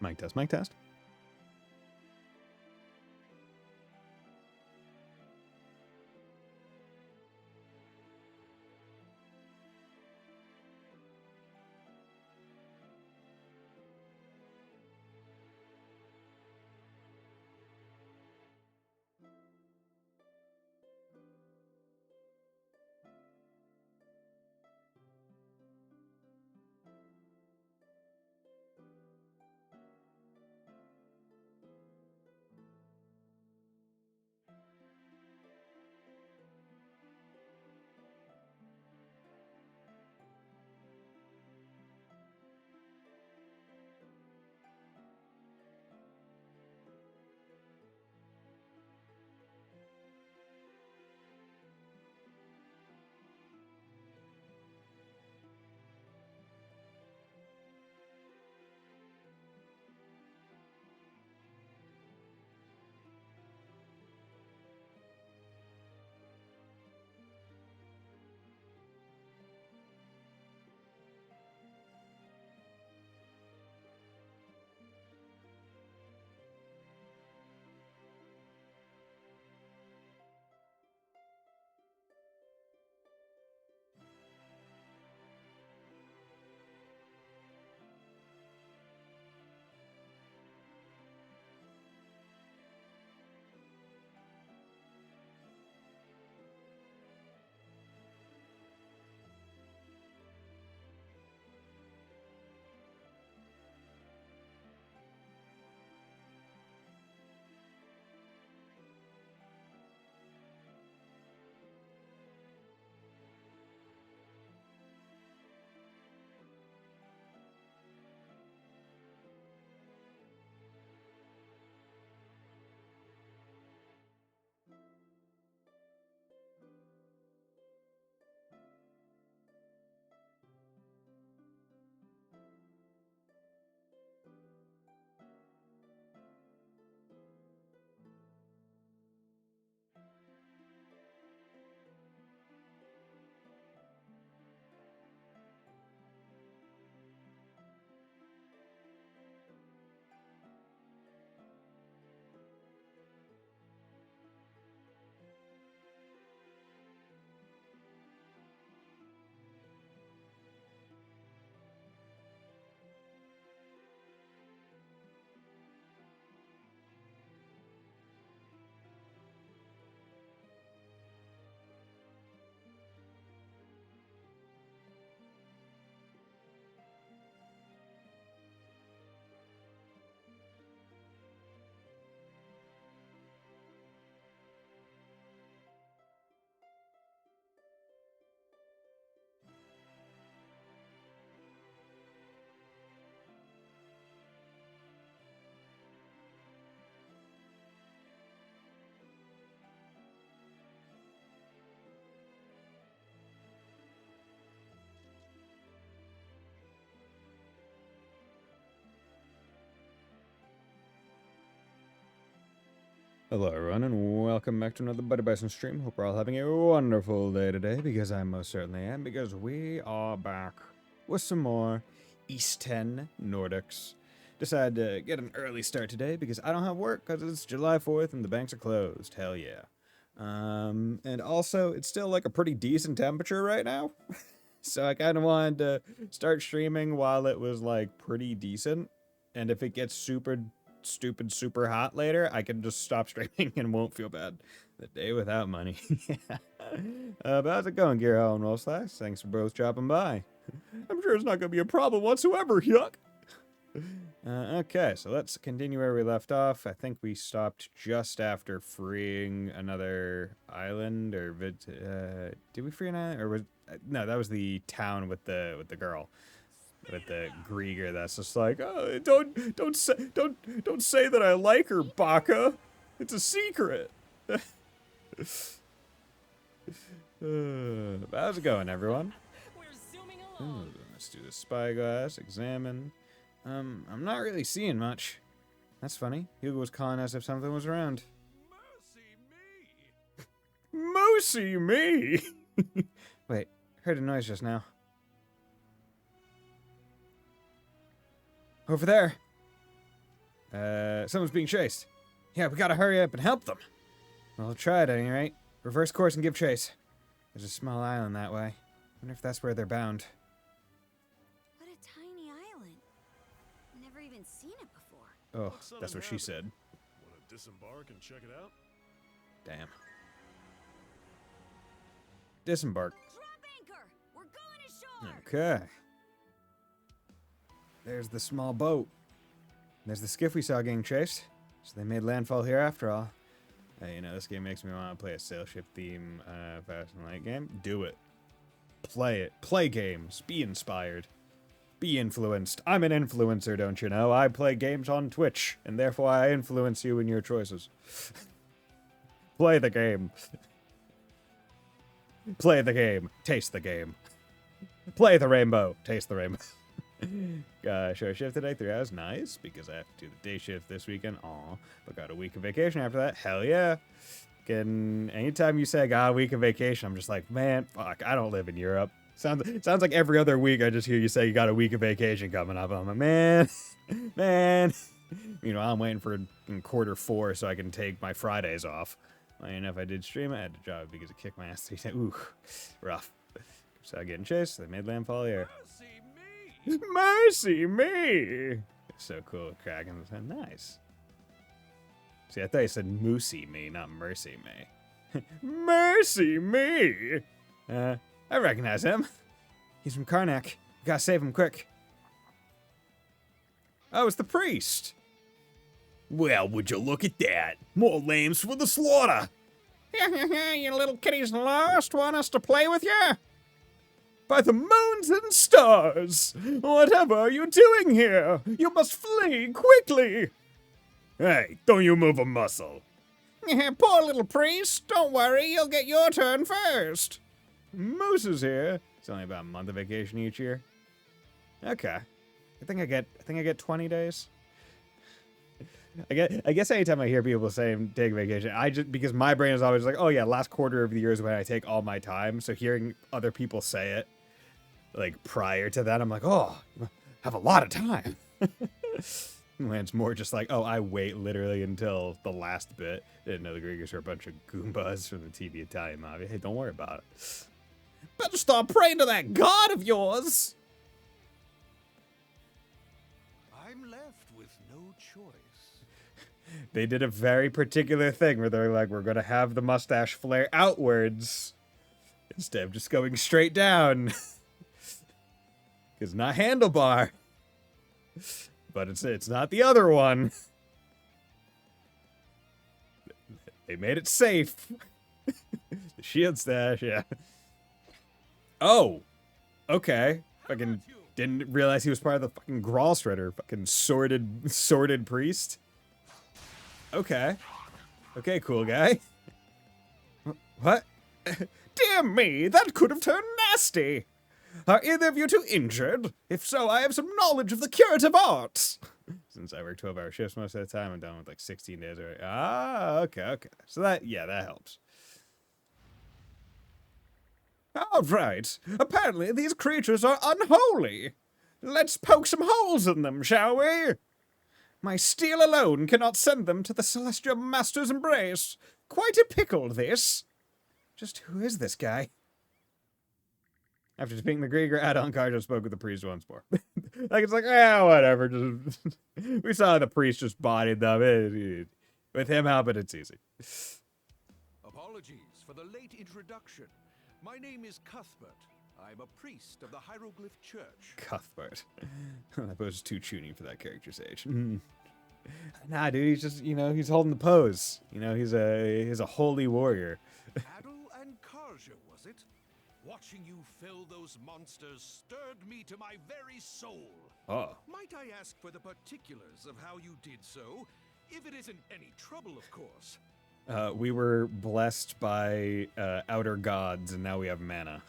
Mic test, mic test. Hello everyone, and welcome back to another Buddy Bison stream. Hope we're all having a wonderful day today, because I most certainly am, because we are back with some more East 10 Nordics. Decided to get an early start today because I don't have work, because it's July 4th and the banks are closed. Hell yeah. And also, it's still like a pretty decent temperature right now. So I kind of wanted to start streaming while it was like pretty decent. And if it gets super stupid super hot later, I can just stop streaming and won't feel bad. The day without money. Yeah. But how's it going, Giro and Rollslash? Thanks for both dropping by. I'm sure it's not going to be a problem whatsoever, yuck. Okay, so let's continue where we left off. I think we stopped just after freeing another island, or did we free an island? Or was no, that was the town with the girl. With the Grieger, that's just like, oh, don't say that I like her, Baka. It's a secret. How's it going, everyone? Let's do the spyglass. Examine. I'm not really seeing much. That's funny. Hugo was calling us if something was around. Mercy me. Wait, heard a noise just now. Over there. Someone's being chased. Yeah, we gotta hurry up and help them. Well, I'll try it at any rate. Reverse course and give chase. There's a small island that way. Wonder if that's where they're bound. What a tiny island. Never even seen it before. Oh, that's what she said. Want to disembark and check it out? Damn. Disembark. Drop anchor! We're going ashore! Okay. There's the small boat. There's the skiff we saw getting chased. So they made landfall here after all. You know, this game makes me want to play a sail ship theme Fast and Light game. Do it. Play it. Play games. Be inspired. Be influenced. I'm an influencer, don't you know? I play games on Twitch, and therefore I influence you in your choices. Play the game. Play the game. Taste the game. Play the rainbow. Taste the rainbow. Short shift today, 3 hours. Nice, because I have to do the day shift this weekend. Aw, but got a week of vacation after that. Hell yeah. Anytime you say I got a week of vacation, I'm just like, man, fuck, I don't live in Europe. Sounds like every other week I just hear you say you got a week of vacation coming up. I'm like, man. You know, I'm waiting for in Q4 so I can take my Fridays off. Well, you know, if I did stream, I had to drop it because it kicked my ass. Ooh, rough. So getting chased. They made landfall here. Mercy me! So cool, Kraken. Nice. See, I thought you said moosey me, not mercy me. Mercy me! I recognize him. He's from Karnak. We gotta save him quick. Oh, it's the priest. Well, would you look at that? More lambs for the slaughter. You little kitties lost. Want us to play with you? By the moons and stars! Whatever are you doing here? You must flee quickly! Hey, don't you move a muscle. Poor little priest. Don't worry, you'll get your turn first. Moose is here. It's only about a month of vacation each year. Okay. I think I get 20 days. I guess anytime I hear people saying take vacation, because my brain is always like, oh yeah, last quarter of the year is when I take all my time. So hearing other people say it, like prior to that, I'm like, oh, I have a lot of time. When it's more just like, oh, I wait literally until the last bit. Didn't know the Griegers were a bunch of Goombas from the TV Italian mafia. Hey, don't worry about it. Better start praying to that god of yours. I'm left with no choice. They did a very particular thing where they're like, we're going to have the mustache flare outwards instead of just going straight down. It's not handlebar. But it's not the other one. They made it safe. The shield stash, yeah. Oh, okay. Fucking didn't realize he was part of the fucking Grawl Shredder. Fucking sordid priest. Okay. Okay, cool guy. What? Dear me, that could have turned nasty. Are either of you two injured? If so, I have some knowledge of the curative arts. Since I work 12-hour shifts most of the time, I'm done with like 16 days already. Ah, okay. So that helps. All right. Apparently, these creatures are unholy. Let's poke some holes in them, shall we? My steel alone cannot send them to the Celestial Master's embrace. Quite a pickle, this. Just who is this guy? After defeating the Grieger add-on card, I spoke with the priest once more. Like, it's like, whatever. Just, we saw the priest just bodied them. With him helping, it's easy. Apologies for the late introduction. My name is Cuthbert. I'm a priest of the Hieroglyph Church. Cuthbert. That pose is too tuning for that character's age. Nah, dude, he's just, he's holding the pose. He's a holy warrior. Adel and Karja, was it? Watching you fill those monsters stirred me to my very soul. Oh. Might I ask for the particulars of how you did so? If it isn't any trouble, of course. We were blessed by outer gods, and now we have mana.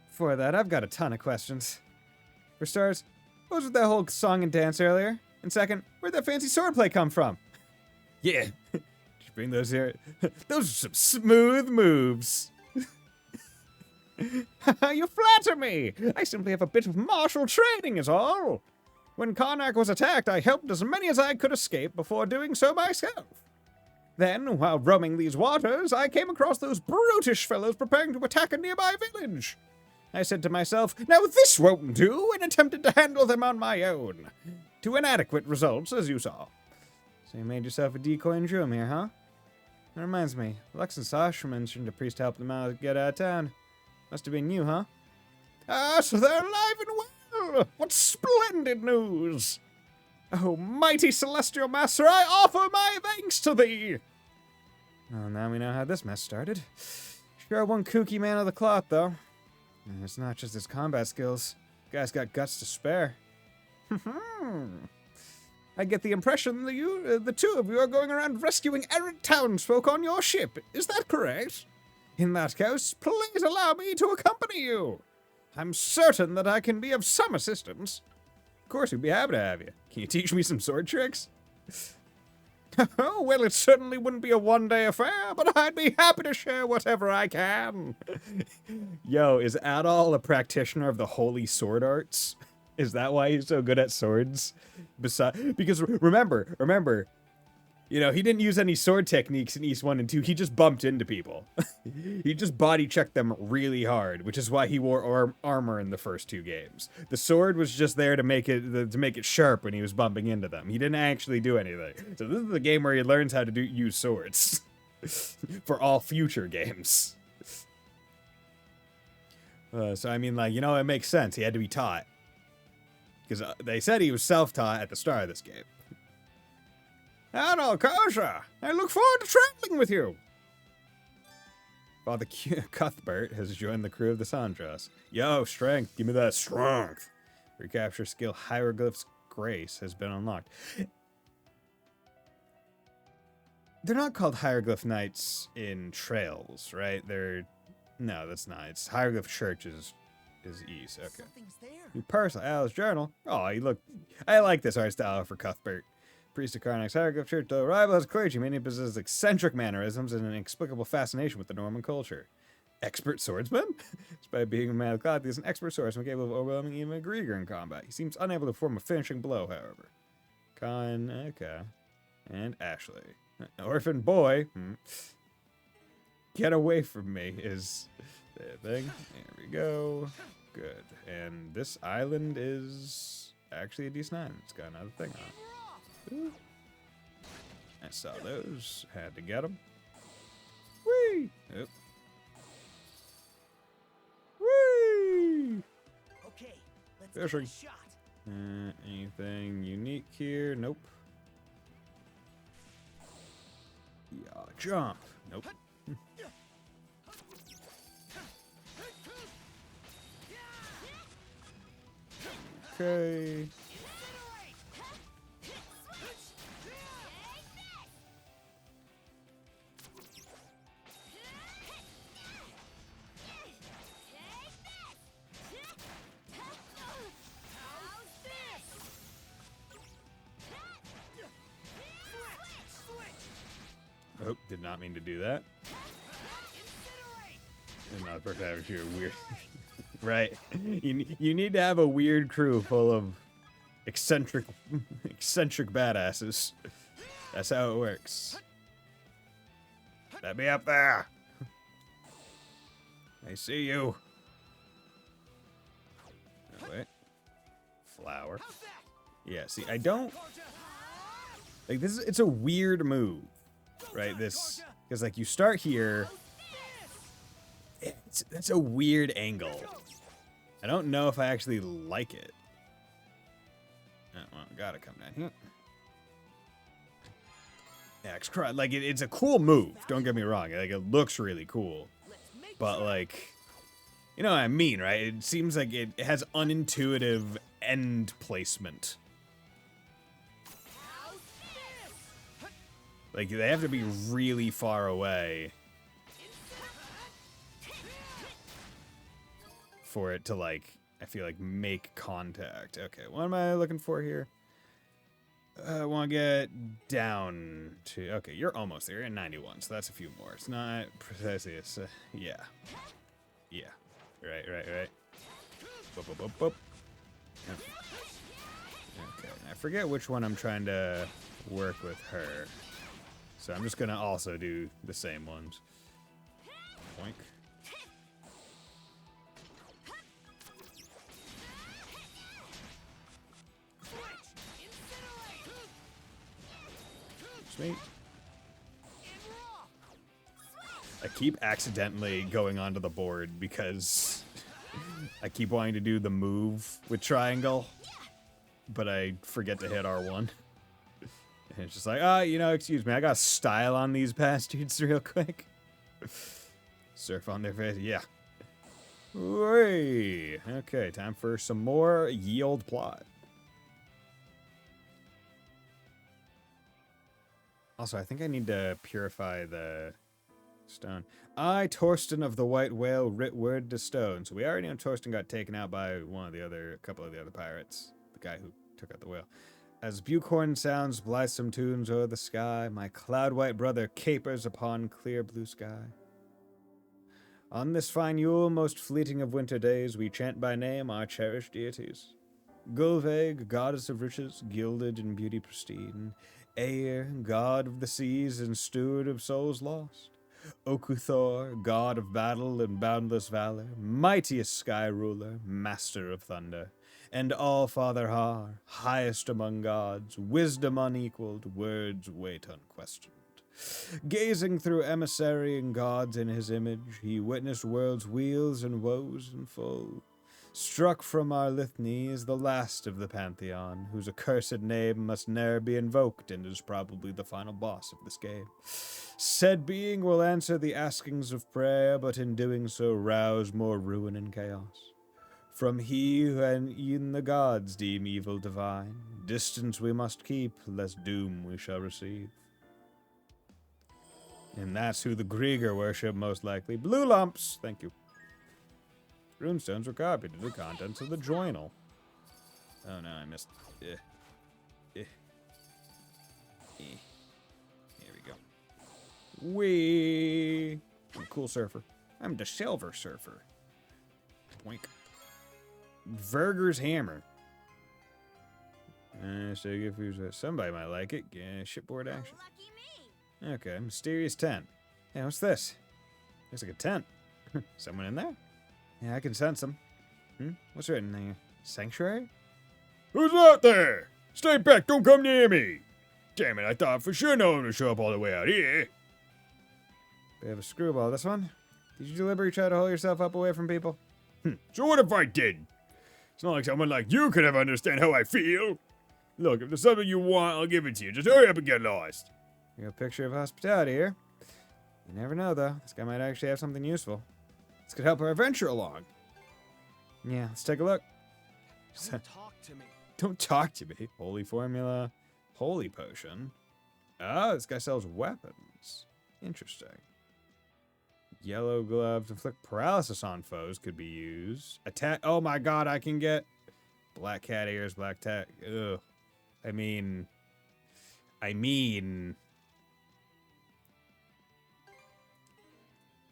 For that, I've got a ton of questions. For starters, what was with that whole song and dance earlier? And second, where'd that fancy swordplay come from? Yeah, just bring those here. Those are some smooth moves. You flatter me. I simply have a bit of martial training is all. When Karnak was attacked, I helped as many as I could escape before doing so myself. Then, while roaming these waters, I came across those brutish fellows preparing to attack a nearby village. I said to myself, now this won't do, and attempted to handle them on my own. To inadequate results, as you saw. So you made yourself a decoy and drew him here, huh? That reminds me, Lux and Sasha mentioned a priest helped them out get out of town. Must have been you, huh? Ah, so they're alive and well! What splendid news! Oh, mighty celestial master, I offer my thanks to thee! Well, now we know how this mess started. Sure one kooky man of the cloth, though. And it's not just his combat skills. Guy's got guts to spare. I get the impression that the two of you are going around rescuing errant townsfolk on your ship. Is that correct? In that case, please allow me to accompany you. I'm certain that I can be of some assistance. Of course, we'd be happy to have you. Can you teach me some sword tricks? Oh, well, it certainly wouldn't be a one-day affair, but I'd be happy to share whatever I can. Yo, is Adol a practitioner of the holy sword arts? Is that why he's so good at swords? Because remember, you know, he didn't use any sword techniques in East 1 and 2. He just bumped into people. He just body checked them really hard, which is why he wore armor in the first 2 games. The sword was just there to make it sharp when he was bumping into them. He didn't actually do anything. So this is the game where he learns how to use swords for all future games. So I mean, like, you know, it makes sense. He had to be taught. Because they said he was self-taught at the start of this game. Hello, Kosha! I look forward to traveling with you! Father Cuthbert has joined the crew of the Sandras. Yo, strength! Give me that strength! Recapture skill Hieroglyphs Grace has been unlocked. They're not called Hieroglyph Knights in Trails, right? No, that's not. It's Hieroglyph Church is East. Okay. New parcel, Al's journal. Oh, I like this art style for Cuthbert. Priest of Karnak's Hieroglyph Church, though rival as clergyman, he possesses eccentric mannerisms and an inexplicable fascination with the Norman culture. Expert swordsman? Despite being a man of cloth, he's an expert swordsman capable of overwhelming even a Grieger in combat. He seems unable to form a finishing blow, however. Okay. And Ashley. Orphan boy. Get away from me is the thing. There we go. Good. And this island is actually a D9. It's got another thing on it. Ooh. I saw those. Had to get them. Whee! Oop. Whee! Okay, let's Fishing. give it a shot. Anything unique here? Nope. Yeah, jump. Nope. Okay. Oh, did not mean to do that. I'm not supposed to have you weird. Right. You need to have a weird crew full of eccentric badasses. That's how it works. Let me up there. I see you. Oh, wait. Flower. Yeah, see, I don't like this. It's a weird move, right? This, because like you start here. That's a weird angle. I don't know if I actually like it. Oh, well, gotta come down here. Yeah, like it's a cool move. Don't get me wrong. Like it looks really cool, but like, you know what I mean, right? It seems like it has unintuitive end placement. Like they have to be really far away for it to, like, I feel like make contact. Okay, what am I looking for here? I want to get down to, okay, you're almost there. You're at 91, so that's a few more. It's not precisely, it's, yeah. Right. Boop, boop, boop, boop. Okay, I forget which one I'm trying to work with her. So I'm just gonna also do the same ones. Boink. Sweet. I keep accidentally going onto the board because I keep wanting to do the move with triangle, but I forget to hit R1. And it's just like, you know, excuse me, I got style on these bastards real quick. Surf on their face, yeah. Whey. Okay, time for some more yield plot. Also, I think I need to purify the stone. I, Torsten of the White Whale, writ word to stone. So we already know Torsten got taken out by a couple of the other pirates. The guy who took out the whale. As bughorn sounds blithesome tunes o'er the sky, my cloud-white brother capers upon clear blue sky. On this fine Yule, most fleeting of winter days, we chant by name our cherished deities. Gulveig, goddess of riches, gilded in beauty pristine. Aer, god of the seas and steward of souls lost. Okuthor, god of battle and boundless valor, mightiest sky ruler, master of thunder. And All-Father Har, highest among gods, wisdom unequaled, words weight unquestioned. Gazing through emissary and gods in his image, he witnessed world's weals and woes in full. Struck from our litany is the last of the pantheon, whose accursed name must ne'er be invoked and is probably the final boss of this game. Said being will answer the askings of prayer, but in doing so rouse more ruin and chaos. From he who e'en the gods deem evil divine, distance we must keep, lest doom we shall receive. And that's who the Grieger worship most likely. Blue lumps! Thank you. Runestones were copied to the contents of the journal. Oh no, I missed. Here we go. Wee! I'm a cool surfer. I'm the silver surfer. Boink. Verger's hammer. So if somebody might like it. Shipboard action. Lucky me. Okay, mysterious tent. Hey, what's this? Looks like a tent. Someone in there? Yeah, I can sense them. What's written there? Sanctuary? Who's out there? Stay back, don't come near me! Damn it, I thought for sure no one would show up all the way out here. Bit of a screwball, this one. Did you deliberately try to hold yourself up away from people? So what if I did? It's not like someone like you could ever understand how I feel. Look, if there's something you want, I'll give it to you. Just hurry up and get lost. You got a picture of hospitality here. You never know, though. This guy might actually have something useful. This could help our adventure along. Yeah, let's take a look. Don't talk to me. Don't talk to me. Holy formula. Holy potion. Oh, this guy sells weapons. Interesting. Yellow gloves. Inflict paralysis on foes could be used. Attack. Oh my god, I can get black cat ears, black tack. Ugh. I mean.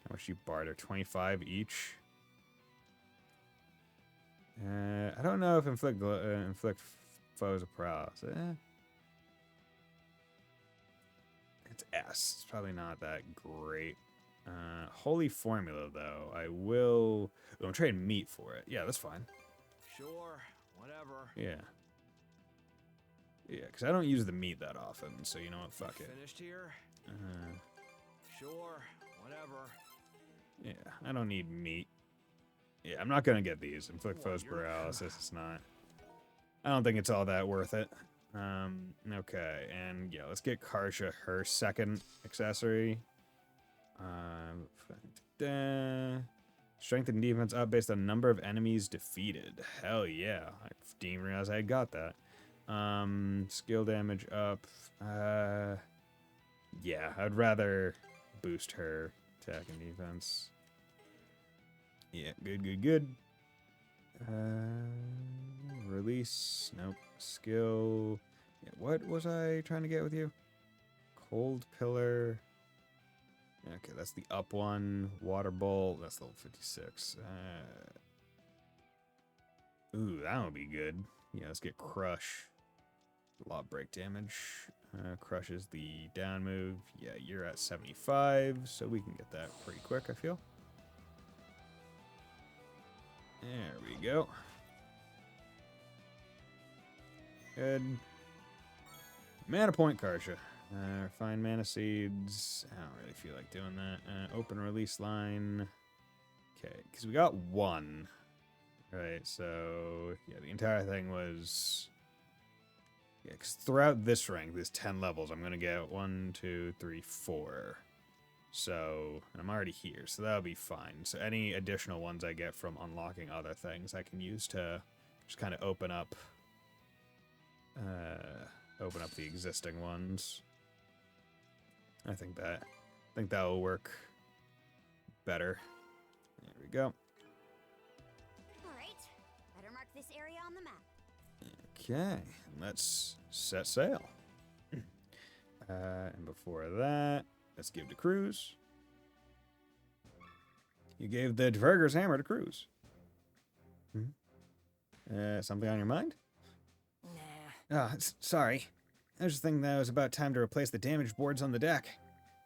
How much you barter? 25 each? I don't know if inflict foes of paralysis. It's S. It's probably not that great. Holy formula, though. I'm trading meat for it. Yeah, that's fine. Sure, whatever. Yeah. Yeah, because I don't use the meat that often, so you know what? Fuck it. Finished here? Sure, whatever. Yeah, I don't need meat. Yeah, I'm not gonna get these. Inflict foes you're paralysis. It's not. I don't think it's all that worth it. Okay, and yeah, let's get Karsha her second accessory. Strength and defense up based on number of enemies defeated. Hell yeah. I didn't even realize I got that. Skill damage up. Yeah, I'd rather boost her attack and defense. Yeah, good. Release. Nope. Skill. Yeah, what was I trying to get with you? Cold pillar. Okay, that's the up one. Water bolt. That's level 56. Ooh, that would be good. Yeah, let's get crush. A lot of break damage. Crushes the down move. Yeah, you're at 75, so we can get that pretty quick, I feel. There we go. Good. Mana point Karsha. Refine mana seeds. I don't really feel like doing that. Open release line. Okay, because we got one. Right, so yeah, the entire thing was. Yeah, because throughout this rank, there's 10 levels. I'm going to get 1, 2, 3, 4. So, and I'm already here, so that'll be fine. So any additional ones I get from unlocking other things, I can use to just kind of open up the existing ones. I think that will work better. There we go. All right. Better mark this area on the map. Okay, let's set sail. And before that, let's give to Cruz. You gave the Dverger's hammer to Cruz. Something on your mind? Nah. Oh, sorry. I was just thinking that it was about time to replace the damaged boards on the deck.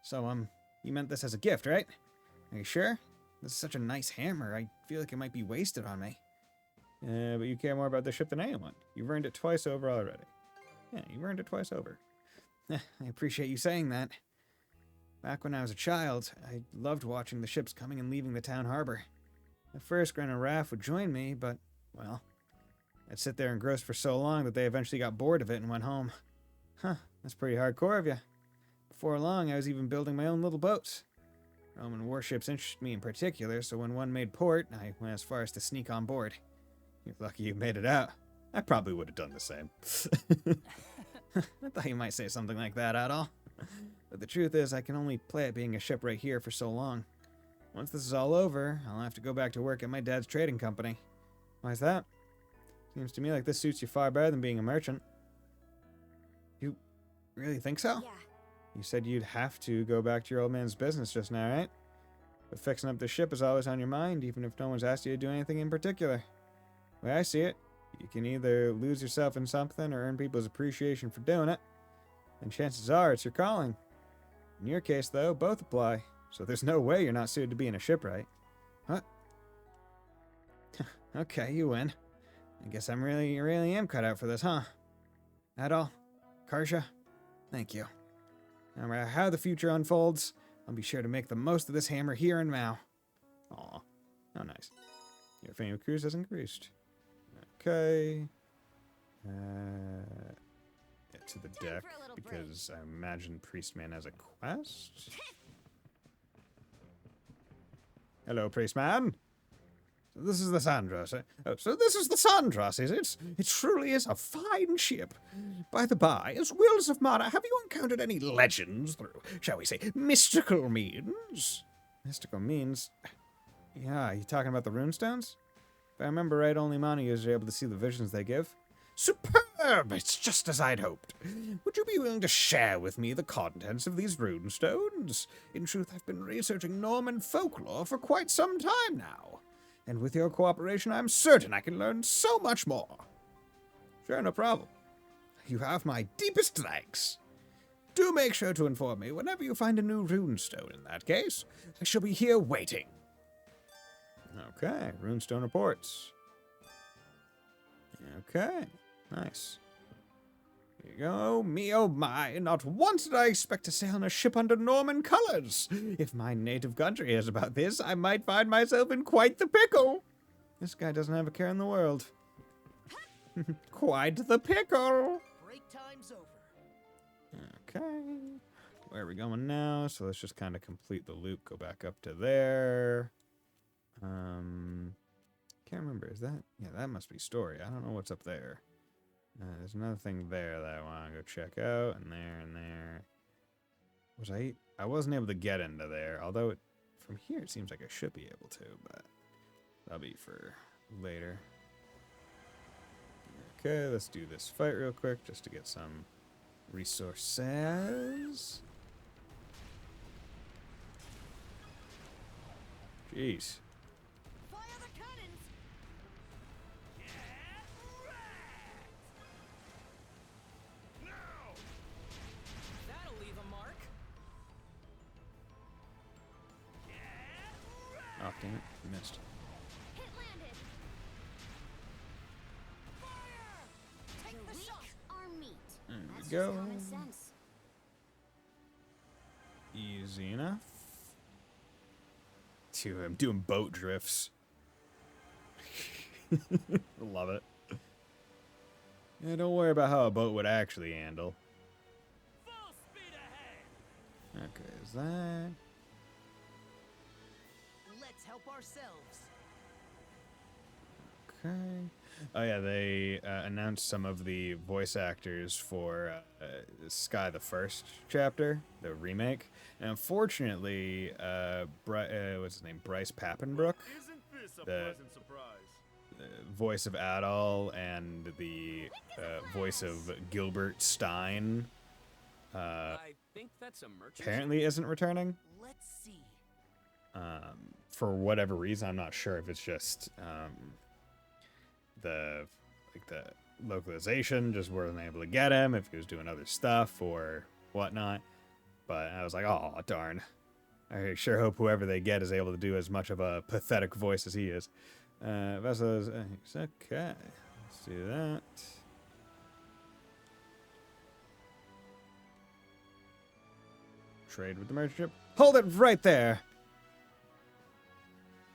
So, you meant this as a gift, right? Are you sure? This is such a nice hammer. I feel like it might be wasted on me. But you care more about the ship than anyone. You've earned it twice over already. Yeah, you've earned it twice over. I appreciate you saying that. Back when I was a child, I loved watching the ships coming and leaving the town harbor. At first, Gren and Raph would join me, but, well, I'd sit there engrossed for so long that they eventually got bored of it and went home. Huh, that's pretty hardcore of you. Before long, I was even building my own little boats. Roman warships interested me in particular, so when one made port, I went as far as to sneak on board. You're lucky you made it out. I probably would have done the same. I thought you might say something like that, Adol. But the truth is, I can only play at being a ship right here for so long. Once this is all over, I'll have to go back to work at my dad's trading company. Why's that? Seems to me like this suits you far better than being a merchant. You really think so? Yeah. You said you'd have to go back to your old man's business just now, right? But fixing up the ship is always on your mind, even if no one's asked you to do anything in particular. The way I see it, you can either lose yourself in something or earn people's appreciation for doing it. And chances are it's your calling. In your case, though, both apply. So there's no way you're not suited to be in a shipwright. What? Okay, you win. I guess you really am cut out for this, huh? Adol? Karsha? Thank you. No matter how the future unfolds, I'll be sure to make the most of this hammer here and now. Aw. Oh, nice. Your fame of Cruz has increased. Okay. Get to the deck, because I imagine Priestman has a quest. Hello, Priestman. This is the Sandros. So this is the Sandros, is it? It truly is a fine ship. By the by, as Wills of Mana, have you encountered any legends through, shall we say, mystical means? Mystical means? Yeah, you talking about the runestones? If I remember right, only Mana users are able to see the visions they give. Superb! It's just as I'd hoped. Would you be willing to share with me the contents of these runestones? In truth, I've been researching Norman folklore for quite some time now. And with your cooperation, I'm certain I can learn so much more. Sure, no problem. You have my deepest thanks. Do make sure to inform me whenever you find a new runestone in that case. I shall be here waiting. Okay, runestone reports. Okay, nice. Here you go. Me oh my, not once did I expect to sail on a ship under Norman colors. If my native country hears about this, I might find myself in quite the pickle. This guy doesn't have a care in the world. Quite the pickle. Break time's over. Okay. Where are we going now? So let's just kind of complete the loop. Go back up to there. Can't remember. Is that? Yeah, that must be story. I don't know what's up there. There's another thing there that I want to go check out, and there, and there. I wasn't able to get into there, although from here it seems like I should be able to, but that'll be for later. Okay, let's do this fight real quick, just to get some resources. Jeez. Fire the cannons! It's go. just common sense. Easy enough. To him doing boat drifts. Love it. Yeah, don't worry about how a boat would actually handle. Full speed ahead. Okay, is that... Let's help ourselves. Okay. Oh yeah, they announced some of the voice actors for Sky the First chapter, the remake. And unfortunately, what's his name? Bryce Pappenbrook, Isn't this a The- pleasant surprise? voice of Adol, and the voice of Gilbert Stein, I think that's a merchant. apparently isn't returning. Let's see. For whatever reason, I'm not sure if it's just the localization just wasn't able to get him, if he was doing other stuff or whatnot. But I was like, oh darn. I sure hope whoever they get is able to do as much of a pathetic voice as he is. Vessels, okay. Let's do that. Trade with the merchant ship. Hold it right there!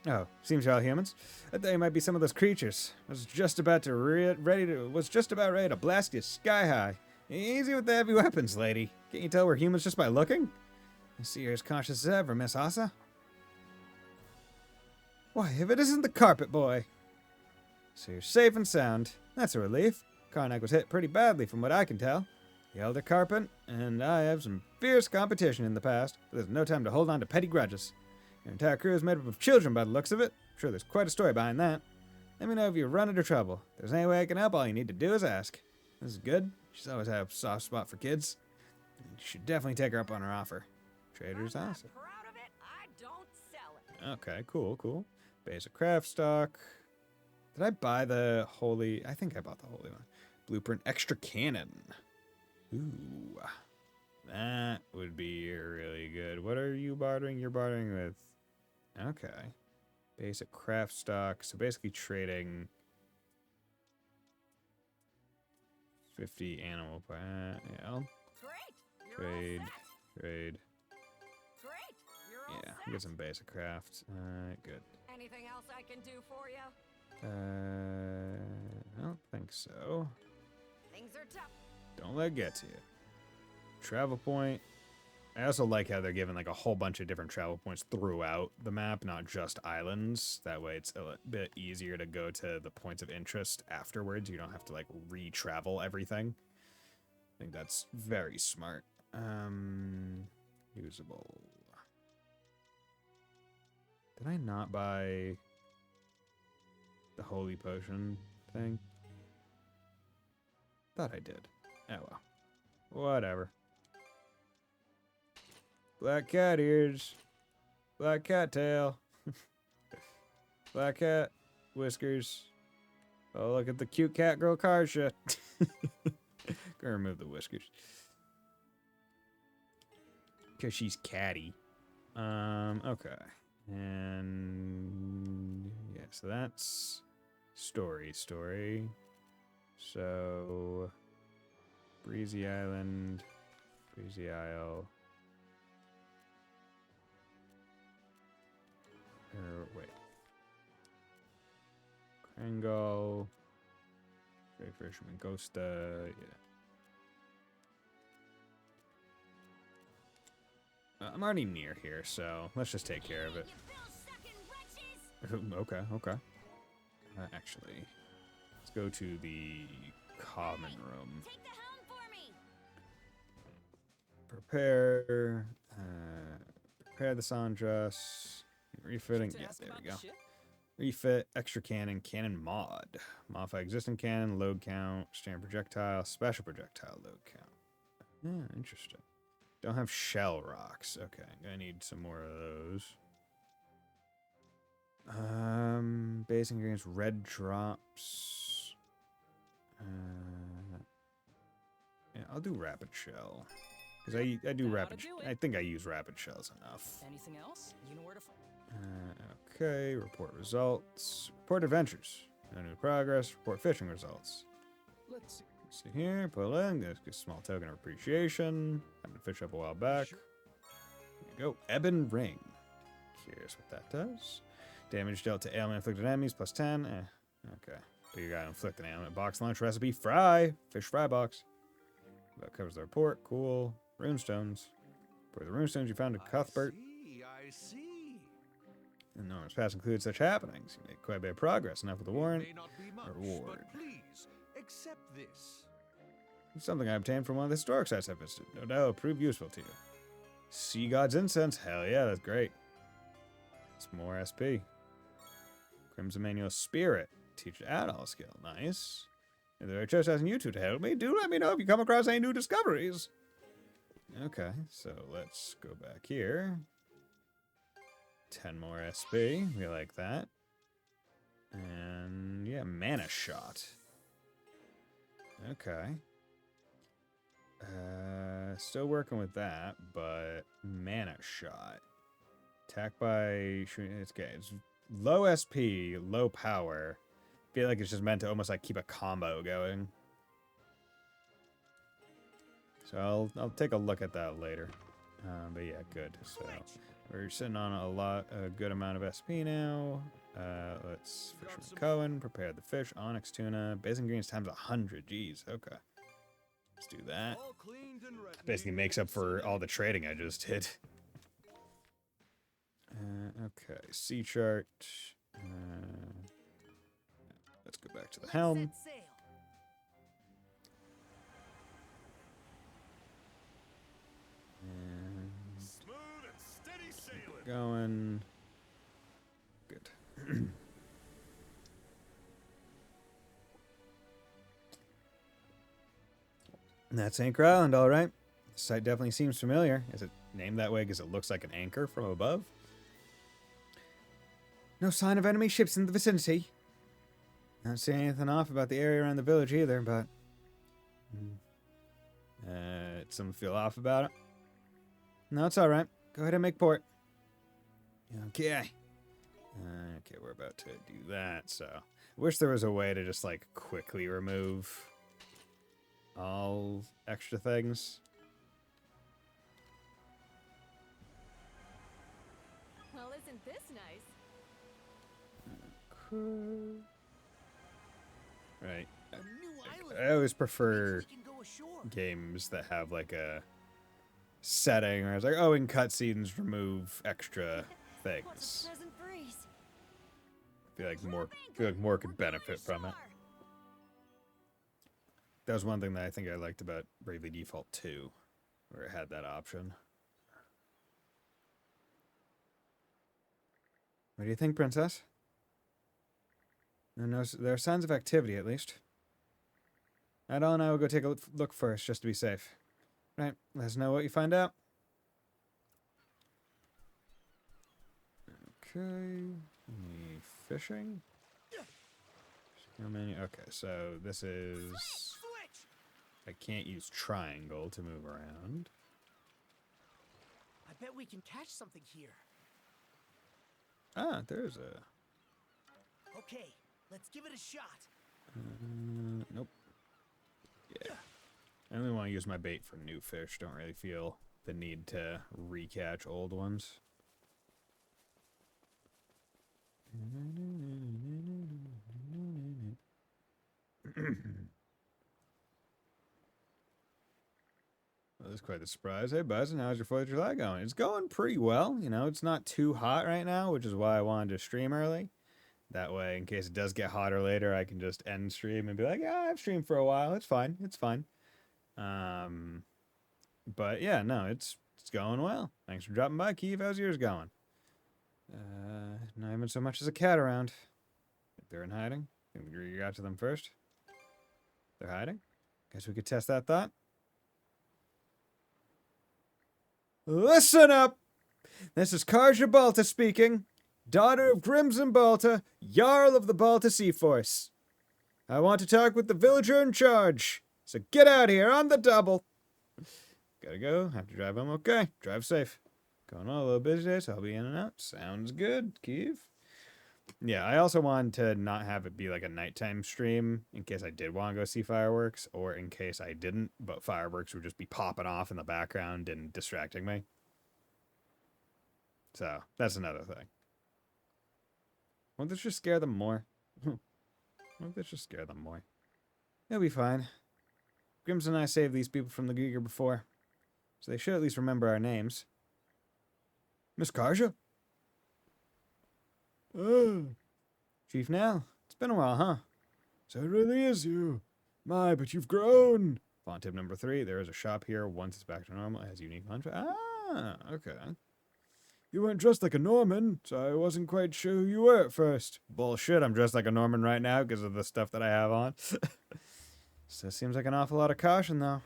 Oh, seems you're all humans. I thought you might be some of those creatures. I was just about ready to blast you sky high. Easy with the heavy weapons, lady. Can't you tell we're humans just by looking? I see you're as cautious as ever, Miss Asa. Why, if it isn't the carpet boy. So you're safe and sound. That's a relief. Karnak was hit pretty badly from what I can tell. The Elder Carpet and I have some fierce competition in the past, but there's no time to hold on to petty grudges. Your entire crew is made up of children by the looks of it. I'm sure there's quite a story behind that. Let me know if you run into trouble. If there's any way I can help, all you need to do is ask. This is good. She's always had a soft spot for kids. You should definitely take her up on her offer. Trader's Asa. Proud of it, I don't sell it. Okay, cool. Basic craft stock. Did I buy the holy? I think I bought the holy one. Blueprint extra cannon. Ooh, that would be really good. What are you bartering? You're bartering with. Okay, basic craft stock. So basically trading 50 animal. Yeah, I'll Great. You're trade. all set. Trade. Great. You're all Yeah, set. get some basic crafts. Good. Anything else I can do for you? I don't think so. Things are tough. Don't let it get to you. Travel point. I also like how they're giving like a whole bunch of different travel points throughout the map, not just islands. That way it's a bit easier to go to the points of interest afterwards. You don't have to like re-travel everything. I think that's very smart. Usable. Did I not buy the holy potion thing? Thought I did. Oh well. Whatever. Black cat ears. Black cat tail. Black cat whiskers. Oh, look at the cute cat girl Karsha. Gonna remove the whiskers. Because she's catty. Okay. And yeah, so that's story. So Breezy Island, Breezy Isle. Or wait. Krangle. Great Fisherman Ghosta, yeah. I'm already near here, so let's just take care of it. Okay. Actually, let's go to the common room. Take the helm for me. Prepare the Sandras. Refitting. Yeah, there we go. Refit, extra cannon mod. Modify existing cannon, load count, standard projectile, special projectile load count. Yeah, interesting. Don't have shell rocks. Okay, I'm gonna need some more of those. Base ingredients, red drops. Yeah, I'll do rapid shell. Because I do rapid. I think I use rapid shells enough. Anything else? You know where to find. Okay, report results. Report adventures. No new progress. Report fishing results. Let's see. See here, pull in. There's a small token of appreciation. Having to fish up a while back. There you go. Ebon Ring. Curious what that does. Damage dealt to ailment inflicted enemies plus 10. Okay. But you got inflicted ailment. Box lunch recipe. Fry. Fish fry box. That covers the report. Cool. Runestones. For the runestones you found in Cuthbert. I see. And Norman's past includes such happenings. You made quite a bit of progress. Enough with the warrant. It may not be much, Reward. but please accept this. It's something I obtained from one of the historic sites I visited. No doubt it'll prove useful to you. Sea God's Incense. Hell yeah, that's great. It's more SP. Crimson Manual Spirit. Teach add-all skill. Nice. If there are just asking you two to help me, do let me know if you come across any new discoveries. Okay, so let's go back here. 10 more SP. We like that. And yeah, Mana Shot. Okay. Still working with that, but Mana Shot. Attack by shooting. It's good. It's low SP, low power. Feel like it's just meant to almost like keep a combo going. So I'll take a look at that later. But yeah, good. So we're sitting on a good amount of SP now. Let's fish from Cohen, prepare the fish, onyx tuna, basic ingredients times 100. Jeez, okay. Let's do that. All cleaned and ready. Basically makes up for all the trading I just did. Okay, sea chart. Let's go back to the helm. Set sail. And Smooth and steady sailing. going. Good. And that's Anchor Island, all right. The site definitely seems familiar. Is it named that way because it looks like an anchor from above? No sign of enemy ships in the vicinity. Not seeing anything off about the area around the village either, but... Something feel off about it? No, it's alright. Go ahead and make port. Okay. Okay, we're about to do that, so... I wish there was a way to just, like, quickly remove all extra things. Well, isn't this nice? Right. A new island. I always prefer We can go ashore. games that have, like, a setting where it's like, oh, in cutscenes, remove extra What's things. a pleasant breeze? I feel like more could benefit from it. That was one thing that I think I liked about Bravely Default 2, where it had that option. What do you think, Princess? No, there are signs of activity, at least. Adol and I will go take a look first, just to be safe. Right, let us know what you find out. Okay, any fishing? Okay, so this is... Switch! I can't use triangle to move around. I bet we can catch something here. Ah, there's a... Okay, let's give it a shot. Nope. Yeah. I only want to use my bait for new fish. Don't really feel the need to recatch old ones. Well, that's quite the surprise. Hey, Buzz, and how's your 4th of July going? It's going pretty well. You know, it's not too hot right now, which is why I wanted to stream early. That way, in case it does get hotter later, I can just end stream and be like, yeah, I've streamed for a while. It's fine. It's fine. But yeah, no, it's going well. Thanks for dropping by, Keeve. How's yours going? Not even so much as a cat around. Think they're in hiding? Think you got to them first? They're hiding? Guess we could test that thought. Listen up! This is Karja Balta speaking, daughter of Crimson Balta, Jarl of the Balta Sea Force. I want to talk with the villager in charge, so get out here on the double. Gotta go, have to drive home. Okay, drive safe. Going on a little busy day, so I'll be in and out. Sounds good, Keeve. Yeah, I also wanted to not have it be like a nighttime stream in case I did want to go see fireworks, or in case I didn't, but fireworks would just be popping off in the background and distracting me. So, that's another thing. Won't this just scare them more? Won't this just scare them more? They'll be fine. Grims and I saved these people from the Grieger before, so they should at least remember our names. Miss Karja? Oh, Chief Nell. It's been a while, huh? So it really is you. My, but you've grown. Font tip number 3. There is a shop here. Once it's back to normal, it has unique font. Ah, okay. You weren't dressed like a Norman, so I wasn't quite sure who you were at first. Bullshit, I'm dressed like a Norman right now because of the stuff that I have on. So it seems like an awful lot of caution, though.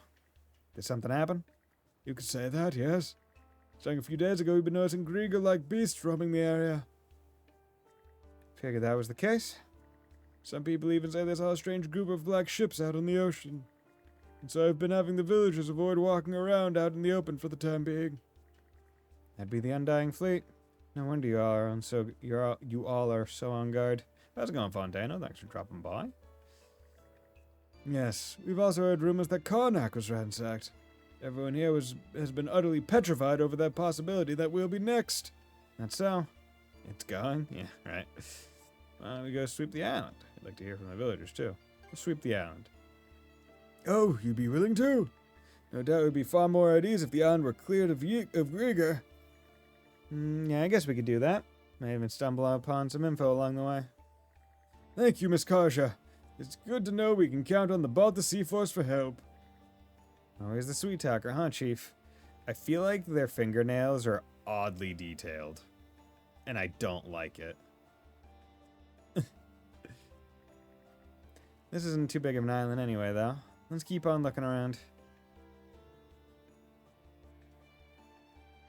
Did something happen? You could say that, yes. Starting a few days ago, we've been noticing Grieger-like beasts roaming the area. Figured that was the case. Some people even say they saw a strange group of black ships out on the ocean. And so I've been having the villagers avoid walking around out in the open for the time being. That'd be the Undying Fleet. No wonder you all are so on guard. How's it going, Fontano? Thanks for dropping by. Yes, we've also heard rumors that Karnak was ransacked. Everyone here has been utterly petrified over that possibility that we'll be next. That's so. It's going? Yeah, right. Why don't we go sweep the island? I'd like to hear from the villagers, too. Let's sweep the island. Oh, you'd be willing to? No doubt it would be far more at ease if the island were cleared of Grieger. Yeah, I guess we could do that. May even stumble upon some info along the way. Thank you, Miss Karja. It's good to know we can count on the Balta Sea Force for help. Always the sweet talker, huh, Chief? I feel like their fingernails are oddly detailed. And I don't like it. This isn't too big of an island anyway, though. Let's keep on looking around.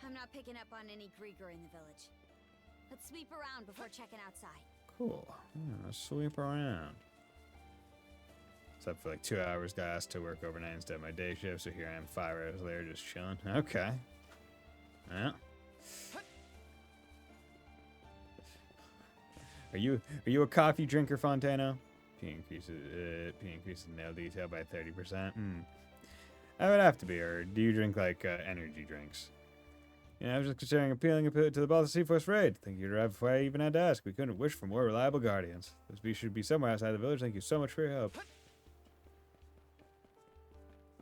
I'm not picking up on any Grieger in the village. Let's sweep around before checking outside. Cool. Let's sweep around. Except for like 2 hours, got asked to work overnight instead of my day shift, so here I am 5 hours later just chilling. Okay. Yeah. Are you a coffee drinker, Fontano? P increases nail detail by 30%. I would have to be, or do you drink like energy drinks? Yeah, I was just considering appealing to the Baltic Sea Force raid. Thank you, arrived before I even had to ask. We couldn't wish for more reliable guardians. Those beasts should be somewhere outside the village. Thank you so much for your help.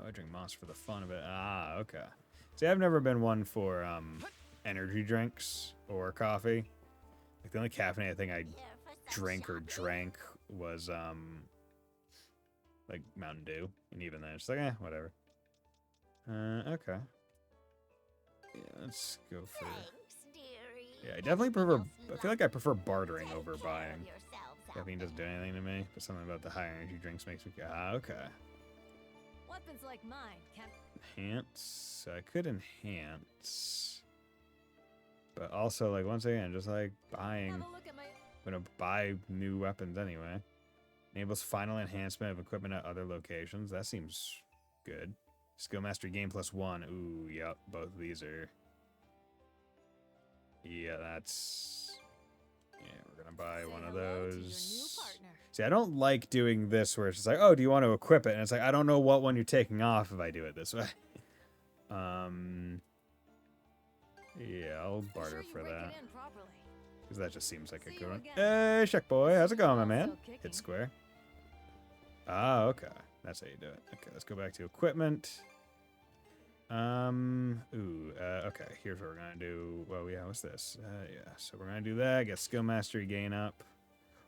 Oh, I drink moss for the fun of it. Ah, okay. See, I've never been one for energy drinks or coffee. Like the only caffeinated thing I drink or drank was like Mountain Dew, and even then it's like whatever. Okay. Yeah, let's go for. Yeah, I definitely prefer. I feel like I prefer bartering over buying. Caffeine doesn't do anything to me, but something about the high energy drinks makes me go, okay. Weapons like mine can't. Enhance. I could enhance, but also like once again, just like buying. Have a look at my. I'm gonna buy new weapons anyway. Enables final enhancement of equipment at other locations. That seems good. Skill mastery gain +1. Ooh, yep. Both of these are. Yeah, that's. Yeah, we're gonna buy one of those. See, I don't like doing this where it's just like, oh, do you want to equip it? And it's like, I don't know what one you're taking off if I do it this way. Yeah, I'll barter for that. Because that just seems like a good one. Hey, Shuck Boy, how's it going, my man? Hit square. Ah, okay. That's how you do it. Okay, let's go back to equipment. Okay, here's what we're gonna do. Well, yeah, what's this? Yeah, so we're gonna do that, get skill mastery gain up.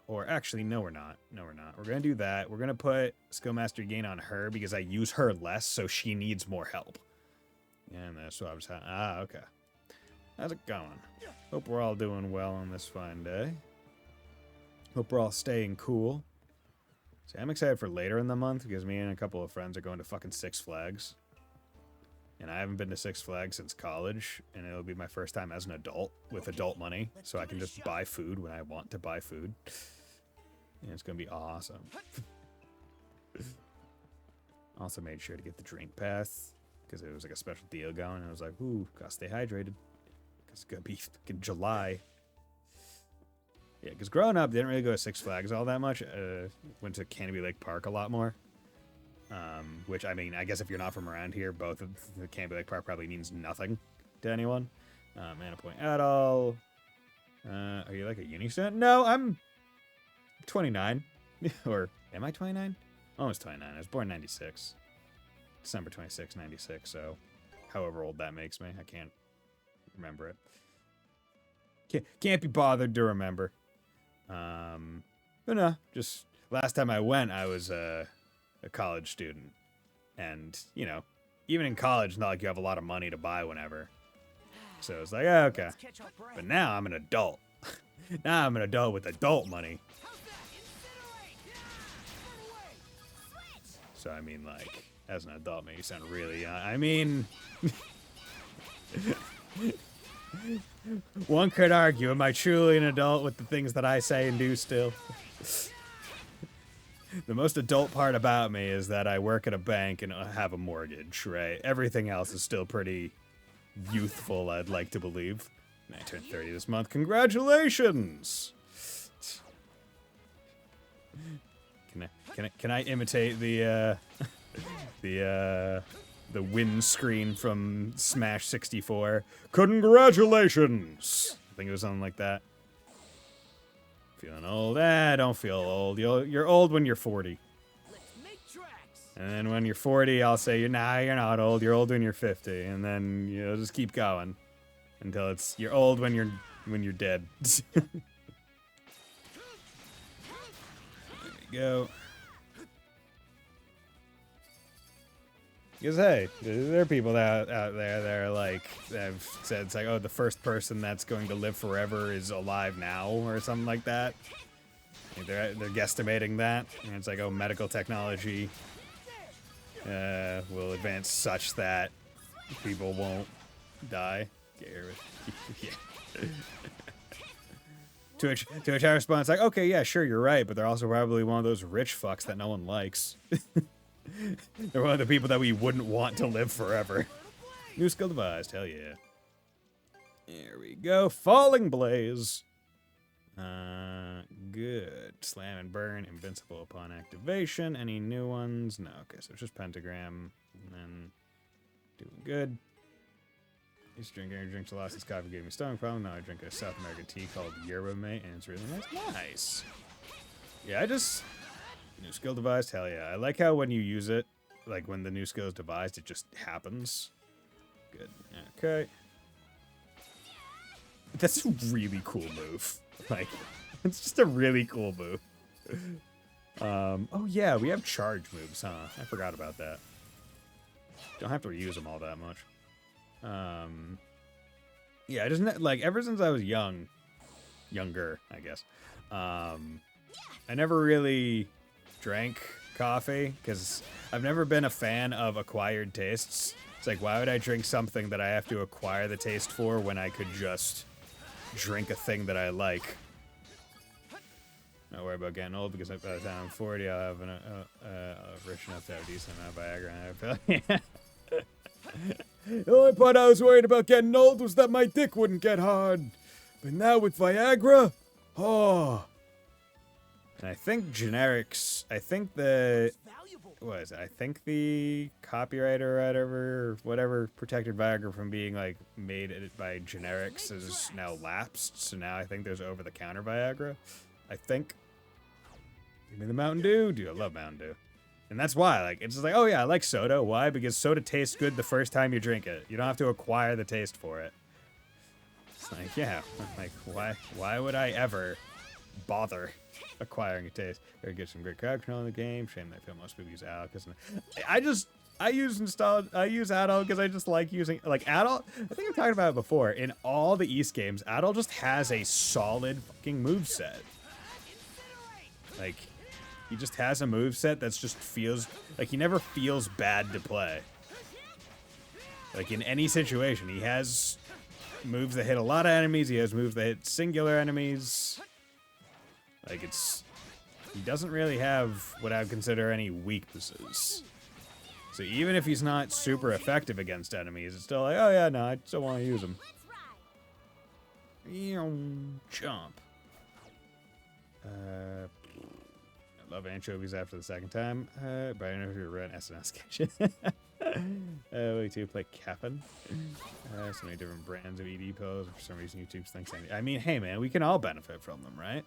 Or actually, no, we're not. No, we're not. We're gonna do that. We're gonna put skill mastery gain on her because I use her less, so she needs more help. Yeah, and that's what I was okay. How's it going? Hope we're all doing well on this fine day. Hope we're all staying cool. See, I'm excited for later in the month because me and a couple of friends are going to fucking Six Flags. And I haven't been to Six Flags since college, and it'll be my first time as an adult with adult money, so I can just buy food when I want to buy food. And it's going to be awesome. Also made sure to get the drink pass because it was like a special deal going, and I was like, ooh, gotta stay hydrated. It's gonna be fucking July. Yeah, because growing up, didn't really go to Six Flags all that much. Went to Canopy Lake Park a lot more. Which, I mean, I guess if you're not from around here, both of the Canopy Lake Park probably means nothing to anyone. Mana point at all. Are you like a uni student? No, I'm 29. Or am I 29? Almost 29. I was born 96. December 26, 96. So however old that makes me, I can't remember it. Can't be bothered to remember. But no, just last time I went, I was a college student. And, you know, even in college, not like you have a lot of money to buy whenever. So it's like, oh, okay. But now I'm an adult. Now I'm an adult with adult money. So, I mean, like, as an adult, man, you sound really young. I mean... One could argue, am I truly an adult with the things that I say and do still? The most adult part about me is that I work at a bank and have a mortgage, right? Everything else is still pretty youthful, I'd like to believe. And I turned 30 this month. Congratulations! Can I imitate the windscreen from Smash 64? Congratulations! I think it was something like that. Feeling old? Don't feel old. You're old when you're 40. And then when you're 40, I'll say, you're not old. You're old when you're 50. And then, you know, just keep going. Until you're old when you're dead. There we go. Because, hey, there are people out there that are like, that have said, it's like, oh, the first person that's going to live forever is alive now, or something like that. They're guesstimating that. And it's like, oh, medical technology will advance such that people won't die. Yeah. To which I respond, like, okay, yeah, sure, you're right, but they're also probably one of those rich fucks that no one likes. They're one of the people that we wouldn't want to live forever. New skill devised, hell yeah. There we go, Falling Blaze. Good. Slam and Burn, invincible upon activation. Any new ones? No, okay, so it's just Pentagram, and then doing good. Used to drink energy drinks a lot since coffee gave me stomach problem. Now I drink a South American tea called Yerba Mate, and it's really nice. Nice. Yeah, new skill devised, hell yeah. I like how when you use it, like when the new skill is devised, it just happens. Good. Okay. That's a really cool move. Like, it's just a really cool move. Oh yeah, we have charge moves, huh? I forgot about that. Don't have to reuse them all that much. Yeah, I just, like, ever since I was younger, I guess, I never really drank coffee, because I've never been a fan of acquired tastes. It's like, why would I drink something that I have to acquire the taste for when I could just drink a thing that I like? Not worry about getting old, because by the time I'm 40, I'll have rich enough to have a decent amount of Viagra, and I feel The only part I was worried about getting old was that my dick wouldn't get hard. But now with Viagra, oh. And I think generics, I think the copyright or whatever protected Viagra from being, like, made by generics is now lapsed. So now I think there's over-the-counter Viagra. I think. Give me the Mountain Dew. Dude, I love Mountain Dew. And that's why, like, it's just like, oh yeah, I like soda. Why? Because soda tastes good the first time you drink it. You don't have to acquire the taste for it. It's like, yeah, like, why would I ever bother acquiring a taste? Gotta get some great crowd control in the game. Shame that I feel most people use adult, because I use adult because I just like using, like, adult. I think I've talked about it before. In all the East games, adult just has a solid fucking moveset. Like, he just has a moveset that's just feels like he never feels bad to play. Like, in any situation, he has moves that hit a lot of enemies. He has moves that hit singular enemies. Like, he doesn't really have what I would consider any weaknesses. So even if he's not super effective against enemies, it's still like, oh yeah, no, I still want to use him. Jump. I love anchovies after the second time. But I don't know if you read SNS sketch. Way to play Cap'n. So many different brands of ED pills. For some reason, YouTube thinks I mean, hey man, we can all benefit from them, right?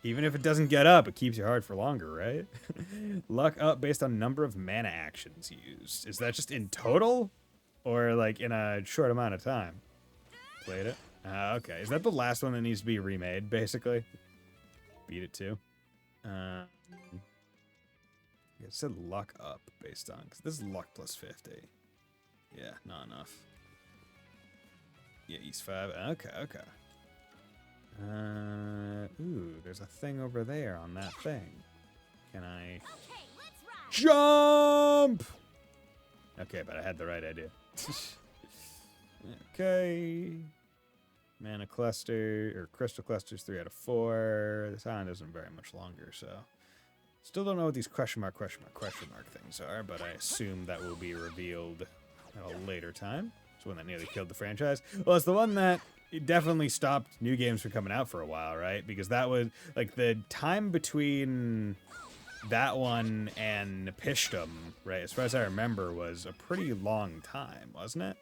Even if it doesn't get up, it keeps you hard for longer, right? Luck up based on number of mana actions used. Is that just in total? Or like in a short amount of time? Played it? Okay. Is that the last one that needs to be remade, basically? Beat it too. It said luck up based on, because this is luck plus 50. Yeah, not enough. Yeah, East 5. Okay, okay. Ooh, there's a thing over there on that thing. Can I jump? Okay, but I had the right idea. Okay. Mana cluster, or crystal clusters, 3 out of 4. This island isn't very much longer, so. Still don't know what these question mark things are, but I assume that will be revealed at a later time. It's one that nearly killed the franchise. Well, it's the one that it definitely stopped new games from coming out for a while, right? Because that was, like, the time between that one and Pishdom, right, as far as I remember, was a pretty long time, wasn't it?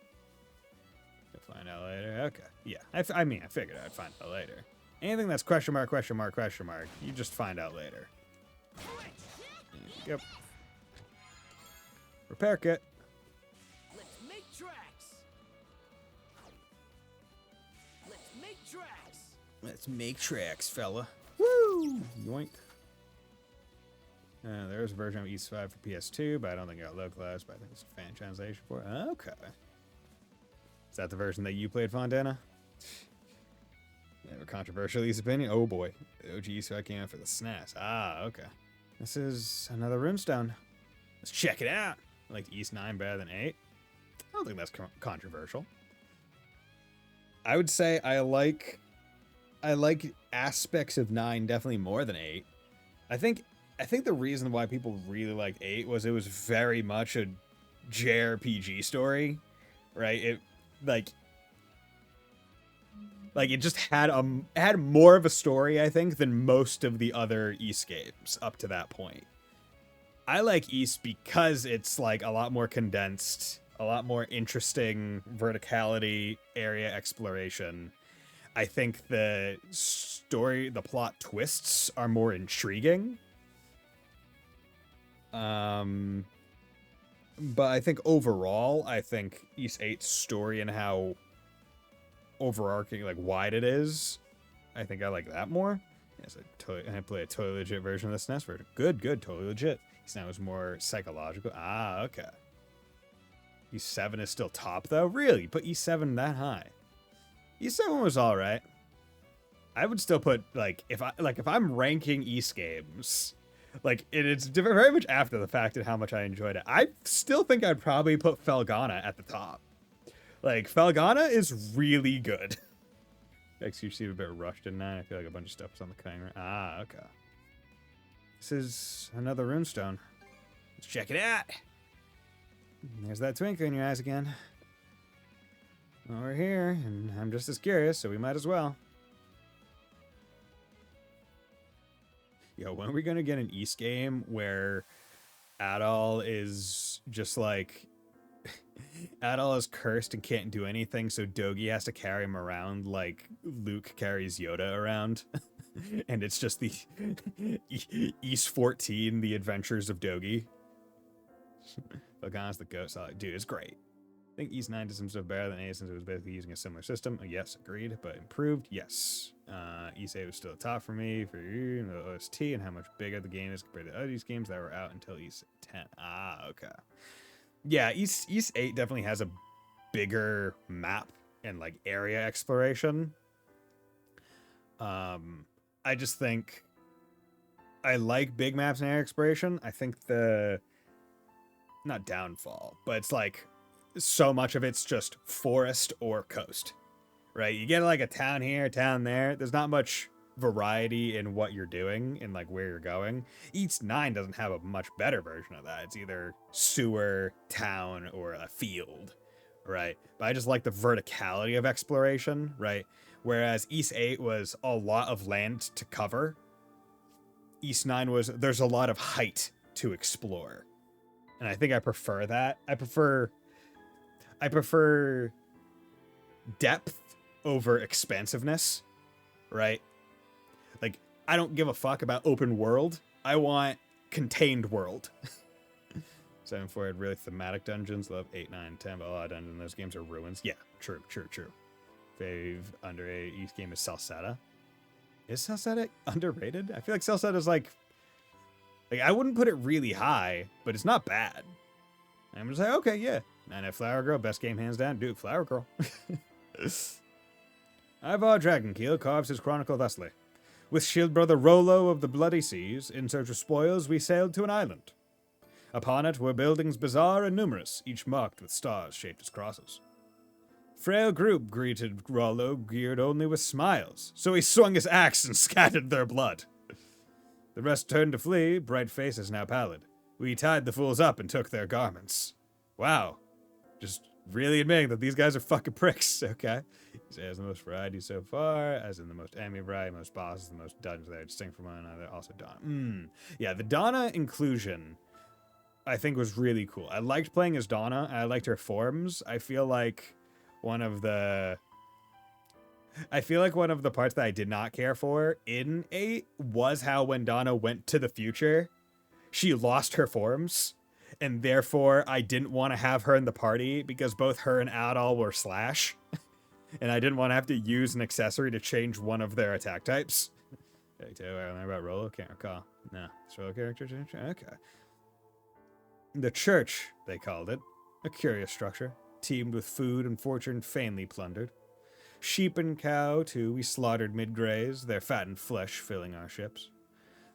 We'll find out later. Okay. Yeah. I mean, I figured I'd find out later. Anything that's question mark, you just find out later. Yep. Repair kit. Let's make tracks. Let's make tracks. Let's make tracks, fella. Woo! Yoink. There's a version of East 5 for PS2, but I don't think it got localized, but I think it's a fan translation for it. Okay. Is that the version that you played, Fontana? Never controversial East opinion? Oh boy. The OG East 5 came out for the SNES. Ah, okay. This is another runestone. Let's check it out. I like East 9 better than 8. I don't think that's controversial. I would say I like aspects of 9 definitely more than 8. I think the reason why people really liked 8 was it was very much a JRPG story, right? It like it just had more of a story, I think, than most of the other East games up to that point. I like East because it's like a lot more condensed, a lot more interesting verticality, area exploration. I think the story, the plot twists are more intriguing. But I think overall, I think East 8's story and how overarching, like, wide it is, I think I like that more. Yes, I play a totally legit version of the SNES version. Good, totally legit. East 9 was more psychological. Ah, okay. East 7 is still top, though? Really? Put East 7 that high? East 7 was alright. I would still put, like, if I'm ranking East games, like, it's very much after the fact and how much I enjoyed it. I still think I'd probably put Felghana at the top. Like, Felghana is really good. XQ seemed a bit rushed, didn't I? I feel like a bunch of stuff was on the cutting room. Ah, okay. This is another runestone. Let's check it out. There's that twinkle in your eyes again. Well, we're here, and I'm just as curious, so we might as well. Yo, when are we gonna get an East game where Adol is just like... Adol is cursed and can't do anything, so Dogi has to carry him around like Luke carries Yoda around. And it's just the East 14, The Adventures of Dogi. Felghana's the ghost. Dude, it's great. I think East 9 did some stuff better than 8 since it was basically using a similar system. Yes, agreed, but improved, yes. East 8 was still a top for me for you, the OST, and how much bigger the game is compared to other East games that were out until East 10. Ah, okay. Yeah, East 8 definitely has a bigger map and like area exploration. I just think I like big maps and area exploration. I think not downfall, but it's like so much of it's just forest or coast, right? You get like a town here, a town there. There's not much variety in what you're doing and like where you're going. East 9 doesn't have a much better version of that. It's either sewer, town, or a field, right? But I just like the verticality of exploration, right? Whereas East 8 was a lot of land to cover, East 9 was there's a lot of height to explore. And I think I prefer that. I prefer depth over expansiveness, right? Like, I don't give a fuck about open world. I want contained world. 7-4 had really thematic dungeons. Love 8, 9, 10, but a lot of dungeons in those games are ruins. Yeah, true. Fave under a East game is Salsetta. Is Salsetta underrated? I feel like Salsetta is like I wouldn't put it really high, but it's not bad. I'm just like, okay, yeah. 9F Flower Girl, best game hands down. Dude, Flower Girl. Ivar Dragonkeel carves his chronicle thusly. With shield brother Rollo of the Bloody Seas, in search of spoils, we sailed to an island. Upon it were buildings bizarre and numerous, each marked with stars shaped as crosses. Frail group greeted Rollo, geared only with smiles, so he swung his axe and scattered their blood. The rest turned to flee, bright faces now pallid. We tied the fools up and took their garments. Wow. Just really admitting that these guys are fucking pricks, okay? He says the most variety so far, as in the most enemy variety, most bosses, the most dungeons that are distinct from one another, also Donna. Yeah, the Donna inclusion, I think, was really cool. I liked playing as Donna, and I liked her forms. I feel like one of the parts that I did not care for in 8 was how when Donna went to the future, she lost her forms, and therefore I didn't want to have her in the party because both her and Adol were Slash, and I didn't want to have to use an accessory to change one of their attack types. I remember about Rollo? Can't recall. No, it's Rollo character change? Okay. The church, they called it. A curious structure, teemed with food and fortune vainly plundered. Sheep and cow, too, we slaughtered mid-graze, their fattened flesh filling our ships.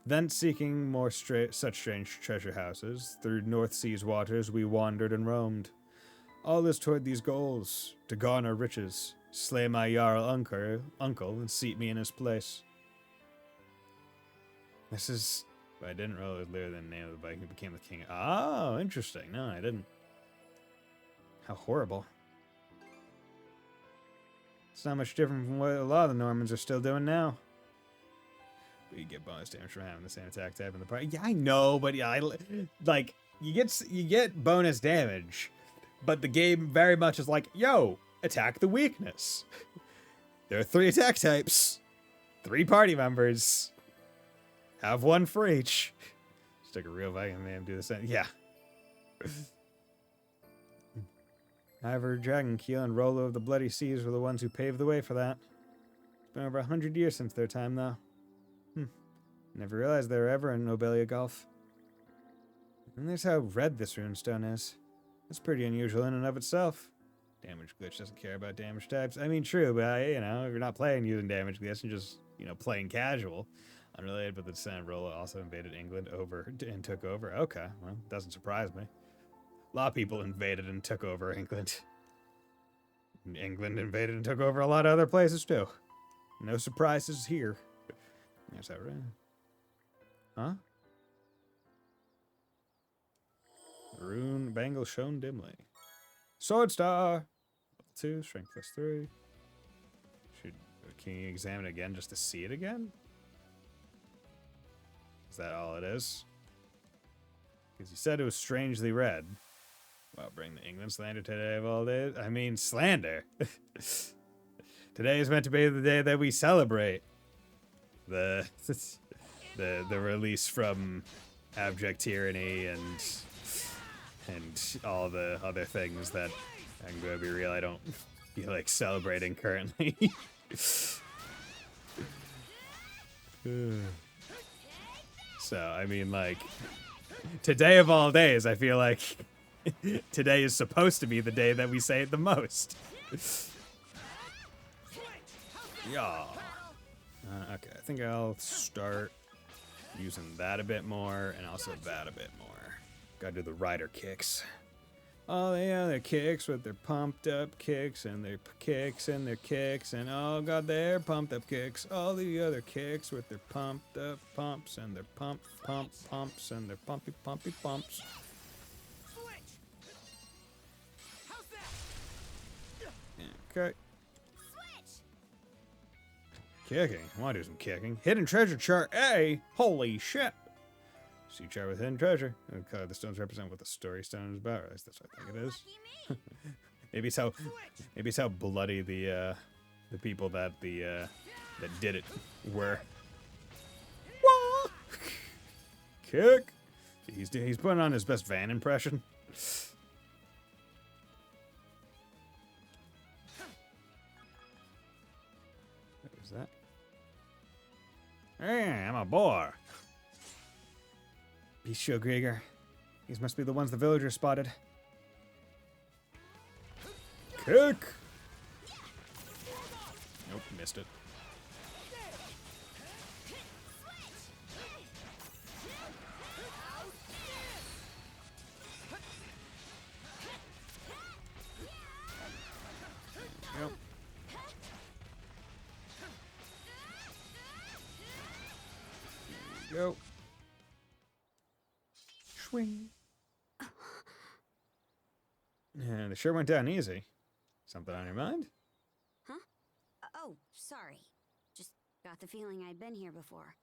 Thence seeking more such strange treasure houses, through North Sea's waters we wandered and roamed. All is toward these goals, to garner riches, slay my Jarl uncle, and seat me in his place. This is... I didn't roll it later than the name of the Viking who became the king. Oh, interesting. No, I didn't. How horrible. It's not much different from what a lot of the Normans are still doing now. But you get bonus damage from having the same attack type in the party. Yeah, I know, but yeah, you get bonus damage, but the game very much is like, yo, attack the weakness. There are 3 attack types, 3 party members. Have 1 for each. Just like a real Viking man do the same. Yeah. Ivar Dragonkeel and Rollo of the Bloody Seas were the ones who paved the way for that. It's been over 100 years since their time, though. Never realized they were ever in Nobelia Gulf. And there's how red this runestone is. That's pretty unusual in and of itself. Damage glitch doesn't care about damage types. I mean, true, but, if you're not playing using damage glitch, you're just, playing casual. Unrelated, but the descendant of Rollo also invaded England and took over. Okay, well, doesn't surprise me. A lot of people invaded and took over England. England invaded and took over a lot of other places, too. No surprises here. Is that right? Huh? Rune bangle shown dimly. Sword Star! Level 2, strength +3. Can you examine it again just to see it again? Is that all it is? Because you said it was strangely red. Well, bring the England slander today of all days. I mean, slander. Today is meant to be the day that we celebrate the release from abject tyranny and all the other things that I'm going to be real. I don't feel like celebrating currently. So, I mean, today of all days, I feel like today is supposed to be the day that we say it the most. Yeah. Okay, I think I'll start using that a bit more, and also that a bit more. Gotta do the rider kicks. All the other kicks with their pumped up kicks and their kicks and their kicks, and oh god, their pumped up kicks. All the other kicks with their pumped up pumps and their pumps and their pumpy pumps. Okay. Kicking. I want to do some kicking. Hidden treasure chart A. Holy shit. Sea chart with hidden treasure. Okay, the stones represent what the story stone is about. At least that's what I think it is. Lucky me. Maybe it's how bloody the people that that did it were. Wah! Kick. He's putting on his best Van impression. What is that? Hey, I'm a boar. Beast Show Grieger. These must be the ones the villagers spotted. Kick! Nope, missed it. Yep. Go. Swing. And it sure went down easy. Something on your mind? Huh? Oh, sorry. Just got the feeling I'd been here before.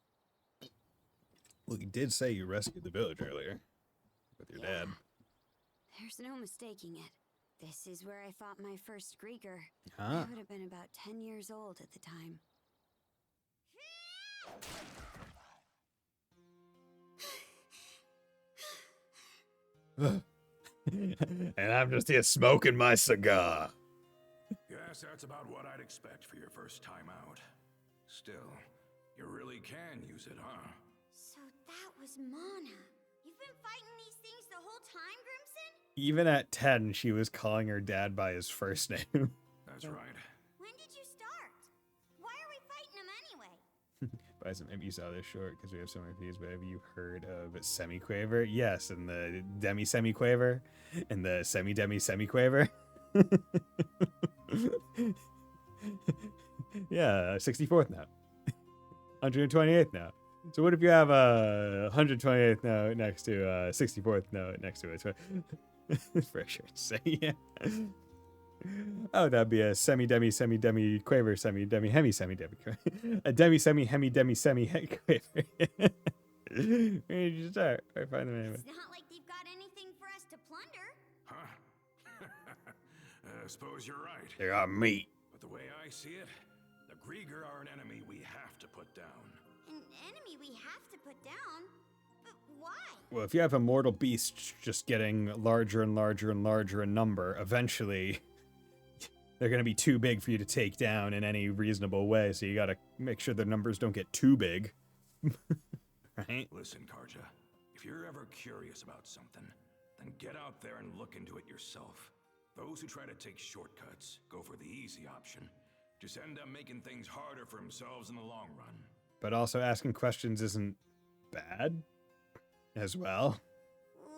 Well, you did say you rescued the village earlier. With your dad. There's no mistaking it. This is where I fought my first Grieger. Huh? I would have been about 10 years old at the time. And I'm just here smoking my cigar. Yes, that's about what I'd expect for your first time out. Still, you really can use it, huh? So that was Mana. You've been fighting these things the whole time, Grimson? Even at 10, she was calling her dad by his first name. That's right. When did you start? Why are we fighting them anyway? Bison, maybe you saw this short because we have so many views, but have you heard of semi-quaver? Yes, and the demi-semi-quaver, and the semi-demi-semi-quaver. Yeah, 64th note. 128th note. So what if you have a 128th note next to a 64th note next to it? For sure. Say yeah. Oh, that'd be a semi-demi, semi-demi quaver, semi-demi, hemi, semi-demi quaver. A demi, semi, hemi, demi, semi, quaver. Where did you start? I find them anyway. It's not like they've got anything for us to plunder. Huh? Suppose you're right. They got meat. But the way I see it, the Grieger are an enemy we have to put down. An enemy we have to put down? But why? Well, if you have immortal beasts just getting larger and larger and larger in number, eventually they're going to be too big for you to take down in any reasonable way, so you got to make sure the numbers don't get too big. Right? Listen, Karja, if you're ever curious about something, then get out there and look into it yourself. Those who try to take shortcuts go for the easy option. Just end up making things harder for themselves in the long run. But also asking questions isn't bad as well.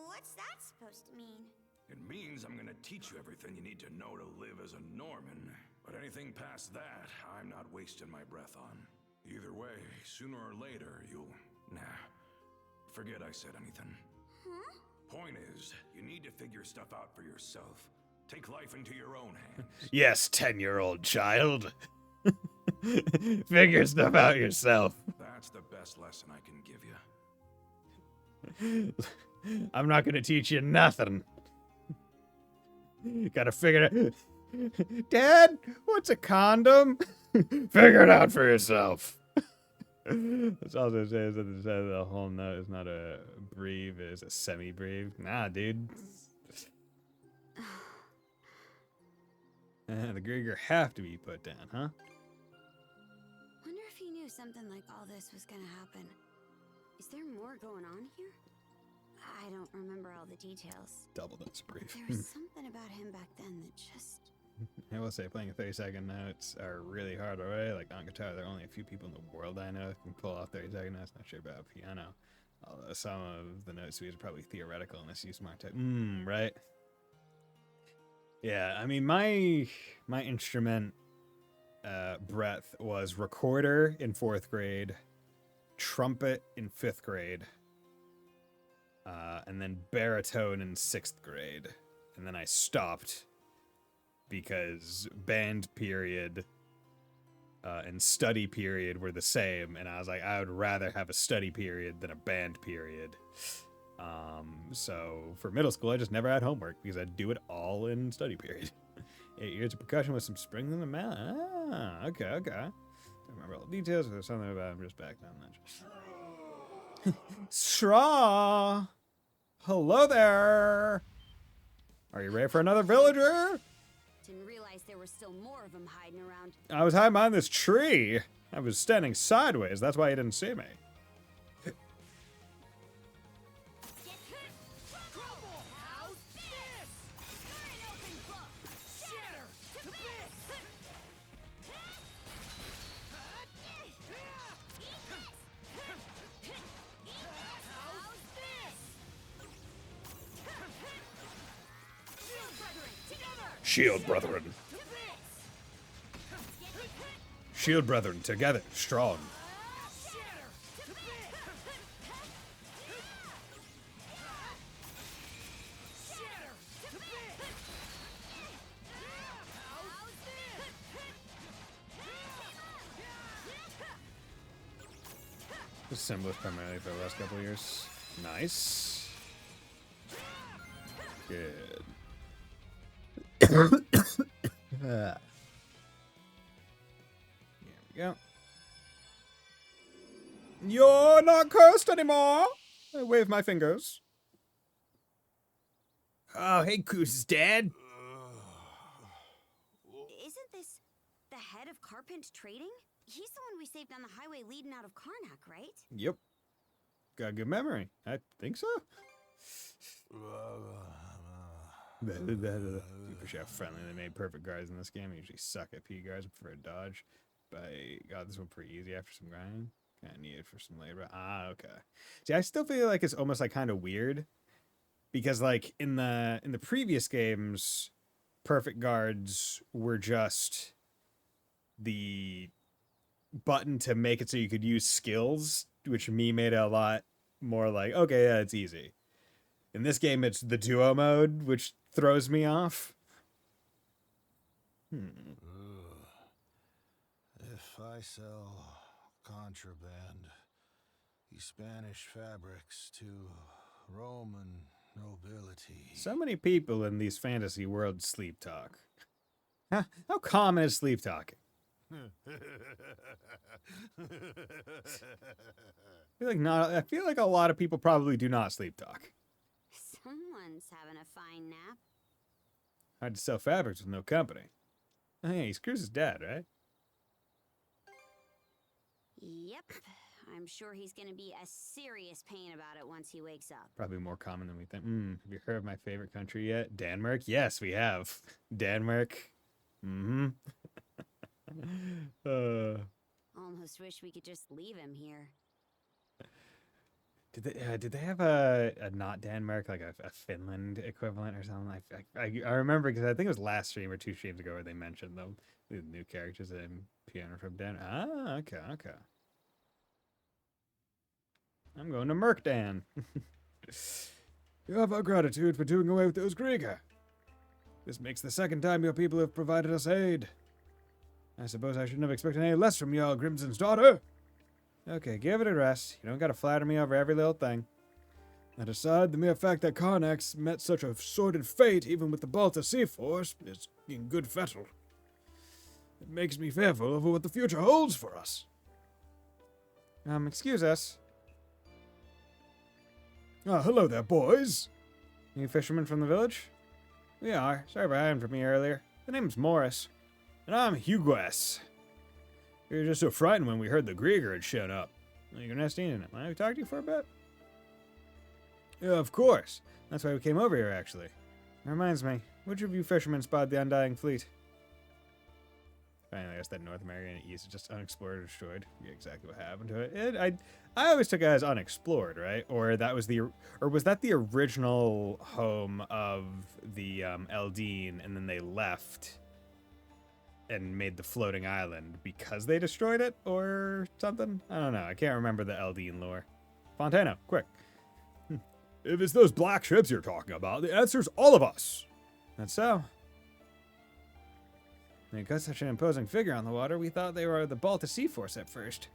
What's that supposed to mean? It means I'm gonna teach you everything you need to know to live as a Norman. But anything past that, I'm not wasting my breath on. Either way, sooner or later, you'll... Nah, forget I said anything. Huh? Point is, you need to figure stuff out for yourself. Take life into your own hands. Yes, 10-year-old child. Figure stuff out yourself. That's the best lesson I can give you. I'm not gonna teach you nothing. Gotta figure it out. Dad, what's a condom? Figure it out for yourself. This also says that the whole note is not a breve, it is a semi-breve. Nah, dude. The Grieger have to be put down, huh? Wonder if he knew something like all this was gonna happen. Is there more going on here? I don't remember all the details. Double that's brief. There was something about him back then that just... I will say, playing a 30-second notes are really hard already. Like, on guitar, there are only a few people in the world I know who can pull off 30-second notes. Not sure about piano. Although some of the note suites are probably theoretical unless you use smart type. Right? Yeah, I mean, my instrument breadth was recorder in 4th grade, trumpet in 5th grade, and then baritone in 6th grade. And then I stopped because band period and study period were the same, and I was like, I would rather have a study period than a band period. So for middle school, I just never had homework because I'd do it all in study period. 8 years of percussion with some strings in the mouth. Ah, okay. Don't remember all the details, but there's something about I'm just back down that. Straw! Hello there! Are you ready for another villager? Didn't realize there were still more of them hiding around. I was hiding behind this tree. I was standing sideways. That's why you didn't see me. Shield brethren. Shield brethren, together, strong. This symbol is primarily for the last couple of years. Nice. Good. There we go. You're not cursed anymore. I wave my fingers. Oh, hey, Goofs' dad. Isn't this the head of Carpent Trading? He's the one we saved on the highway leading out of Karnak, right? Yep. Got a good memory. I think so. Super chef friendly. They made perfect guards in this game. I usually suck at P guards and prefer to dodge. But I got this one pretty easy after some grinding. Kind of needed for some labor. Ah, okay. See, I still feel like it's almost like kind of weird because like in the previous games, perfect guards were just the button to make it so you could use skills, which to me made it a lot more like, okay, yeah, it's easy. In this game, it's the duo mode, which throws me off. If I sell contraband, the Spanish fabrics to Roman nobility. So many people in these fantasy worlds sleep talk. Huh? How common is sleep talking? I feel like a lot of people probably do not sleep talk. Someone's having a fine nap. Hard to sell fabrics with no company. Oh yeah, he screws his dad, right? Yep. I'm sure he's gonna be a serious pain about it once he wakes up. Probably more common than we think. Have you heard of my favorite country yet? Denmark? Yes, we have. Denmark. Mm-hmm. Almost wish we could just leave him here. Did they have a not Denmark, like a Finland equivalent or something? I remember because I think it was last stream or 2 streams ago where they mentioned them. The new characters in Piano from Denmark. Ah, okay. I'm going to Merkdan. You have our gratitude for doing away with those Grieger. This makes the second time your people have provided us aid. I suppose I shouldn't have expected any less from Jarl Grimson's daughter. Okay, give it a rest. You don't gotta flatter me over every little thing. That aside, the mere fact that Karnax met such a sordid fate, even with the Balta Sea Force, is in good fettle. It makes me fearful over what the future holds for us. Excuse us. Ah, hello there, boys. You fishermen from the village? We are. Sorry for hiding from me earlier. The name's Morris. And I'm Hugues. We were just so frightened when we heard the Grieger had shown up. Well, you're nesting in it. Mind if I talk to you for a bit? Yeah, of course. That's why we came over here, actually. It reminds me, which of you fishermen spotted the Undying Fleet? Finally, I guess that North American East is just unexplored or destroyed. Yeah, exactly what happened to it. I always took it as unexplored, right? Or was that the original home of the Eldine, and then they left and made the floating island because they destroyed it or something? I don't know. I can't remember the Eldine lore. Fontano, quick. If it's those black ships you're talking about, the answer's all of us. That's so. When it got such an imposing figure on the water, we thought they were the Balta Sea Force at first.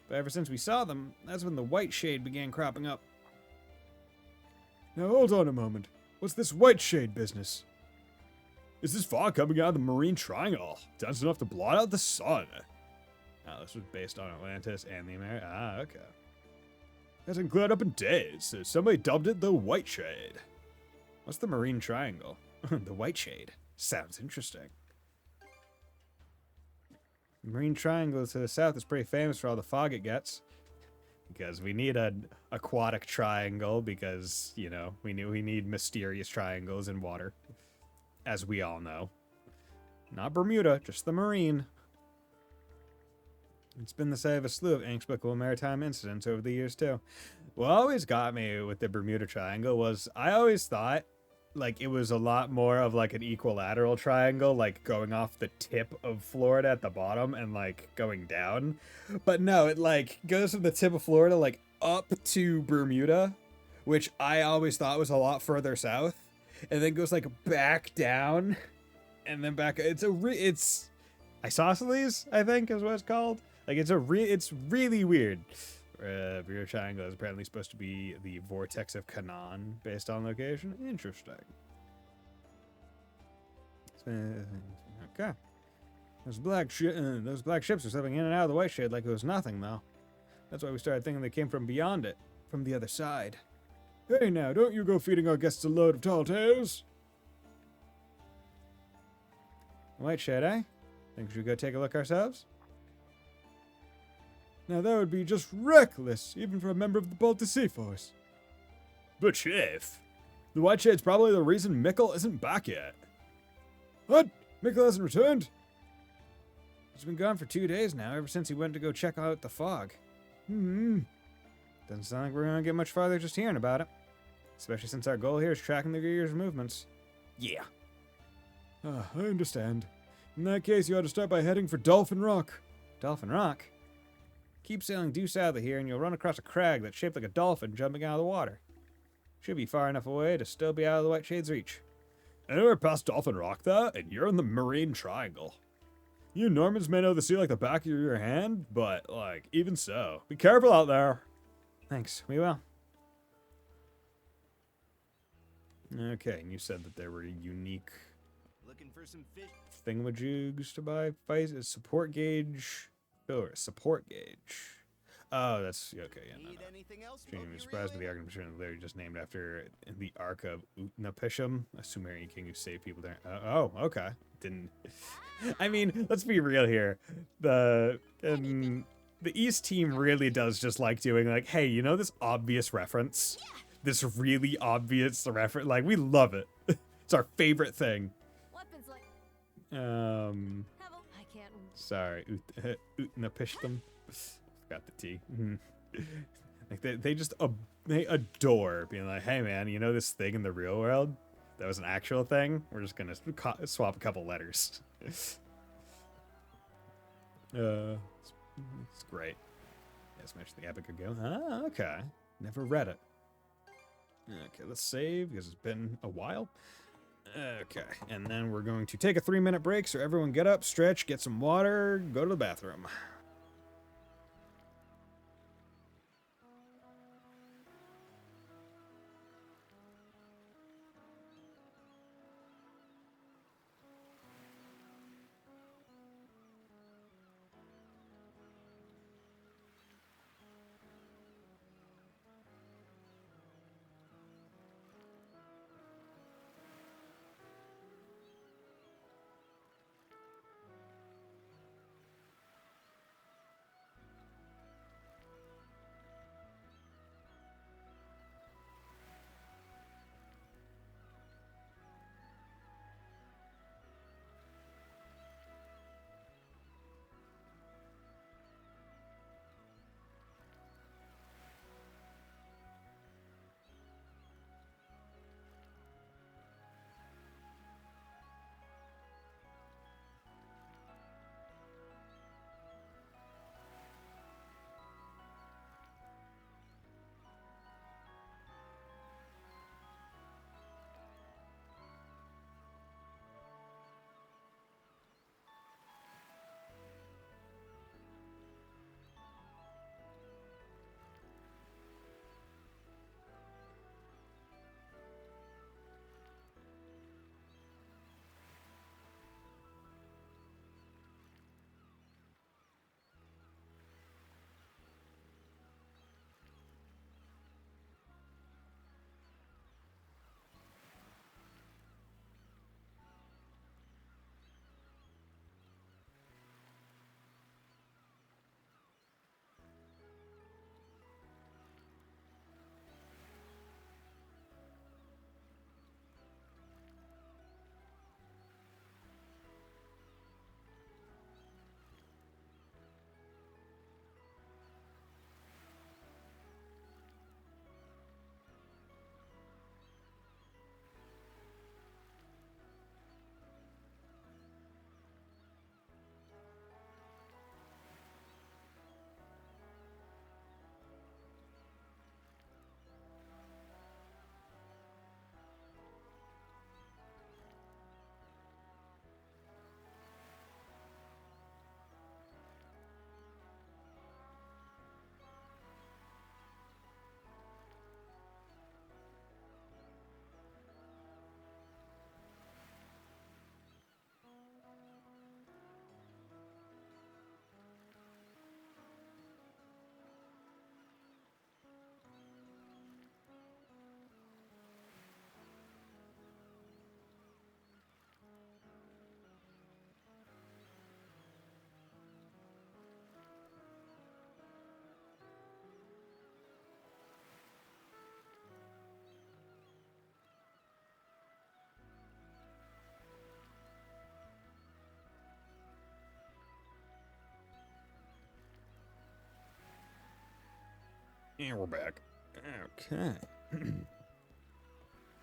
But ever since we saw them, that's when the white shade began cropping up. Now hold on a moment. What's this white shade business? Is this fog coming out of the marine triangle? Dense enough to blot out the sun. Oh, this was based on Atlantis and the America. Ah, okay. Hasn't cleared up in days, so somebody dubbed it the white shade. What's the marine triangle? The white shade. Sounds interesting. The marine triangle to the south is pretty famous for all the fog it gets. Because we need an aquatic triangle because, you know, we need mysterious triangles in water. As we all know. Not Bermuda, just the marine. It's been the site of a slew of inexplicable maritime incidents over the years, too. What always got me with the Bermuda Triangle was I always thought, like, it was a lot more of, like, an equilateral triangle, like, going off the tip of Florida at the bottom and, like, going down. But no, it, like, goes from the tip of Florida, like, up to Bermuda, which I always thought was a lot further south. And then goes, like, back down, and then back. It's isosceles, I think, is what it's called. Like, it's really weird. Bermuda Triangle is apparently supposed to be the vortex of Canaan, based on location. Interesting. Okay. Those black ships are slipping in and out of the white shade like it was nothing, though. That's why we started thinking they came from beyond it, from the other side. Hey now, don't you go feeding our guests a load of tall tales. White shade, eh? Think we should go take a look ourselves? Now that would be just reckless, even for a member of the Balta Sea Force. But Chief, the White Shade's probably the reason Mikkel isn't back yet. What? Mikkel hasn't returned? He's been gone for 2 days now, ever since he went to go check out the fog. Doesn't sound like we're gonna get much farther just hearing about it. Especially since our goal here is tracking the Gear's movements. Yeah. I understand. In that case, you ought to start by heading for Dolphin Rock. Dolphin Rock? Keep sailing due south of here and you'll run across a crag that's shaped like a dolphin jumping out of the water. Should be far enough away to still be out of the White Shade's reach. Anywhere past Dolphin Rock, though, and you're in the Marine Triangle. You Normans may know the sea like the back of your hand, but, like, even so, be careful out there. Thanks, we will. Okay, and you said that there were unique Looking for some fish. thingamajoogs to buy. Support gauge. Oh, support gauge. Oh, that's okay. Yeah, Need anything else? I'm surprised by the Ark of Machine literally just named after the Ark of Utnapishtim, a Sumerian king who saved people there. Oh, okay. Didn't. I mean, let's be real here. The East team really does just like doing like, hey, you know this obvious reference, this really obvious reference. Like we love it. It's our favorite thing. Weapons like I can't. Sorry, Utnapishtim. Forgot the T. Like they adore being like, hey man, you know this thing in the real world that was an actual thing? We're just gonna swap a couple letters. It's great. Yes, mention the Epic ago. Ah, okay. Never read it. Okay, let's save because it's been a while. Okay, and then we're going to take a 3-minute break so everyone get up, stretch, get some water, go to the bathroom. And we're back. Okay.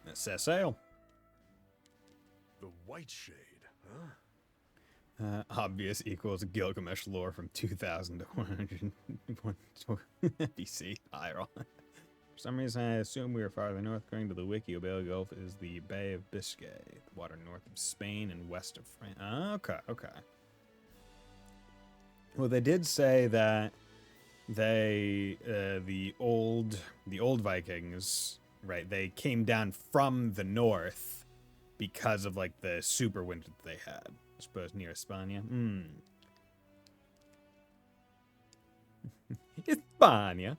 Let's set sail. The White Shade, huh? Obvious equals Gilgamesh lore from 2000 to 100 BC. High roll. For some reason, I assume we were farther north. According to the wiki, Obey Gulf is the Bay of Biscay, the water north of Spain and west of France. Okay. Well, they did say that the old Vikings, right? They came down from the north because of like the super winter that they had. I suppose near España. España.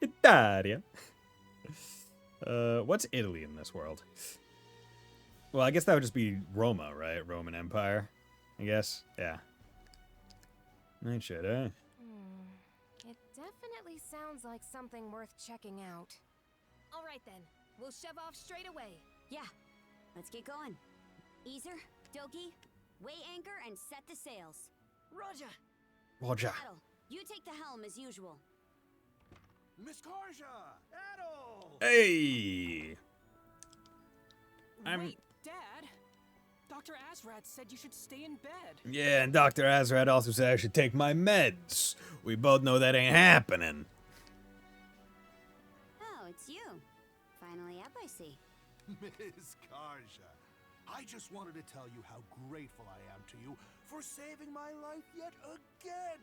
Italia. What's Italy in this world? Well, I guess that would just be Roma, right? Roman Empire, I guess. Yeah. Night shit, eh? It definitely sounds like something worth checking out. All right then, we'll shove off straight away. Yeah, let's get going. Easer, Doki, weigh anchor and set the sails. Roger. Roger. Battle, you take the helm as usual. Miss Karja! Adol! Hey! Wait, Dad? Dr. Azrat said you should stay in bed. Yeah, and Dr. Azrat also said I should take my meds. We both know that ain't happening. Oh, it's you. Finally up, I see. Miss Karja, I just wanted to tell you how grateful I am to you for saving my life yet again.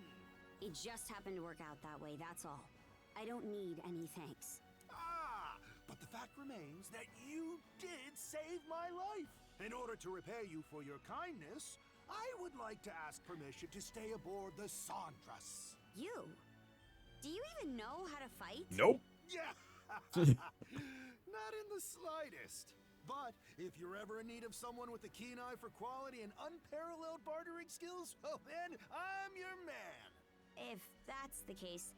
It just happened to work out that way, that's all. I don't need any thanks. Ah, but the fact remains that you did save my life. In order to repay you for your kindness, I would like to ask permission to stay aboard the Sandras. You? Do you even know how to fight? Nope. Yeah, not in the slightest. But if you're ever in need of someone with a keen eye for quality and unparalleled bartering skills, well then, I'm your man. If that's the case,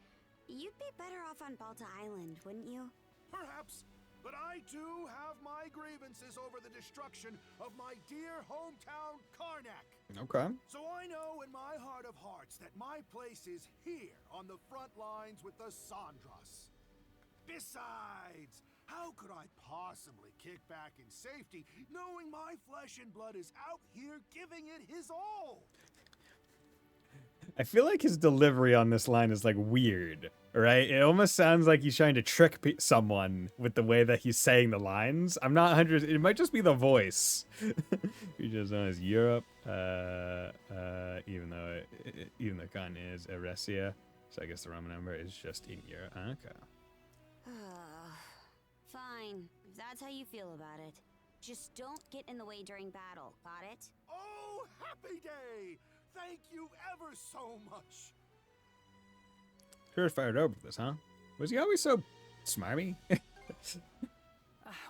you'd be better off on Balta Island, wouldn't you? Perhaps, but I too have my grievances over the destruction of my dear hometown, Karnak. Okay. So I know in my heart of hearts that my place is here on the front lines with the Sandras. Besides, how could I possibly kick back in safety knowing my flesh and blood is out here giving it his all? I feel like his delivery on this line is like weird, right? It almost sounds like he's trying to trick someone with the way that he's saying the lines. I'm not 100. It might just be the voice. He just known as Europe, even though continent is Eresia, so I guess the Roman number is just in Europe. Okay. Fine, if that's how you feel about it. Just don't get in the way during battle, got it? Oh, happy day! Thank you ever so much. Sure fired over this, huh? Was he always so smarmy?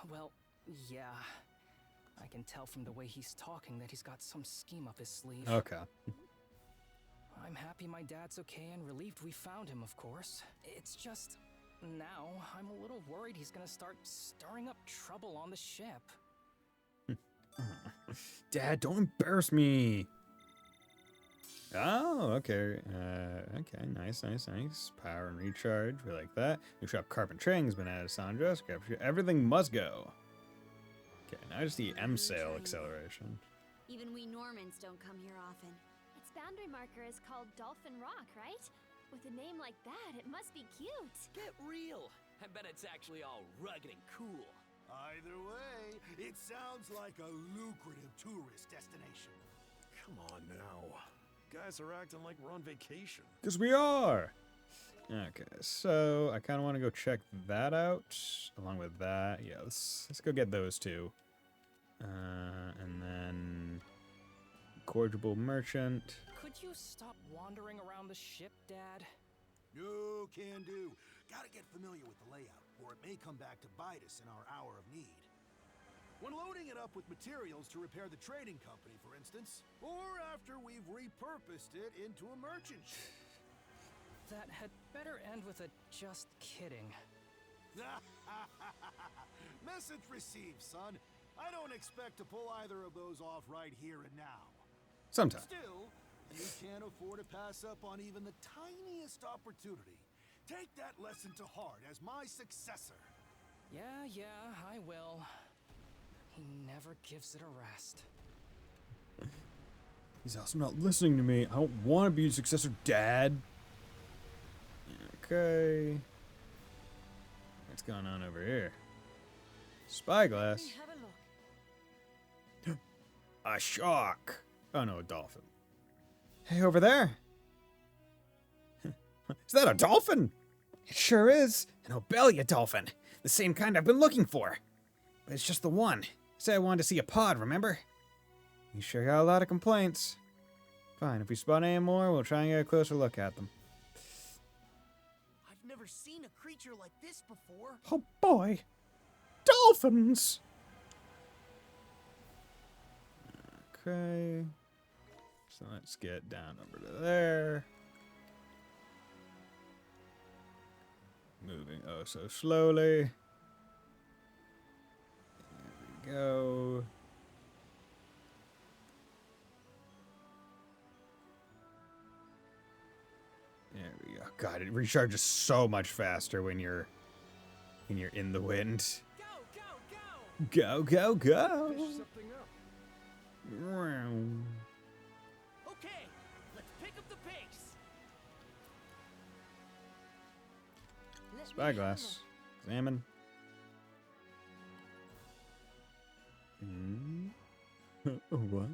Well, yeah. I can tell from the way he's talking that he's got some scheme up his sleeve. Okay. I'm happy my dad's okay and relieved we found him, of course. It's just, now I'm a little worried he's gonna start stirring up trouble on the ship. Dad, don't embarrass me. Oh, okay. Okay, nice. Power and recharge, we like that. New shop carbon training's been added, Sandra. Everything must go. Okay, now just the M sail acceleration. Even we Normans don't come here often. Its boundary marker is called Dolphin Rock, right? With a name like that, it must be cute. Get real. I bet it's actually all rugged and cool. Either way, it sounds like a lucrative tourist destination. Come on now. Guys are acting like we're on vacation. Because we are! Okay, so I kind of want to go check that out. Along with that, yeah, let's go get those two. And then... Corrigible Merchant. Could you stop wandering around the ship, Dad? No can do. Gotta get familiar with the layout, or it may come back to bite us in our hour of need. When loading it up with materials to repair the trading company, for instance, or after we've repurposed it into a merchant ship. That had better end with a just kidding. Message received, son. I don't expect to pull either of those off right here and now. Sometime. Still, you can't afford to pass up on even the tiniest opportunity Take that lesson to heart as my successor. Yeah, I will. He never gives it a rest. He's also not listening to me. I don't want to be a successor, Dad. Okay. What's going on over here? Spyglass. Have a look. A shark. Oh no, a dolphin. Hey, over there. Is that a dolphin? It sure is. An Obelia dolphin. The same kind I've been looking for. But it's just the one. Said I wanted to see a pod, remember? You sure got a lot of complaints. Fine, if we spot any more, we'll try and get a closer look at them. I've never seen a creature like this before. Oh boy. Dolphins! Okay. So let's get down over to there. Moving oh so slowly. There we go. There we go. God, it recharges so much faster when you're in the wind. Go, go, go! Fish something up. Okay, let's pick up the pace. Spyglass. Examine. What?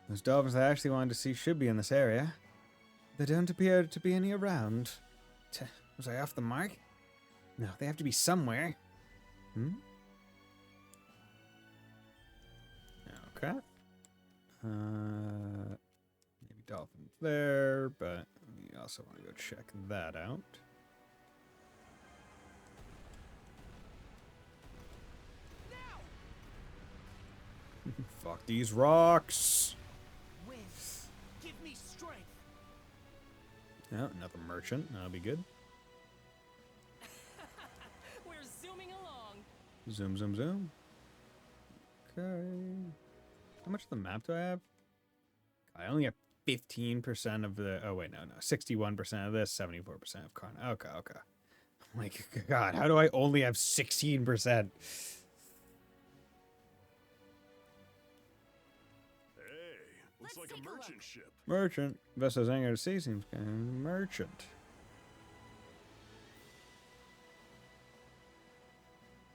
Those dolphins I actually wanted to see should be in this area. There don't appear to be any around. Was I off the mark? No, they have to be somewhere. Okay. Maybe dolphins there, but we also want to go check that out. Fuck these rocks. Wind, give me strength. Oh, another merchant. That'll be good. We're zooming along. Zoom, zoom, zoom. Okay. How much of the map do I have? I only have 15% of the... Oh, wait, no. 61% of this, 74% of Karna. Okay. I'm like, God, how do I only have 16%? Looks like a merchant ship. Merchant. Vessel's anchor to sea seems kind of merchant.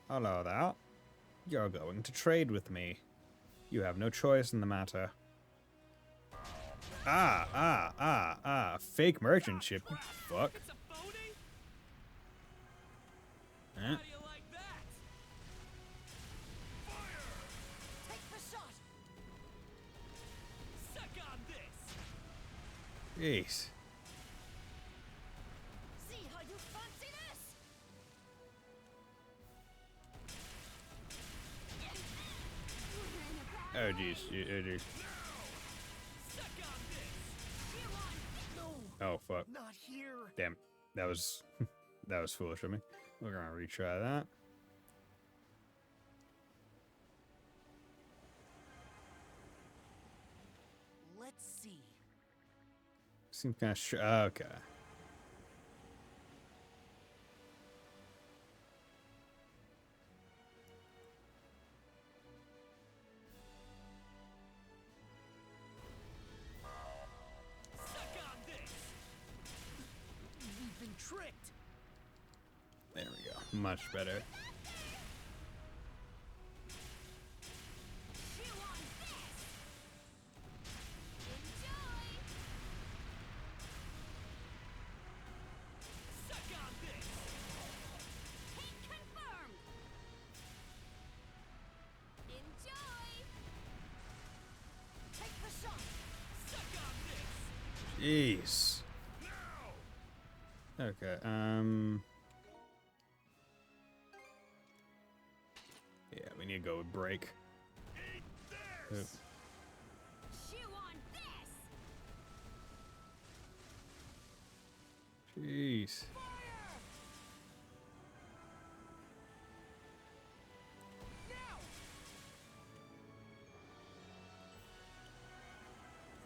Hello there. You're going to trade with me. You have no choice in the matter. Fake merchant ship. You fuck. It's a phony? Eh? How do you like that? Take the shot. Suck on this. Jeez. See how you fancy this. Oh, jeez. Oh, jeez. Suck on this. No, Oh, fuck. not here. Damn. That was... that was foolish of me. We're gonna retry that. Let's see. Seems kind of... Okay. Suck on this. We've been tricked. There we go. Much better. Chew on this! Enjoy! Suck on this. Hit confirmed! Enjoy! Take the shot. Suck on this. Jeez. Okay, yeah, we need to go with break. Oop. Chew on this! Jeez.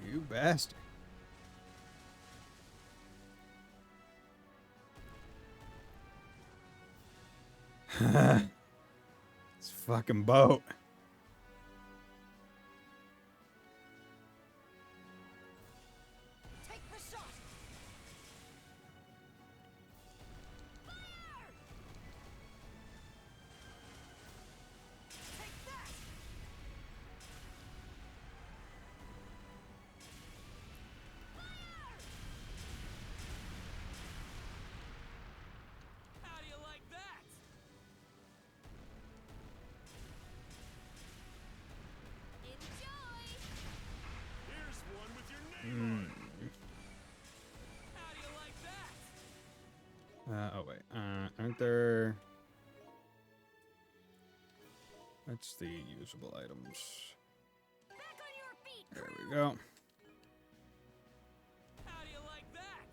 You bastard. This fucking boat. Take the shot. Take that. How do you like that? Enjoy. Here's one with your name on it. How do you like that? Oh wait, aren't there? That's the usable items. Back on your feet. There we go. How do you like that?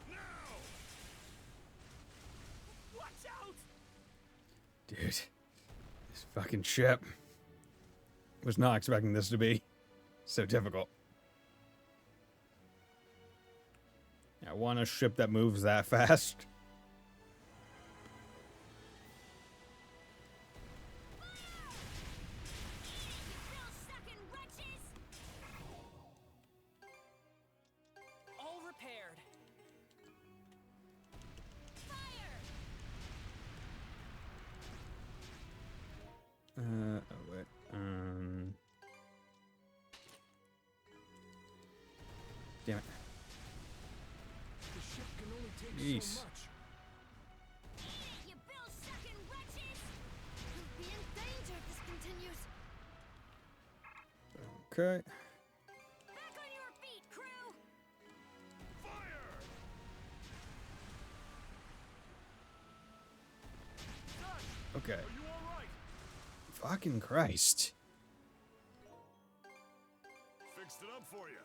Now! Watch out! Dude, this fucking ship. Was not expecting this to be so difficult. I want a ship that moves that fast. All repaired. Oh wait. Damn it. The ship can only take Jeez. so much. You bill-sucking wretches! You'll be in danger if this continues. Okay. Back on your feet, crew! Fire! Okay. Are you all right? Fucking Christ. Fixed it up for you.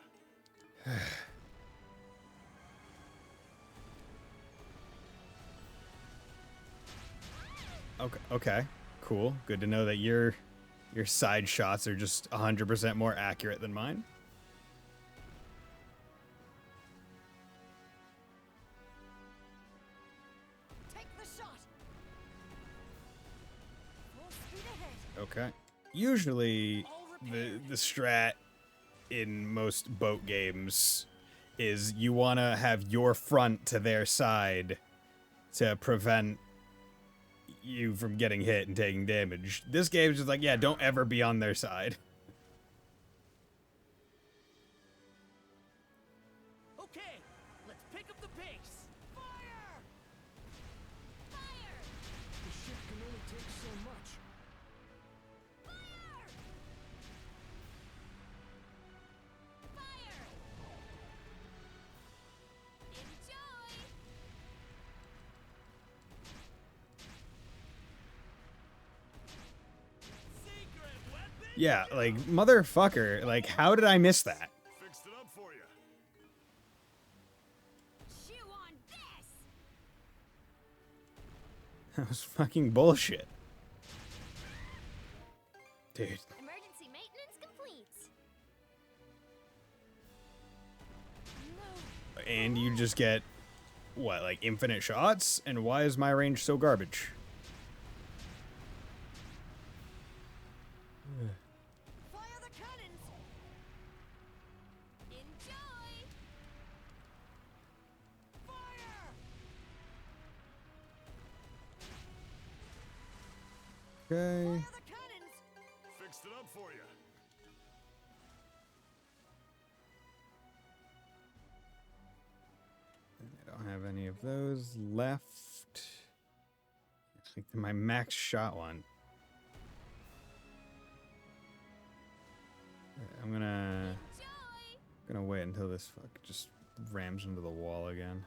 Okay. Cool. Good to know that your side shots are just 100% more accurate than mine. Take the shot! Full speed ahead. Okay. Usually the strat in most boat games is you want to have your front to their side to prevent you from getting hit and taking damage. This game is just like, yeah, don't ever be on their side. Okay, let's pick up the pace. Fire! Fire! The ship can only take so much. Fire! Fire! Enjoy! Secret weapon. Yeah, like, motherfucker. Like, how did I miss that? Fixed it up for you. Chew on this! That was fucking bullshit. Dude. Emergency maintenance complete. No. And you just get, what, like infinite shots? And why is my range so garbage? Fire the cannons! Enjoy! Fire! Okay. Fire the cannons! Fixed it up for you. I don't have any of those left. I think my max shot one. I'm gonna wait until this fuck just rams into the wall again.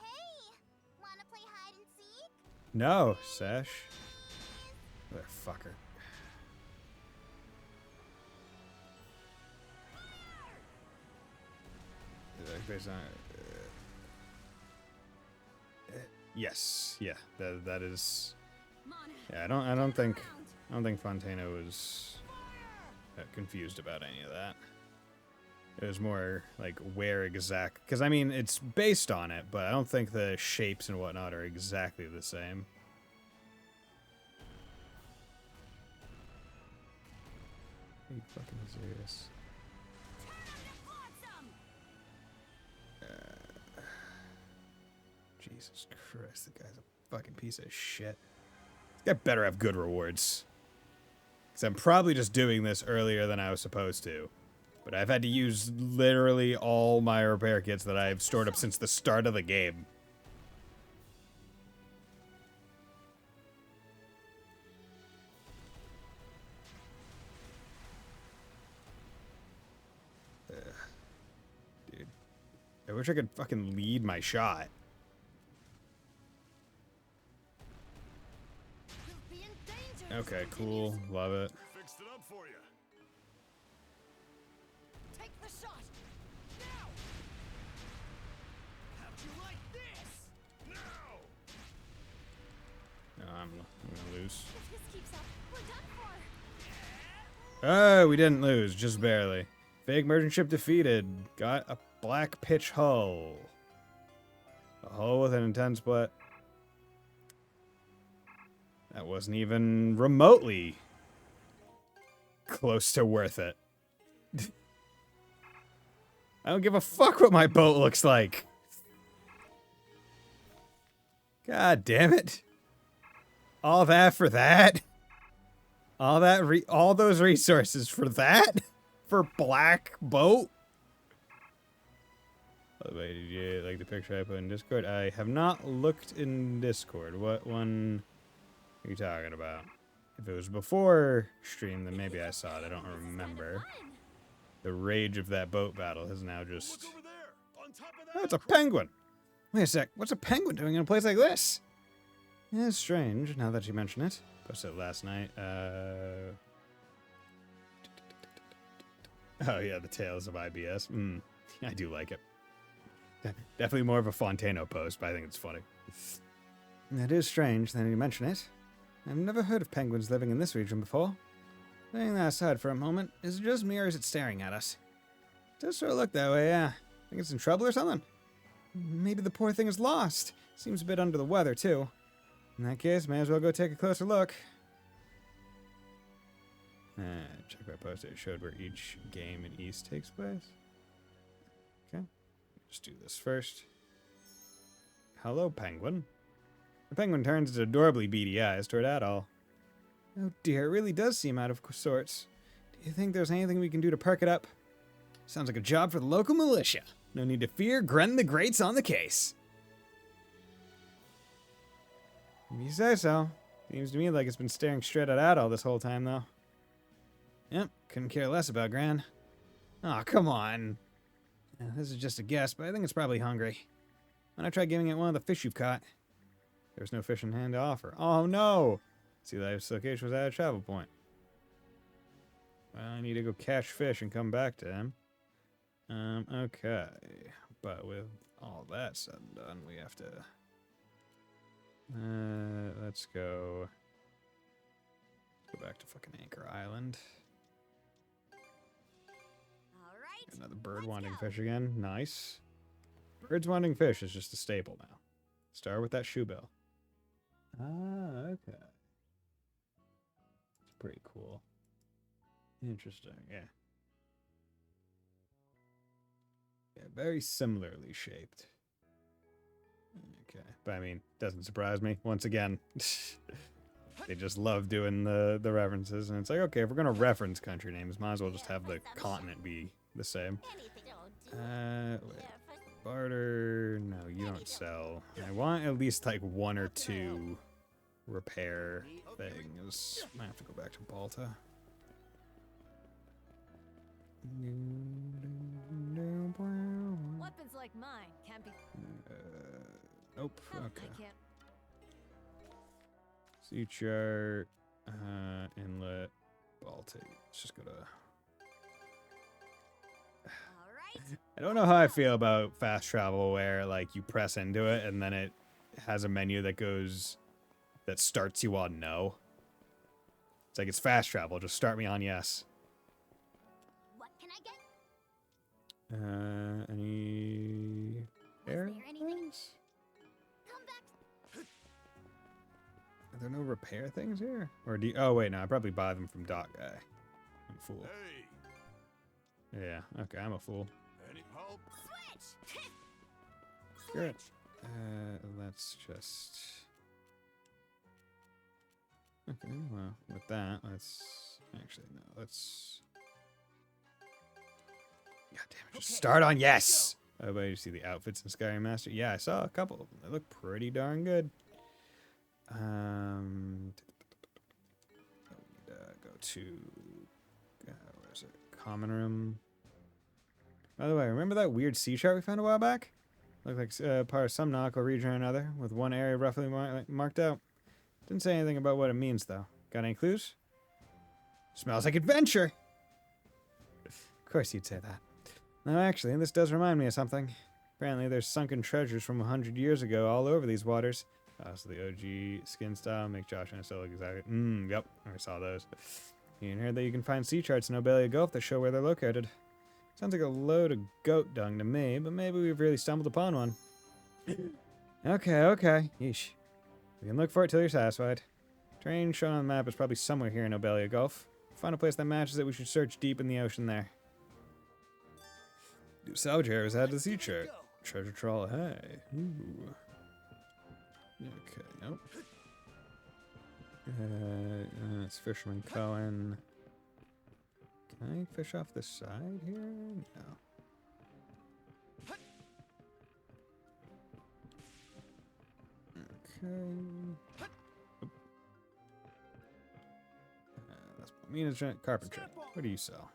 Hey! Wanna play hide and seek? No, Sesh. Motherfucker. Based on, yes, yeah, that is. Yeah, I don't think Fontana was confused about any of that. It was more like where exact, because I mean it's based on it, but I don't think the shapes and whatnot are exactly the same. Are you fucking serious? Jesus Christ, the guy's a fucking piece of shit. This guy better have good rewards. Because I'm probably just doing this earlier than I was supposed to. But I've had to use literally all my repair kits that I've stored up since the start of the game. Dude. I wish I could fucking lead my shot. Okay, cool. Love it. Fixed it up for you. Take the shot! Now! How'd you like this? Now! No, I'm gonna lose. If this keeps up, we're done for. Oh, we didn't lose, just barely. Fake merchant ship defeated. Got a black pitch hull. A hull with an intense split. That wasn't even remotely close to worth it. I don't give a fuck what my boat looks like. God damn it. All that for that? All those resources for that? For black boat? By the way, did you like the picture I put in Discord? I have not looked in Discord. What one are you talking about? If it was before stream, then maybe I saw it. I don't remember. The rage of that boat battle has now just... Look over there! On top of that, Oh, it's a penguin! Wait a sec, what's a penguin doing in a place like this? Yeah, it's strange, now that you mention it. Posted it last night. Oh yeah, the Tales of IBS. I do like it. Definitely more of a Fontano post, but I think it's funny. It is strange, now you mention it. I've never heard of penguins living in this region before. Laying that aside for a moment, is it just me or is it staring at us? It does sort of look that way, yeah. Think it's in trouble or something? Maybe the poor thing is lost. Seems a bit under the weather, too. In that case, may as well go take a closer look. Check my post. It showed where each game in East takes place. Okay. Just do this first. Hello, penguin. The penguin turns its adorably beady eyes toward Adol. Oh dear, it really does seem out of sorts. Do you think there's anything we can do to perk it up? Sounds like a job for the local militia. No need to fear, Gren the Great's on the case. You say so. Seems to me like it's been staring straight at Adol this whole time, though. Yep, couldn't care less about Gran. Aw, oh, come on. This is just a guess, but I think it's probably hungry. Why not try giving it one of the fish you've caught? There's no fish in hand to offer. Oh no! Sea Life's location was at a travel point. Well, I need to go catch fish and come back to him. Okay. But with all that said and done, we have to... let's go back to fucking Anchor Island. All right. Another bird wanting fish again. Nice. Birds wanting fish is just a staple now. Start with that shoe bill. Ah, okay. It's pretty cool. Interesting, yeah. Yeah, very similarly shaped. Okay, but I mean, doesn't surprise me. Once again, they just love doing the references, and it's like, okay, if we're gonna reference country names, might as well just have the continent be the same. Wait. Barter, no, you don't sell. I want at least like one or two repair things. Might have to go back to Balta. Weapons like mine can't be. Nope. No, Okay. I can't. Sea chart, inlet, Baltic. Let's just go to. I don't know how I feel about fast travel where like you press into it and then it has a menu that starts you on no. It's like it's fast travel, just start me on yes. What can I get? Any air? Was there anything? things? Come back. Are there no repair things here? Or do you, oh wait, no, I probably buy them from Doc Guy. I'm a fool. Hey, Yeah, okay, I'm a fool. any help? Switch. Good. Let's just. Okay, well, with that, let's actually no, let's. God damn it! Just start on yes. Oh, but you see the outfits in Skyrim Master? Yeah, I saw a couple of them. They look pretty darn good. Go to where is it? Common room. By the way, remember that weird sea chart we found a while back? Looked like part of some nautical region or another, with one area roughly marked out. Didn't say anything about what it means, though. Got any clues? Smells like adventure! Of course you'd say that. No, actually, this does remind me of something. Apparently there's sunken treasures from 100 years ago all over these waters. So the OG skin style make Josh and I still look exactly... yep, I saw those. You heard that you can find sea charts in Obelia Gulf that show where they're located. Sounds like a load of goat dung to me, but maybe we've really stumbled upon one. Okay. Yeesh. We can look for it till you're satisfied. Terrain shown on the map is probably somewhere here in Obelia Gulf. Find a place that matches it, we should search deep in the ocean there. Do salvage areas ahead to the sea chart. Treasure trawl, hey. Ooh. Okay, nope. It's Fisherman Cohen. Can I fish off the side here? No. Okay. That's management carpentry. What do you sell?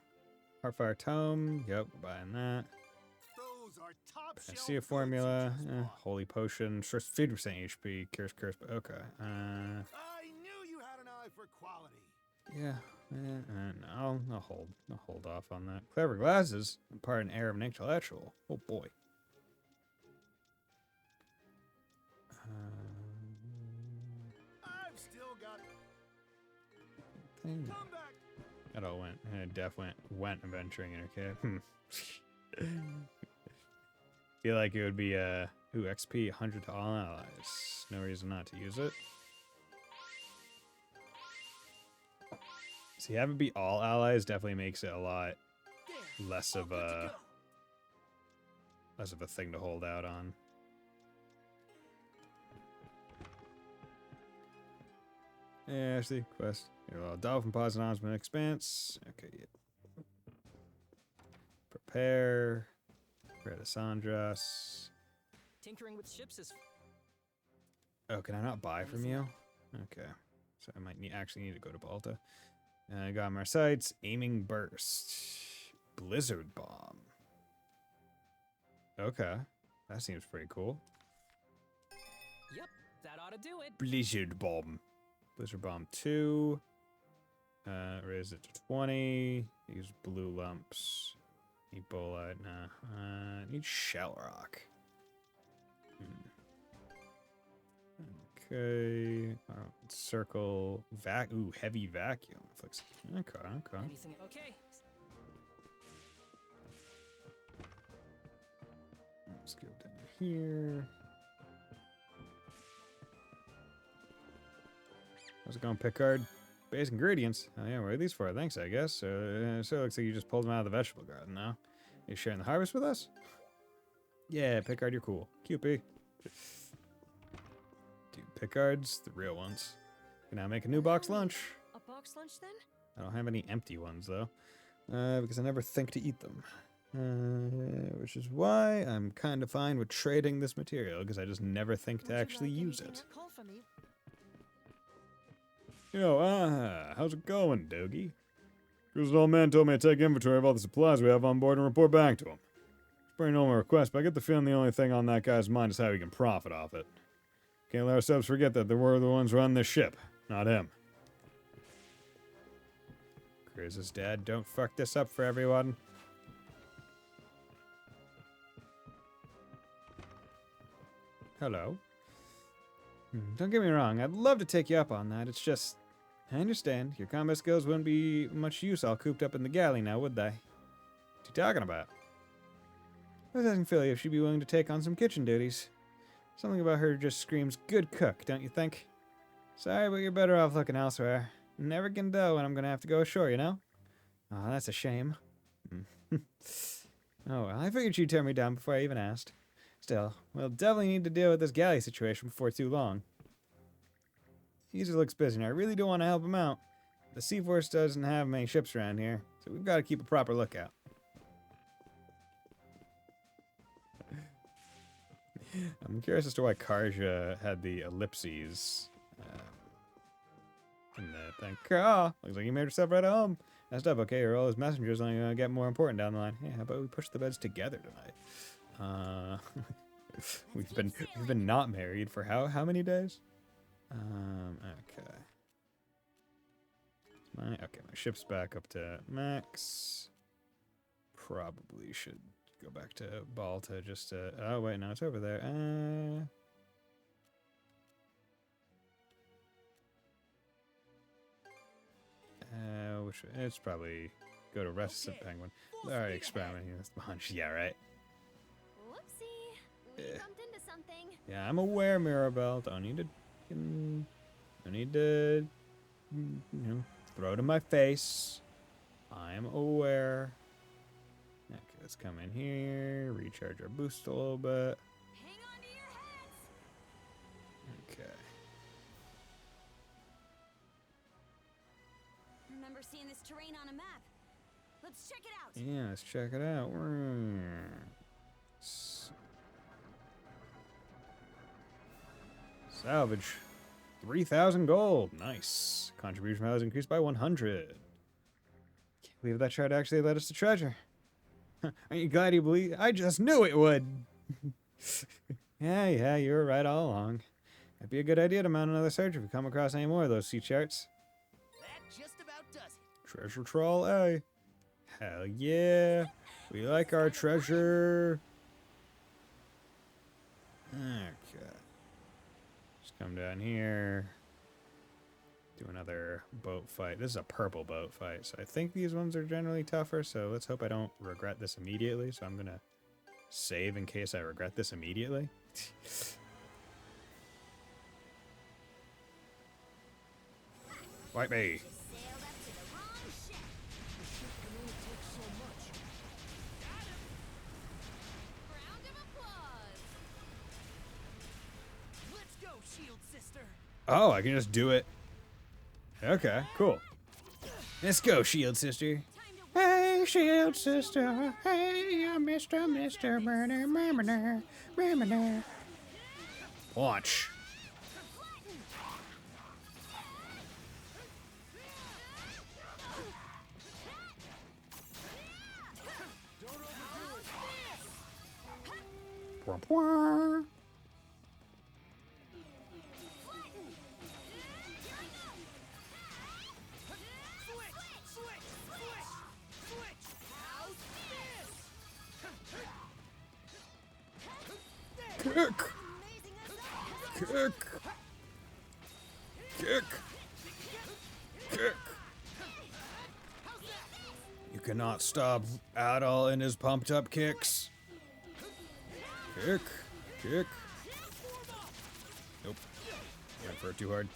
Heartfire Tome. Yep, buying that. Those are top Panacea Formula. Holy Potion. 50% HP. Curse. But okay. I knew you had an eye for quality. Yeah. No, I'll hold off on that. Clever glasses. Part an air of an intellectual. Oh boy. I've still got. Thing. Come back. It all went. It definitely went adventuring in her kid. Feel like it would be XP 100 to all allies. No reason not to use it. See, having it be all allies definitely makes it a lot less of a thing to hold out on. Yeah, actually, quest. Well, Dolphin Paws and Osmond Expanse. Okay, yeah. Prepare the Sandras. Tinkering with ships is. Oh, can I not buy from you? Okay. So I might actually need to go to Balta. I got my sights. Aiming Burst. Blizzard Bomb. Okay. That seems pretty cool. Yep, that ought to do it. Blizzard Bomb. Blizzard Bomb 2. Raise it to 20. Use blue lumps. Need bolite. Nah. Need shell rock. Okay. Circle. Ooh, heavy vacuum. Okay. Anything? Okay. Let's go down here. How's it going, Pickard? Base ingredients. Oh yeah, what are these for? Thanks, I guess. So it looks like you just pulled them out of the vegetable garden now. You sharing the harvest with us? Yeah, Pickard, you're cool. QP. Dude, Pickard's the real ones. Can I make a new box lunch? A box lunch then? I don't have any empty ones though, because I never think to eat them. Which is why I'm kind of fine with trading this material, because I just never think to actually use it. Call for me. Yo, how's it going, Dogie? Cruise's old man told me to take inventory of all the supplies we have on board and report back to him. It's pretty normal request, but I get the feeling the only thing on that guy's mind is how he can profit off it. Can't let ourselves forget that we're the ones running this ship, not him. Cruise's dad, don't fuck this up for everyone. Hello. Don't get me wrong, I'd love to take you up on that. It's just, I understand, your combat skills wouldn't be much use all cooped up in the galley now, would they? What you talking about? was asking Philly if she'd be willing to take on some kitchen duties. Something about her just screams good cook, don't you think? Sorry, but you're better off looking elsewhere. Never can tell when I'm gonna have to go ashore, you know? Oh, that's a shame. Oh, well, I figured she'd turn me down before I even asked. Still, we'll definitely need to deal with this galley situation before too long. He just looks busy, and I really do want to help him out. The Sea Force doesn't have many ships around here, so we've got to keep a proper lookout. I'm curious as to why Karja had the ellipses in the thing. Oh, looks like you made yourself right at home. That's up, okay? Your role as messengers only gonna get more important down the line. Yeah, how about we push the beds together tonight? We've been not married for how many days? Okay. My ship's back up to max. Probably should go back to Balta just to... Oh, wait, no, it's over there. It's probably go to Reticent Penguin. Alright, experimenting with the bunch. Yeah, right. Whoopsie. We bumped into something. Yeah, I'm aware, Mirabelle. Don't need to, throw it in my face. I'm aware. Okay, let's come in here, recharge our boost a little bit. Hang on to your heads. Okay. Remember seeing this terrain on a map. Let's check it out. Yeah, let's check it out. Salvage. 3,000 gold. Nice. Contribution value is increased by 100. Can't believe that chart actually led us to treasure. Aren't you glad you believe? I just knew it would. Yeah, you were right all along. Might be a good idea to mount another search if you come across any more of those sea charts. That just about does it. Treasure trawl A. Hell yeah. We like our treasure. Okay. Just come down here. Do another boat fight. This is a purple boat fight, so I think these ones are generally tougher, so let's hope I don't regret this immediately. So I'm gonna save in case I regret this immediately. Fight me. Sailed up to the wrong ship. Round of applause. Let's go, Shield Sister. Oh, I can just do it. Okay, cool. Let's go, Shield Sister. Hey, Shield Sister. Hey, Mr. Burner. Launch. Pwah. Kick! Kick! Kick! Kick! You cannot stop Adol in his pumped up kicks. Kick! Kick! Nope. Went for it too hard.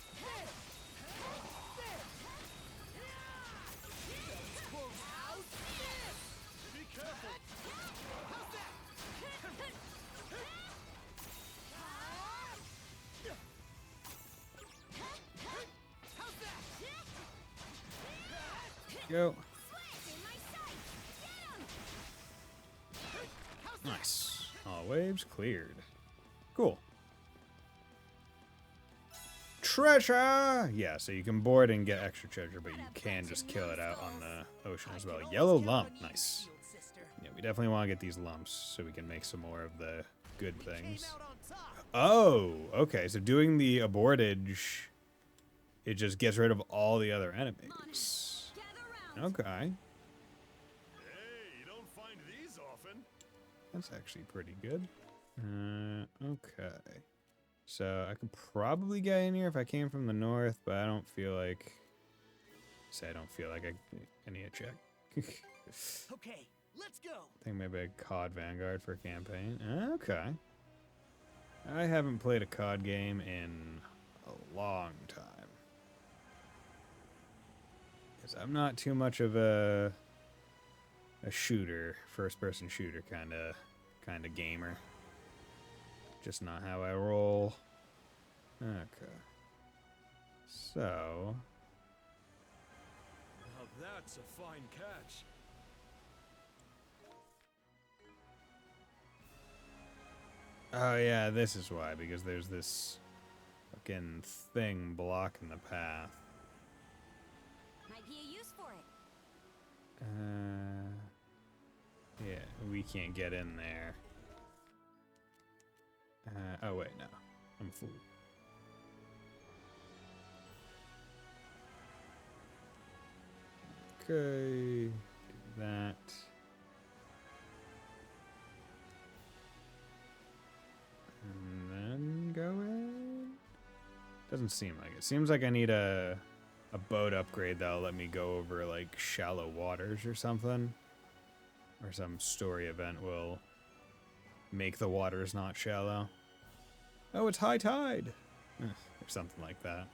Go. Nice. All waves cleared. Cool. Treasure! Yeah, so you can board and get extra treasure, but you can just kill it out on the ocean as well. Yellow lump. Nice. Yeah, we definitely want to get these lumps so we can make some more of the good things. Oh, okay. So doing the abortage, it just gets rid of all the other enemies. Okay. Hey, you don't find these often. That's actually pretty good. Okay. So I could probably get in here if I came from the north, but I don't feel like... I need a check. Okay, Let's go. I think maybe a COD Vanguard for campaign. Okay. I haven't played a COD game in a long time. Because I'm not too much of a shooter, first-person shooter kind of gamer. Just not how I roll. Okay. So... Now that's a fine catch. Oh yeah, this is why, because there's this fucking thing blocking the path. Might be a use for it. Yeah, we can't get in there. Oh wait, no. I'm a fool. Okay, do that. And then go in? Doesn't seem like it. Seems like I need a boat upgrade that'll let me go over like shallow waters or something. Or some story event will make the waters not shallow. Oh, it's high tide! Or something like that.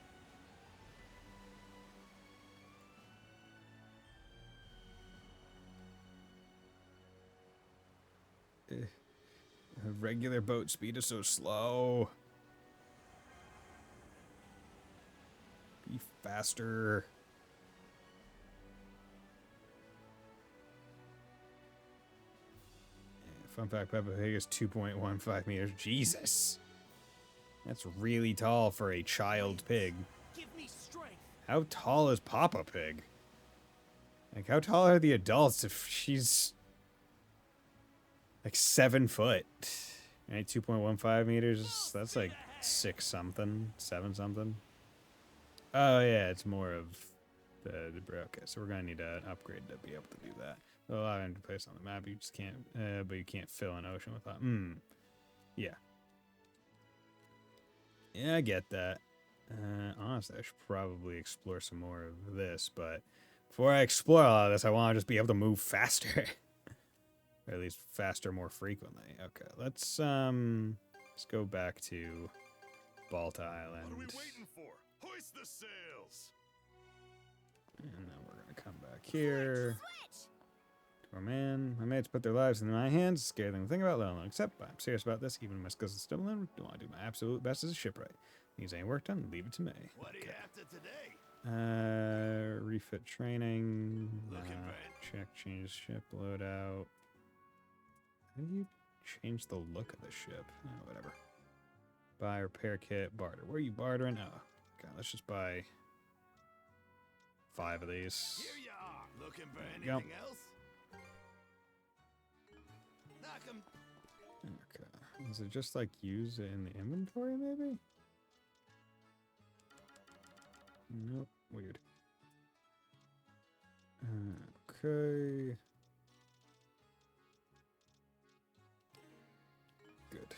Regular boat speed is so slow. Be faster. Fun fact, Peppa Pig is 2.15 meters. Jesus. That's really tall for a child pig. Give me strength. How tall is Papa Pig? Like, how tall are the adults if she's... like 7 foot? Right, 2.15 meters, that's like 6 something, 7 something. Oh yeah, it's more of the okay, so we're gonna need an upgrade to be able to do that. It'll allow him to place on the map, you just can't, but you can't fill an ocean with that. Yeah. Yeah, I get that. Honestly, I should probably explore some more of this, but before I explore all of this, I want to just be able to move faster. Or at least faster more frequently. Okay, let's go back to Balta Island. What are we waiting for? Hoist the sails! And then we're gonna come back here. Poor man. My mates put their lives in my hands. Scary thing to think about, let alone accept. But I'm serious about this, even when my skills are still in. I want to do my absolute best as a shipwright. Needs any work done, leave it to me. What are you after today? Refit training. Looking Check, change ship loadout. How do you change the look of the ship? Oh, whatever. Buy repair kit, barter. Where are you bartering? Oh, okay, let's just buy 5 of these. Here you are. Looking for Yep. anything else? Knock 'em. Okay. Is it just like use it in the inventory, maybe? Nope. Weird. Okay. Good.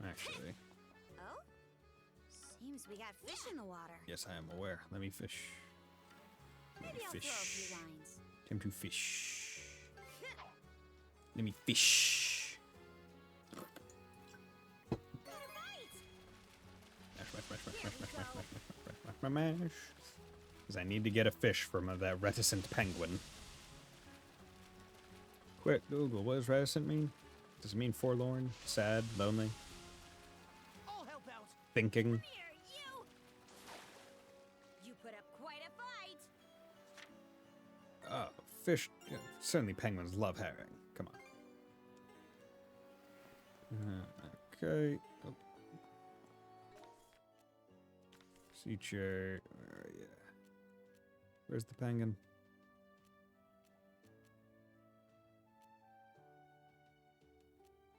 Actually, Oh? Seems we got fish in the water. yes, I am aware. Let me fish. Let me Maybe I'll throw a fish. few lines. Time to fish. Let me fish. Mash. Because I need to get a fish from that reticent penguin. Quick Google, what does reticent mean? Does it mean forlorn, sad, lonely, I'll help out. thinking? Here, you! You put up quite a fight. Oh, fish. Yeah, certainly penguins love herring. Come on. Okay. Oh. Sea chair. Where are you? Where's the penguin?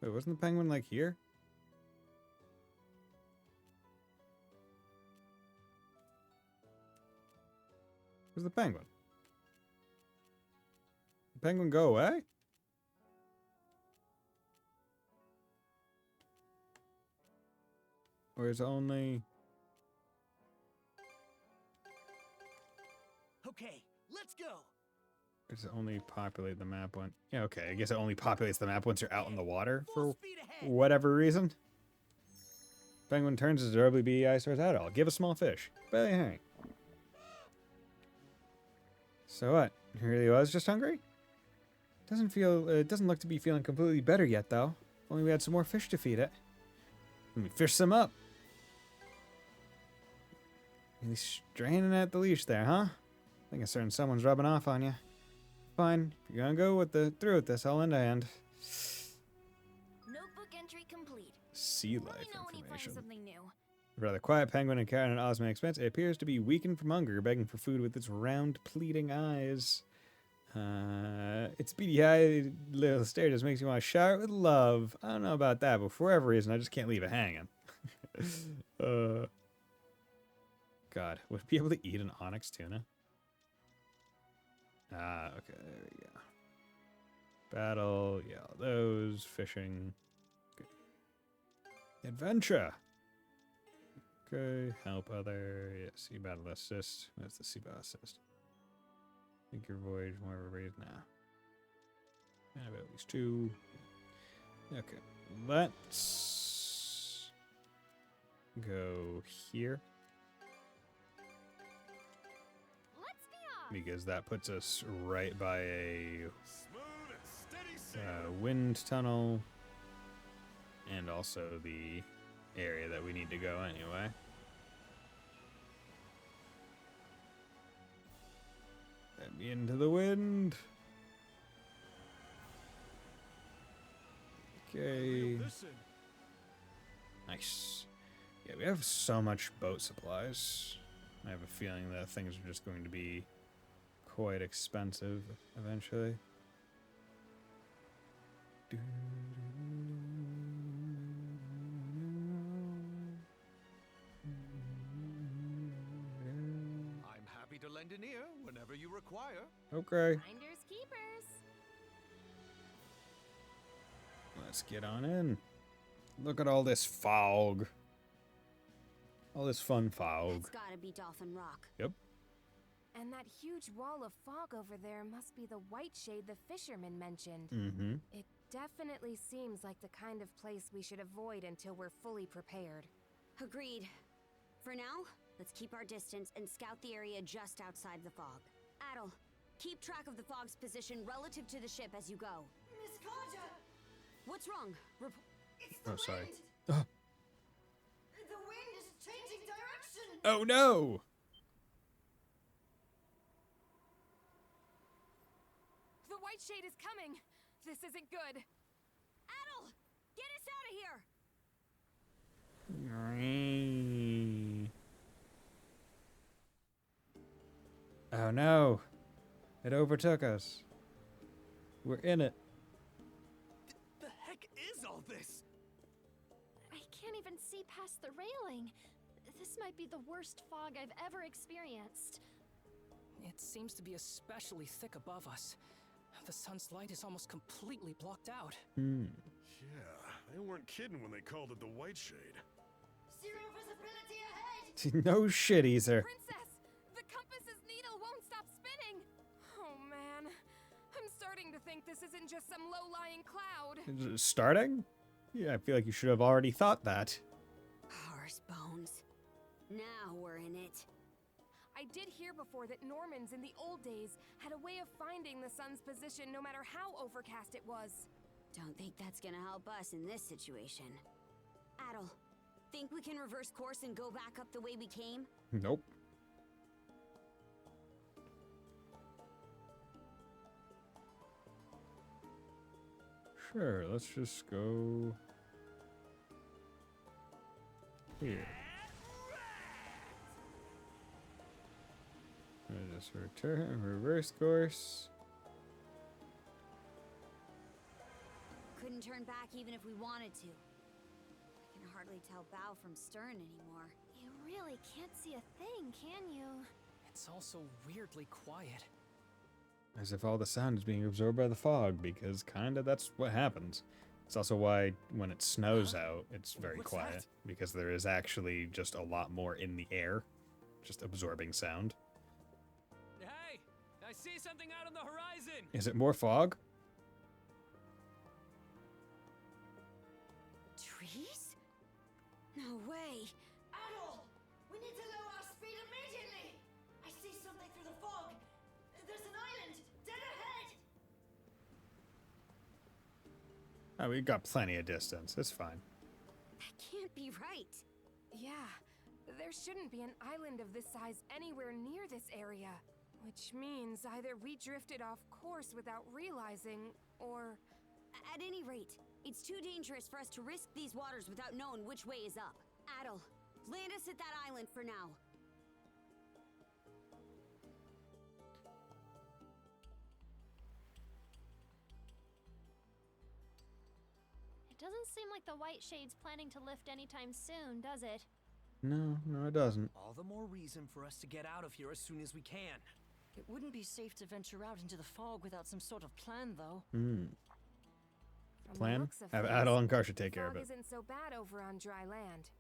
Wait, wasn't the penguin like here? Where's the penguin? The penguin go away? Or is it only... Okay, Let's go. Does it only populate the map when... Yeah, okay. I guess it only populates the map once you're out in the water Full for speed ahead. whatever reason. Penguin turns his RBB eye towards Adol. Give a small fish. Belly hang. So what? He really was just hungry? It doesn't look to be feeling completely better yet, though. If only we had some more fish to feed it. Let me fish some up. Really straining at the leash there, huh? I think it's certain someone's rubbing off on you. Fine. If you're gonna go through with this, I'll lend a hand. Notebook entry complete. Sea Let life me know when you find information. something new. Rather quiet penguin and cat at Ozma expense. It appears to be weakened from hunger, begging for food with its round, pleading eyes. Its beady-eyed little stare just makes you want to shower with love. I don't know about that, but for whatever reason, I just can't leave it hanging. God, would it be able to eat an onyx tuna? Ah, okay, there we go. Battle, yeah, all those, fishing. Good. Adventure! Okay, help other, yeah, sea battle assist. That's the sea battle assist. Think your voyage more of a raise now. I have at least 2. Okay, let's go here. Let's be off. Because that puts us right by a Smooth and steady sailing. wind tunnel. And also the area that we need to go anyway. Let me into the wind. Okay. Listen. Nice. Yeah, we have so much boat supplies. I have a feeling that things are just going to be quite expensive eventually. I'm happy to lend an ear whenever you require. Okay, Finders keepers. let's get on in. Look at all this fog. All this fun fog. That's gotta be Dolphin Rock. Yep. And that huge wall of fog over there must be the white shade the fisherman mentioned. Mm-hmm. It definitely seems like the kind of place we should avoid until we're fully prepared. Agreed. For now, let's keep our distance and scout the area just outside the fog. Adel, keep track of the fog's position relative to the ship as you go. Miss Carter! What's wrong? It's the Oh, sorry. wind! Oh. The wind is changing direction! Oh no! The white shade is coming! This isn't good! Adel, get us out of here! Oh no! It overtook us. We're in it. The heck is all this? I can't even see past the railing. This might be the worst fog I've ever experienced. It seems to be especially thick above us. The sun's light is almost completely blocked out. Yeah, they weren't kidding when they called it the White Shade. Zero visibility ahead! No shit, Easer. Princess! The compass's needle won't stop spinning! Oh man. I'm starting to think this isn't just some low-lying cloud. Starting? Yeah, I feel like you should have already thought that. Horse bones. Now we're in it. I did hear before that Normans in the old days had a way of finding the sun's position no matter how overcast it was. Don't think that's gonna help us in this situation. Adel, think we can reverse course and go back up the way we came? Nope. Sure, let's just go here. Just return, reverse course. Couldn't turn back even if we wanted to. I can hardly tell bow from stern anymore. You really can't see a thing, can you? It's also weirdly quiet. As if all the sound is being absorbed by the fog, because kinda that's what happens. It's also why when it snows out, it's very What's quiet, that? because there is actually just a lot more in the air, just absorbing sound. Hey! something out on the horizon! Is it more fog? Trees? No way. Adol! We need to lower our speed immediately! I see something through the fog. There's an island dead ahead! Oh, we've got plenty of distance. It's fine. That can't be right. Yeah, there shouldn't be an island of this size anywhere near this area. Which means either we drifted off course without realizing, or... At any rate, it's too dangerous for us to risk these waters without knowing which way is up. Adel, land us at that island for now. It doesn't seem like the White Shade's planning to lift anytime soon, does it? No, no, it doesn't. All the more reason for us to get out of here as soon as we can. It wouldn't be safe to venture out into the fog without some sort of plan, though. From the Plan? looks of Have things, Adel and Karsha take care of fog it. isn't so bad over on dry land.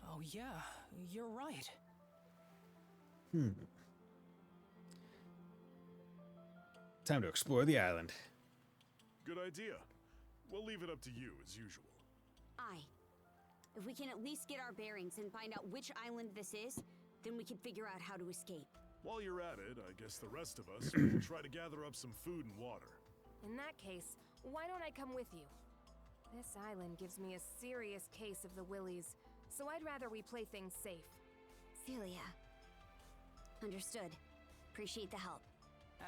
Oh, yeah, you're right. Time to explore the island. Good idea. We'll leave it up to you, as usual. Aye. If we can at least get our bearings and find out which island this is, then we can figure out how to escape. While you're at it, I guess the rest of us will try to gather up some food and water. In that case, why don't I come with you? This island gives me a serious case of the willies, so I'd rather we play things safe. Celia. Understood. Appreciate the help.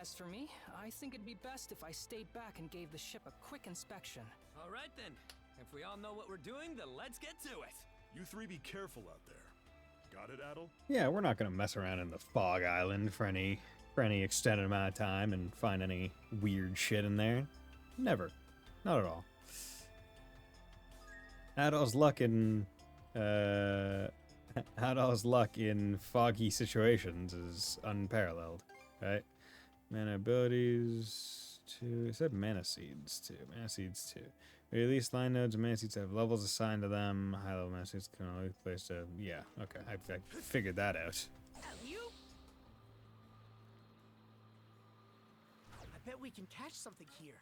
As for me, I think it'd be best if I stayed back and gave the ship a quick inspection. All right then. If we all know what we're doing, then let's get to it. You three be careful out there. Got it, Adel? Yeah, we're not gonna mess around in the fog island for any extended amount of time and find any weird shit in there. Never. Not at all. Adel's luck in foggy situations is unparalleled, right? Mana abilities 2. It said mana seeds 2. Mana seeds 2. Release line nodes and mana seeds have levels assigned to them. High level mana seeds can only be placed to. Yeah, okay. I figured that out. You? I bet we can catch something here.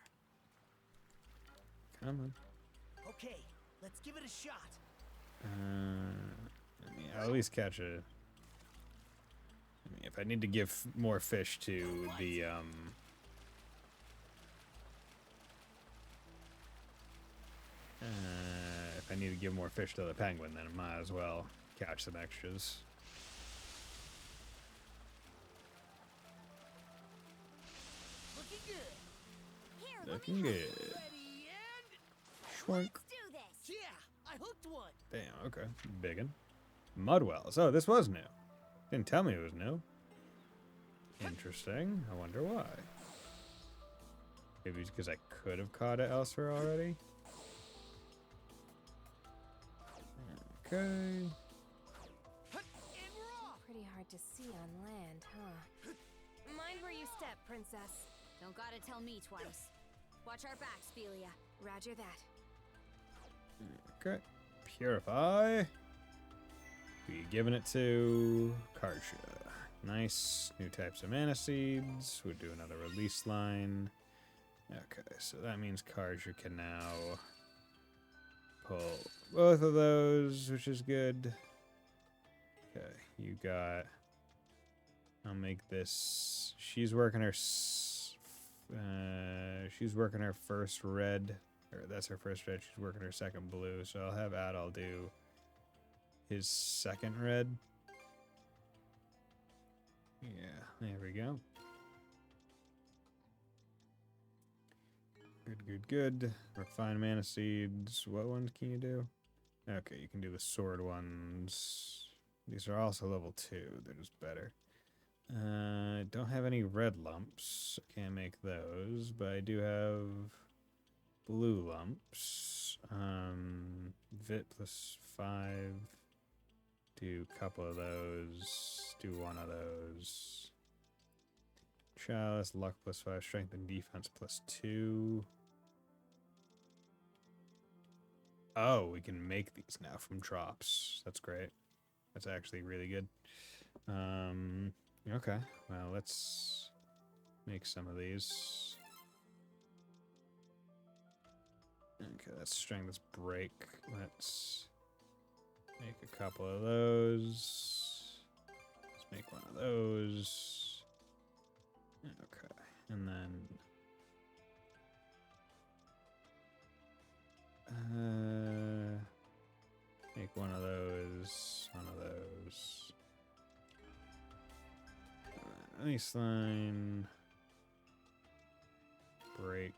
Come on. Okay, let's give it a shot. I'll at least catch a. If I need to give more fish to the if I need to give more fish to the penguin, then I might as well catch some extras. Looking good. Here, Looking good. Ready and... Schwank. let's do this. Yeah, I hooked one. Damn, okay. Biggin. Mudwells. Oh, this was new. Didn't tell me it was new. Interesting. I wonder why. Maybe it's because I could have caught it elsewhere already. Okay. And we're off. Pretty hard to see on land, huh? Mind where you step, princess. Don't gotta tell me twice. Watch our backs, Belia. Roger that. Okay. Purify. We giving it to Karsha. Nice. New types of mana seeds. We'll do another release line. Okay, so that means Karsha can now pull both of those, which is good. Okay, you got. I'll make this. She's working her. She's working her first red, or that's her first red. She's working her second blue. So I'll have Adol do his second red. Yeah, there we go. Good. Refine mana seeds. What ones can you do? Okay, you can do the sword ones. These are also level 2. They're just better. Don't have any red lumps. Can't make those, but I do have blue lumps. Vit plus 5. Do a couple of those. Do one of those. Chalice, luck plus 5, strength and defense plus 2. Oh, we can make these now from drops. That's great. That's actually really good. Okay. Well, let's make some of these. Okay, that's strength, let's break. Let's make a couple of those. Let's make one of those. Okay, and then make one of those, ice line, break.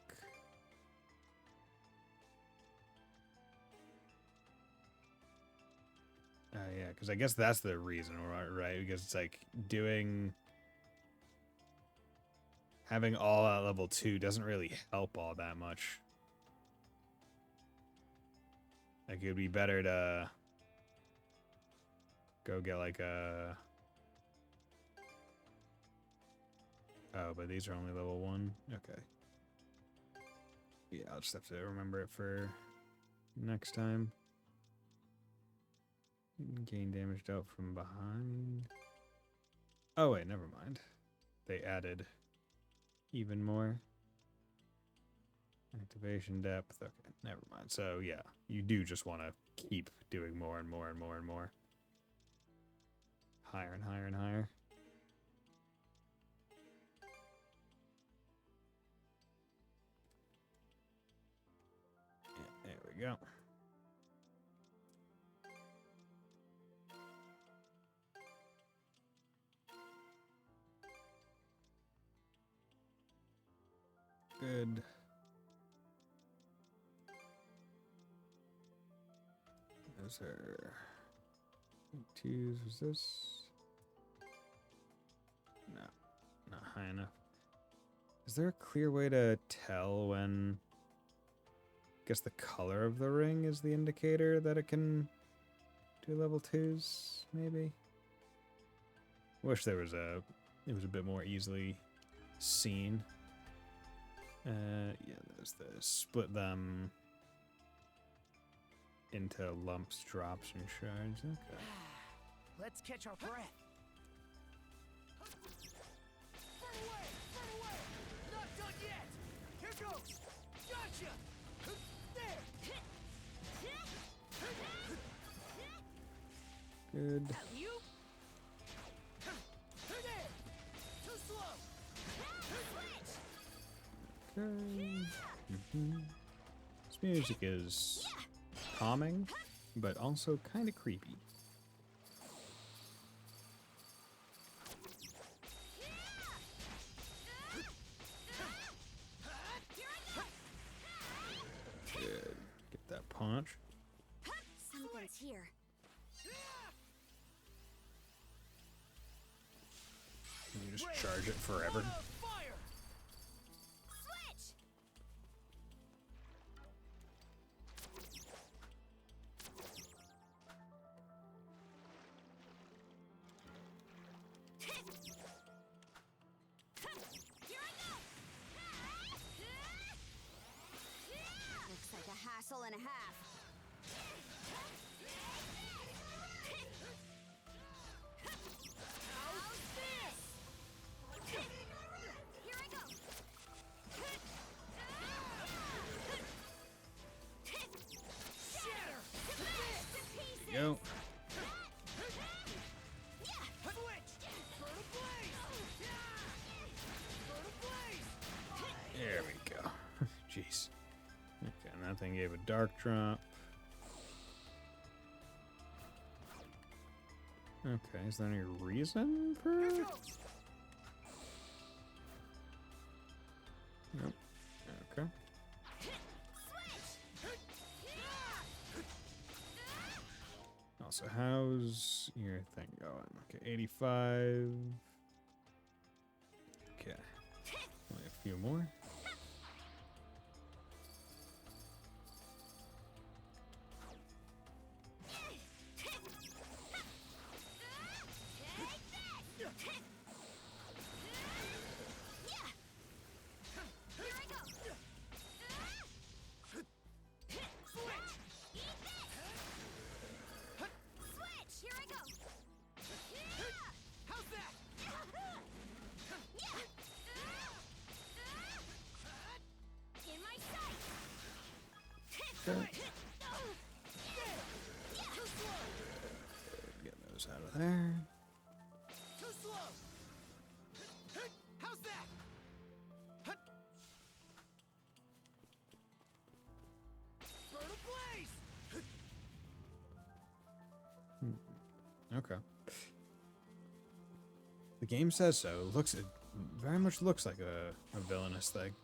Yeah, because I guess that's the reason, right? Because it's like having all at level 2 doesn't really help all that much. Like, it'd be better to go get like a... Oh, but these are only level 1? Okay. Yeah, I'll just have to remember it for next time. Gain damage dealt from behind. Oh, wait, never mind. They added even more. Activation depth. Okay, never mind. So, yeah, you do just want to keep doing more and more and more and more. Higher and higher and higher. Yeah, there we go. Good. Those are 2s. Was this? No, not high enough. Is there a clear way to tell when... I guess the color of the ring is the indicator that it can do level 2s, maybe? Wish there was it was a bit more easily seen. Yeah, there's the split them into lumps, drops, and shards. Okay. Let's catch our breath. Burn away! Burn away! Not done yet! Here goes! Gotcha! There! Good. You? There! Too slow! Okay. This music is calming, but also kind of creepy. Good. Get that punch. Something's here. Can you just charge it forever? Looks like a hassle and a half. How's this? Here I go. Shatter! There you go. There we go. Jeez. Okay, and that thing gave a dark drop. Okay, is there any reason for it? Nope. Okay. Also, how's your thing going? Okay, 85. Okay. Only a few more. Get those out of there. Too slow. How's that? Burn a blaze. Okay. The game says so. It very much looks like a villainous thing.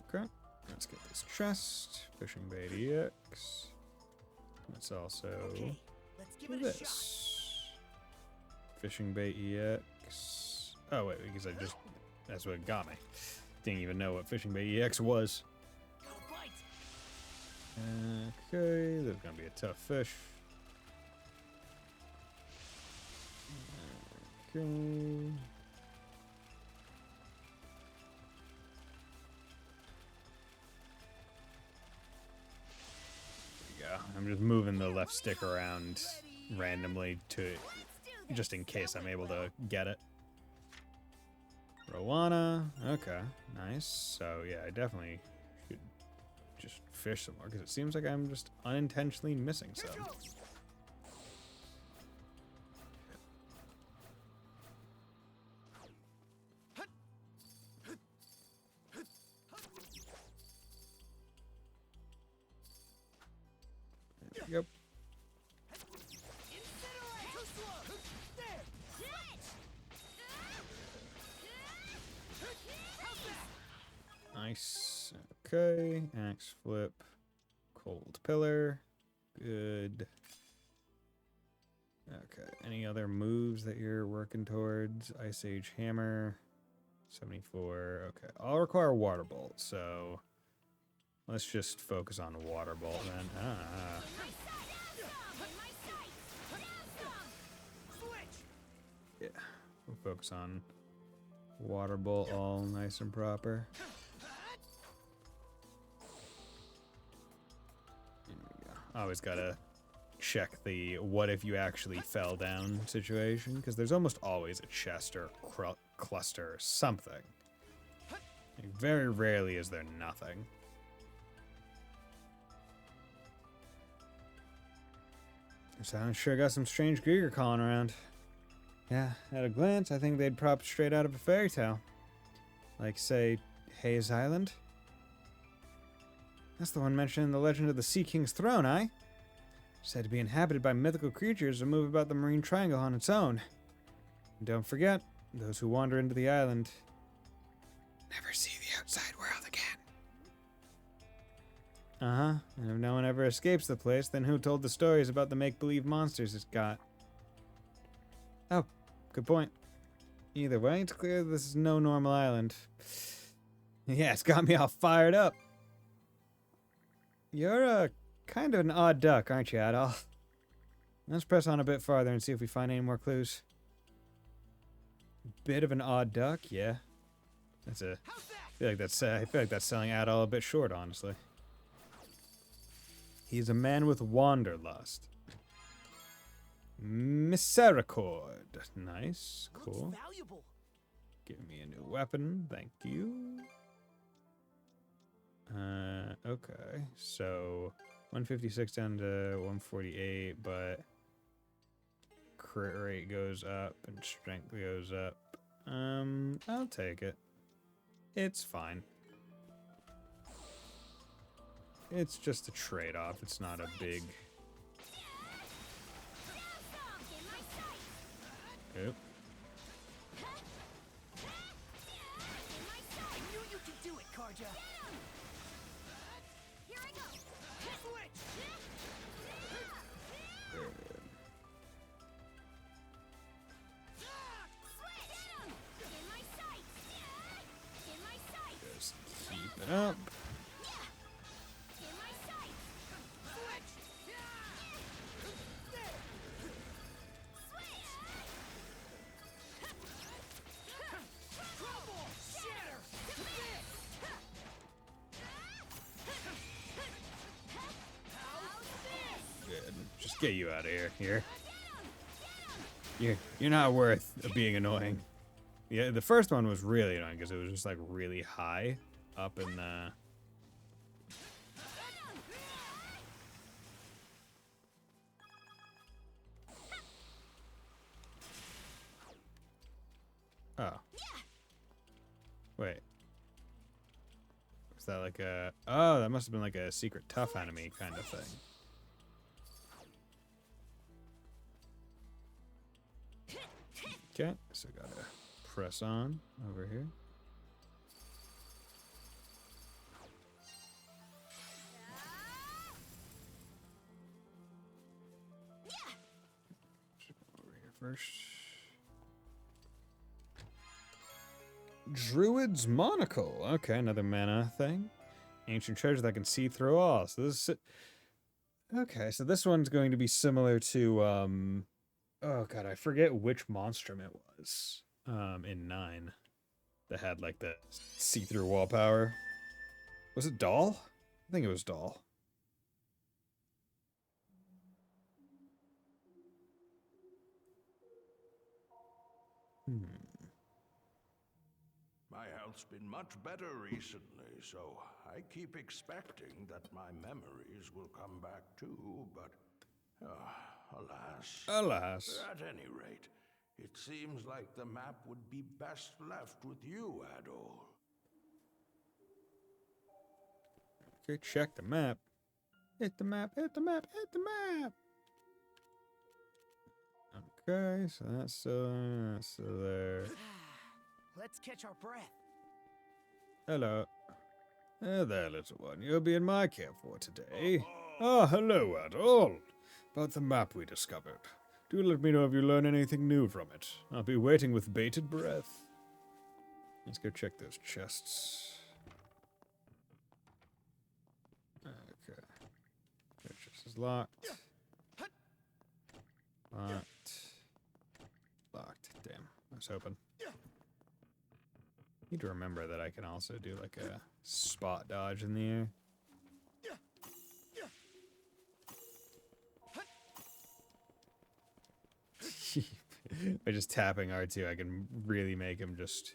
Okay. Let's get this chest. Fishing bait EX. Let's also Let's give do it a shot. this. Fishing bait EX. Oh wait, because that's what got me. Didn't even know what fishing bait EX was. Got a bite. Okay, there's gonna be a tough fish. Okay. There we go. I'm just moving the left stick around randomly to just in case I'm able to get it. Rowana. Okay, nice. So yeah, I definitely should just fish some more because it seems like I'm just unintentionally missing some. Yep. Nice. Okay. Axe flip. Cold pillar. Good. Okay. Any other moves that you're working towards? Ice Age Hammer. 74. Okay. I'll require Water Bolt, so let's just focus on Water Bolt then. Yeah. We'll focus on Water Bolt all nice and proper. There we go. Always gotta check the what if you actually fell down situation, because there's almost always a chest or cluster or something. Like, very rarely is there nothing. So sure got some strange Grieger calling around. Yeah, at a glance, I think they'd prop straight out of a fairy tale. Like, say, Hayes Island? That's the one mentioned in the Legend of the Sea King's Throne, eh? Said to be inhabited by mythical creatures and move about the Marine Triangle on its own. And don't forget, those who wander into the island never see the outside world again. Uh-huh, and if no one ever escapes the place, then who told the stories about the make-believe monsters it's got? Oh, good point. Either way, it's clear this is no normal island. Yeah, it's got me all fired up. You're kind of an odd duck, aren't you, Adolf? Let's press on a bit farther and see if we find any more clues. Bit of an odd duck, yeah. I feel like that's selling Adolf a bit short, honestly. He's a man with wanderlust. Misericord. Nice. Cool. Give me a new weapon. Thank you. Okay. So 156 down to 148, but crit rate goes up and strength goes up. I'll take it. It's fine. It's just a trade-off. It's not a big... Oop. I knew you could do it, Karja. Here I go. Switch. Just keep it up. Just get you out of here. You're not worth being annoying. Yeah, the first one was really annoying because it was just like really high up in the that like a... Oh, that must have been like a secret tough enemy kind of thing. Okay, so gotta press on over here. Over here first. Druid's Monocle. Okay, another mana thing. Ancient treasure that can see through all. So this is... Okay, so this one's going to be similar to, oh god, I forget which monstrum it was, in 9. That had, like, the see-through wall power. Was it Doll? I think it was Doll. My health's been much better recently, so I keep expecting that my memories will come back too, but alas. Alas. At any rate, it seems like the map would be best left with you, Adol. Okay, check the map. Hit the map, hit the map, hit the map! Okay, so that's still there. Let's catch our breath. Hello. There, little one. You'll be in my care for today. Ah, hello, Adol. About the map we discovered. Do let me know if you learn anything new from it. I'll be waiting with bated breath. Let's go check those chests. Okay. That chest is locked. Locked. Locked. Damn. I was hoping. Need to remember that I can also do like a spot dodge in the air. By just tapping R2, I can really make him just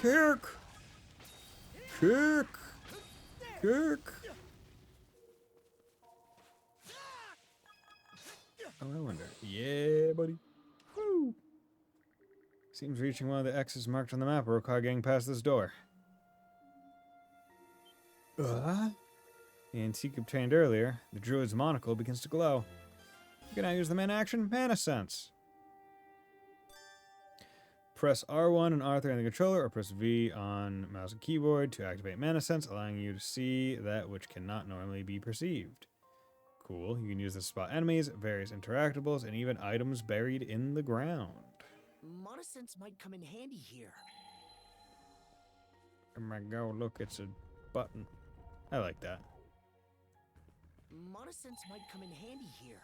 kick, kick, kick. Oh, I wonder. Yeah, buddy. Woo. Seems reaching one of the X's marked on the map will require getting past this door. The antique obtained earlier, the druid's monocle begins to glow. You can now use the mana action, Mana Sense. Press R1 and R3 on the controller, or press V on mouse and keyboard to activate Mana Sense, allowing you to see that which cannot normally be perceived. Cool. You can use this to spot enemies, various interactables, and even items buried in the ground. Mana Sense might come in handy here. Oh my god, look, it's a button. I like that. Mana Sense might come in handy here.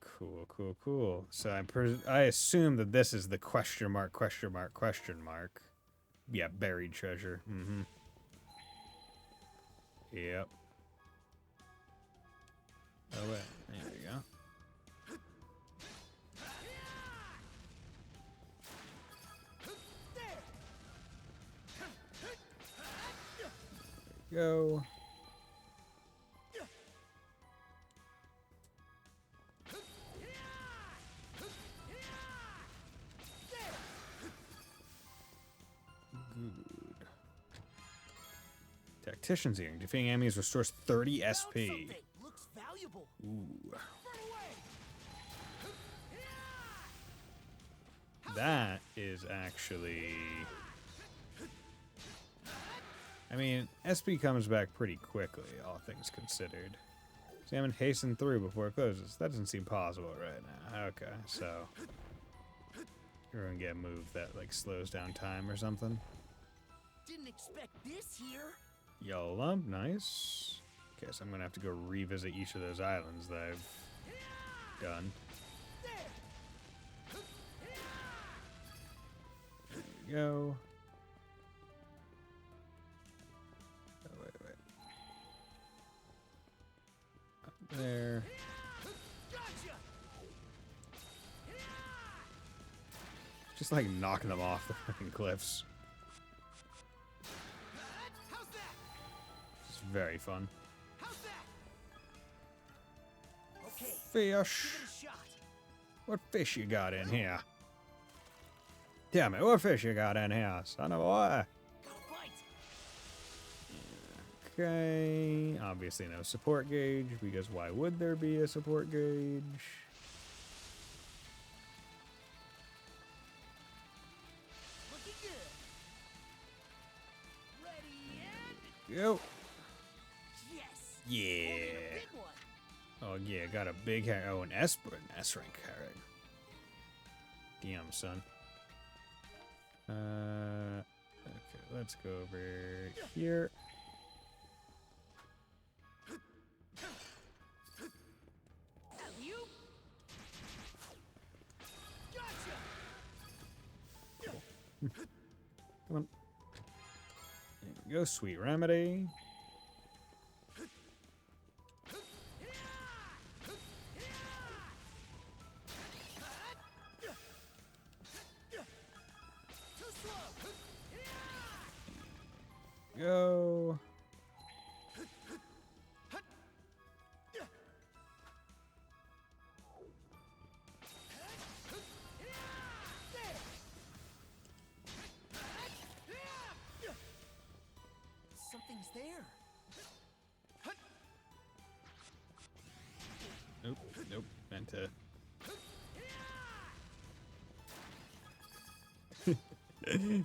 Cool, cool, cool. So I assume that this is the question mark, question mark, question mark. Yeah, buried treasure. Mm-hmm. Yep. Oh, wait. There we go. There we go. Good. Tactician's Earring. Defeating enemies restores 30 SP. Looks valuable. Ooh. That is actually... I mean, SP comes back pretty quickly, all things considered. Examine hasten through before it closes. That doesn't seem possible right now. Okay, so... We're gonna get a move that, like, slows down time or something. Didn't expect this here. Yellow lump, nice. Okay, so I'm gonna have to go revisit each of those islands that I've done. There we go. Oh, wait. Up there. Just like knocking them off the fucking cliffs. It's very fun. Okay. Fish. What fish you got in here? Tell me, what fish you got in here, son of a boy? Okay, obviously no support gauge, because why would there be a support gauge? Looking good. Ready and Go. yes. Yeah. Holding a big one. Oh yeah, got a big hair. Oh, an S rank carrot. Damn, son. Okay, let's go over here. Alley-oop. Gotcha. Come on. There we go, sweet remedy. Too slow. Go. Something's there. Nope, nope. Meant to.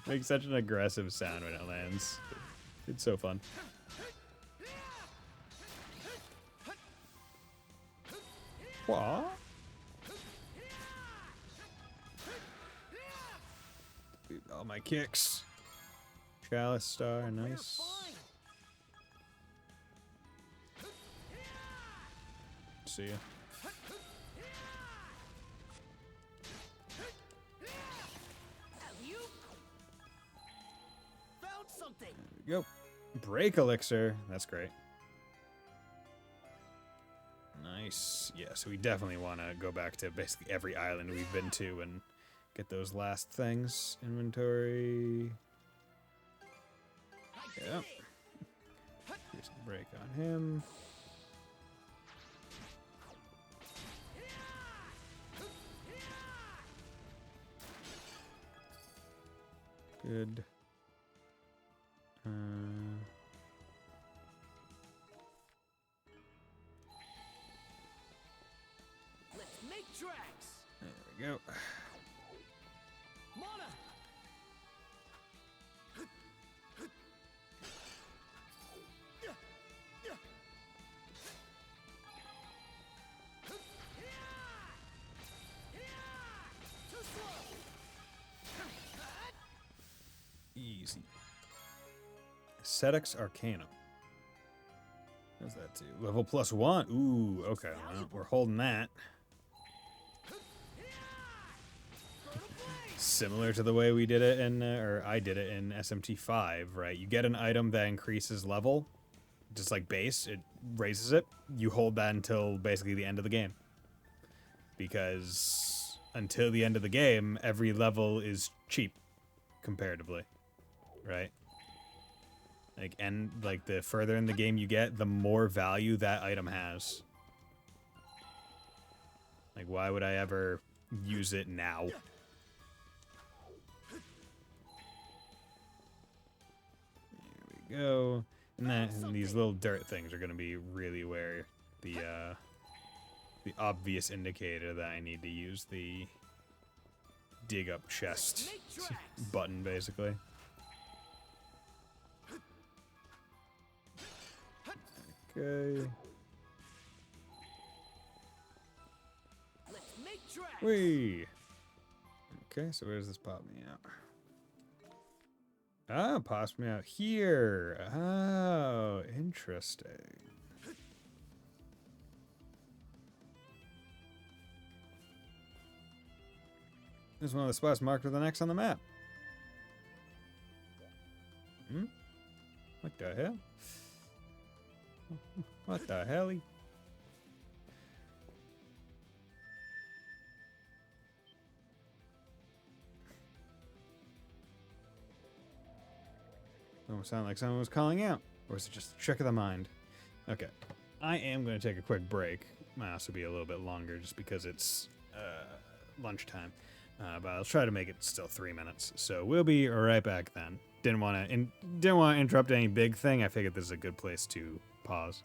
Makes such an aggressive sound when it lands. It's so fun. What? All my kicks. Chalice star, nice. See ya. Alley-oop. Found something. There we go. Break elixir. That's great. Nice. Yeah, so we definitely want to go back to basically every island we've been to and get those last things. Inventory. Yeah. Here's a break on him. Good. Let's make tracks. There we go. Mana. Too slow. Easy. Ascetics Arcanum. What's that do? Level +1. Ooh, okay. Well, we're holding that. Similar to the way we did it in, or I did it in SMT5, right? You get an item that increases level, just like base, it raises it. You hold that until basically the end of the game. Because until the end of the game, every level is cheap, comparatively, right? Like, and like the further in the game you get, the more value that item has. Like, why would I ever use it now? There we go. And these little dirt things are going to be really where the obvious indicator that I need to use the dig up chest button, basically. Okay. Let's make tracks. Whee! Okay, so where does this pop me out? Ah, it pops me out here. Oh, interesting. This is one of the spots marked with an X on the map. Hmm? What the hell? What the helly? Almost sound like someone was calling out. Or is it just a trick of the mind? Okay. I am going to take a quick break. Might also be a little bit longer just because it's lunchtime. But I'll try to make it still 3 minutes. So we'll be right back then. didn't want to interrupt any big thing. I figured this is a good place to pause.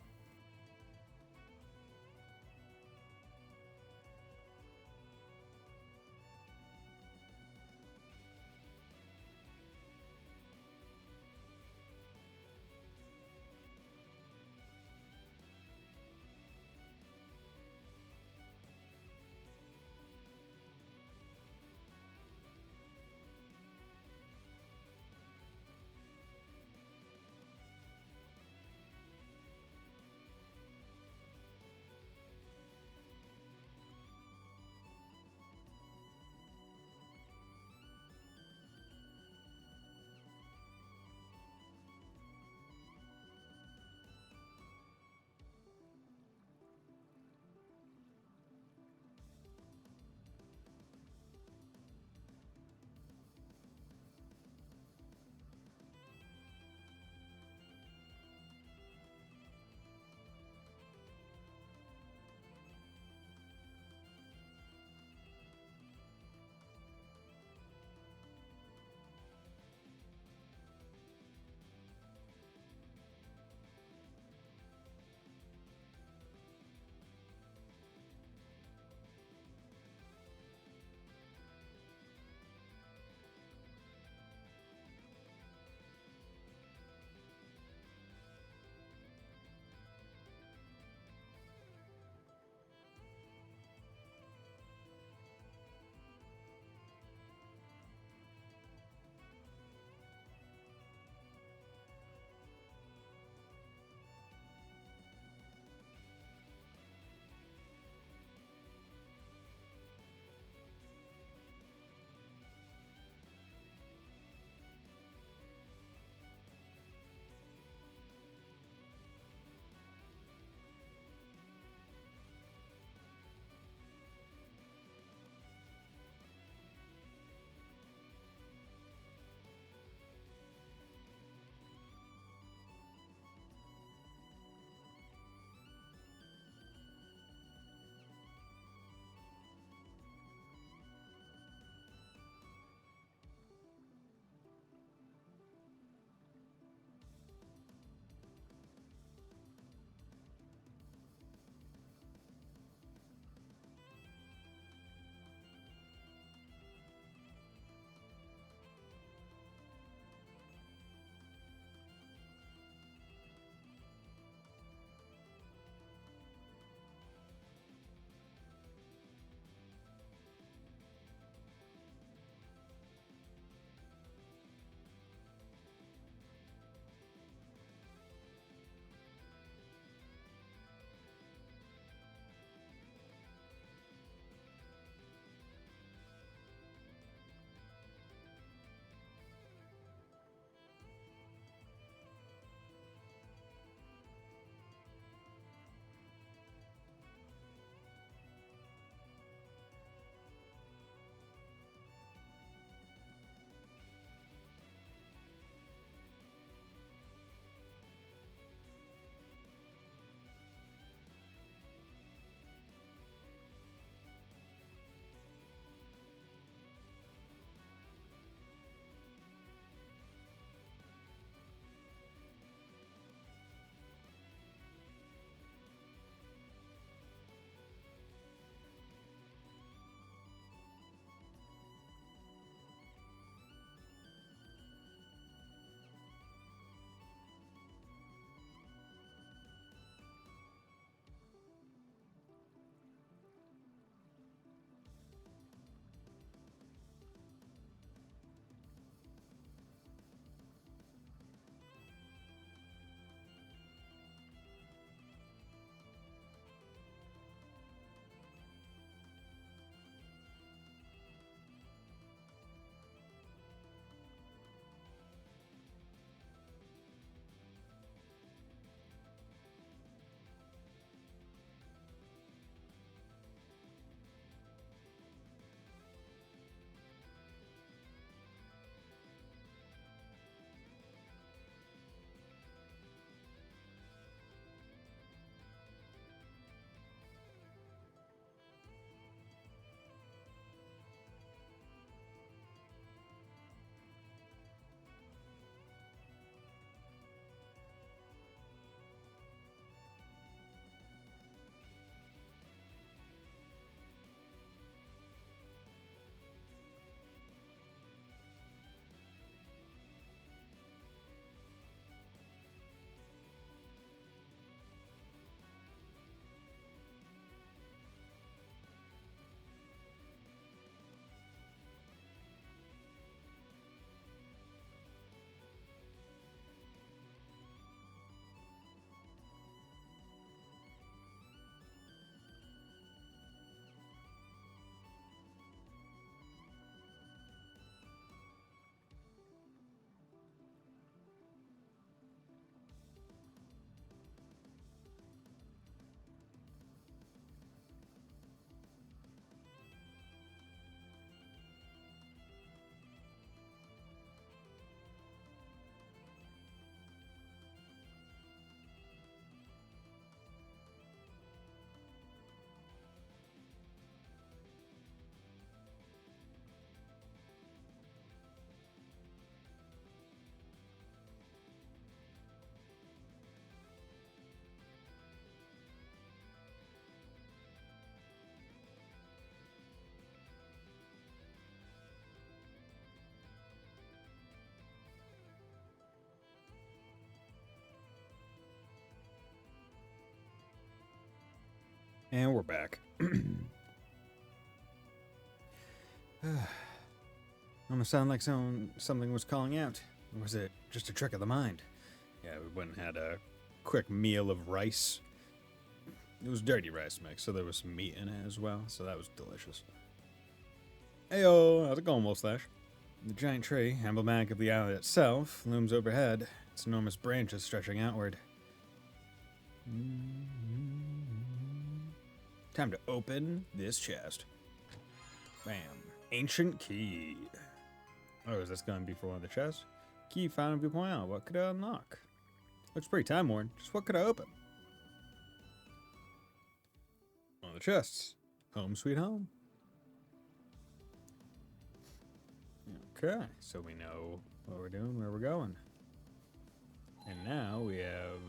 And we're back. Almost sounded like something was calling out. Or was it just a trick of the mind? Yeah, we went and had a quick meal of rice. It was dirty rice mix, so there was some meat in it as well, so that was delicious. Heyo, how's it going, Wolfslash? The giant tree, emblematic of the island itself, looms overhead, its enormous branches stretching outward. Time to open this chest. Bam. Ancient key. Oh, is this going to be for one of the chests? Key found in viewpoint out. What could I unlock? Looks pretty time-worn. Just what could I open? One of the chests. Home sweet home. Okay, so we know what we're doing, where we're going. And now we have...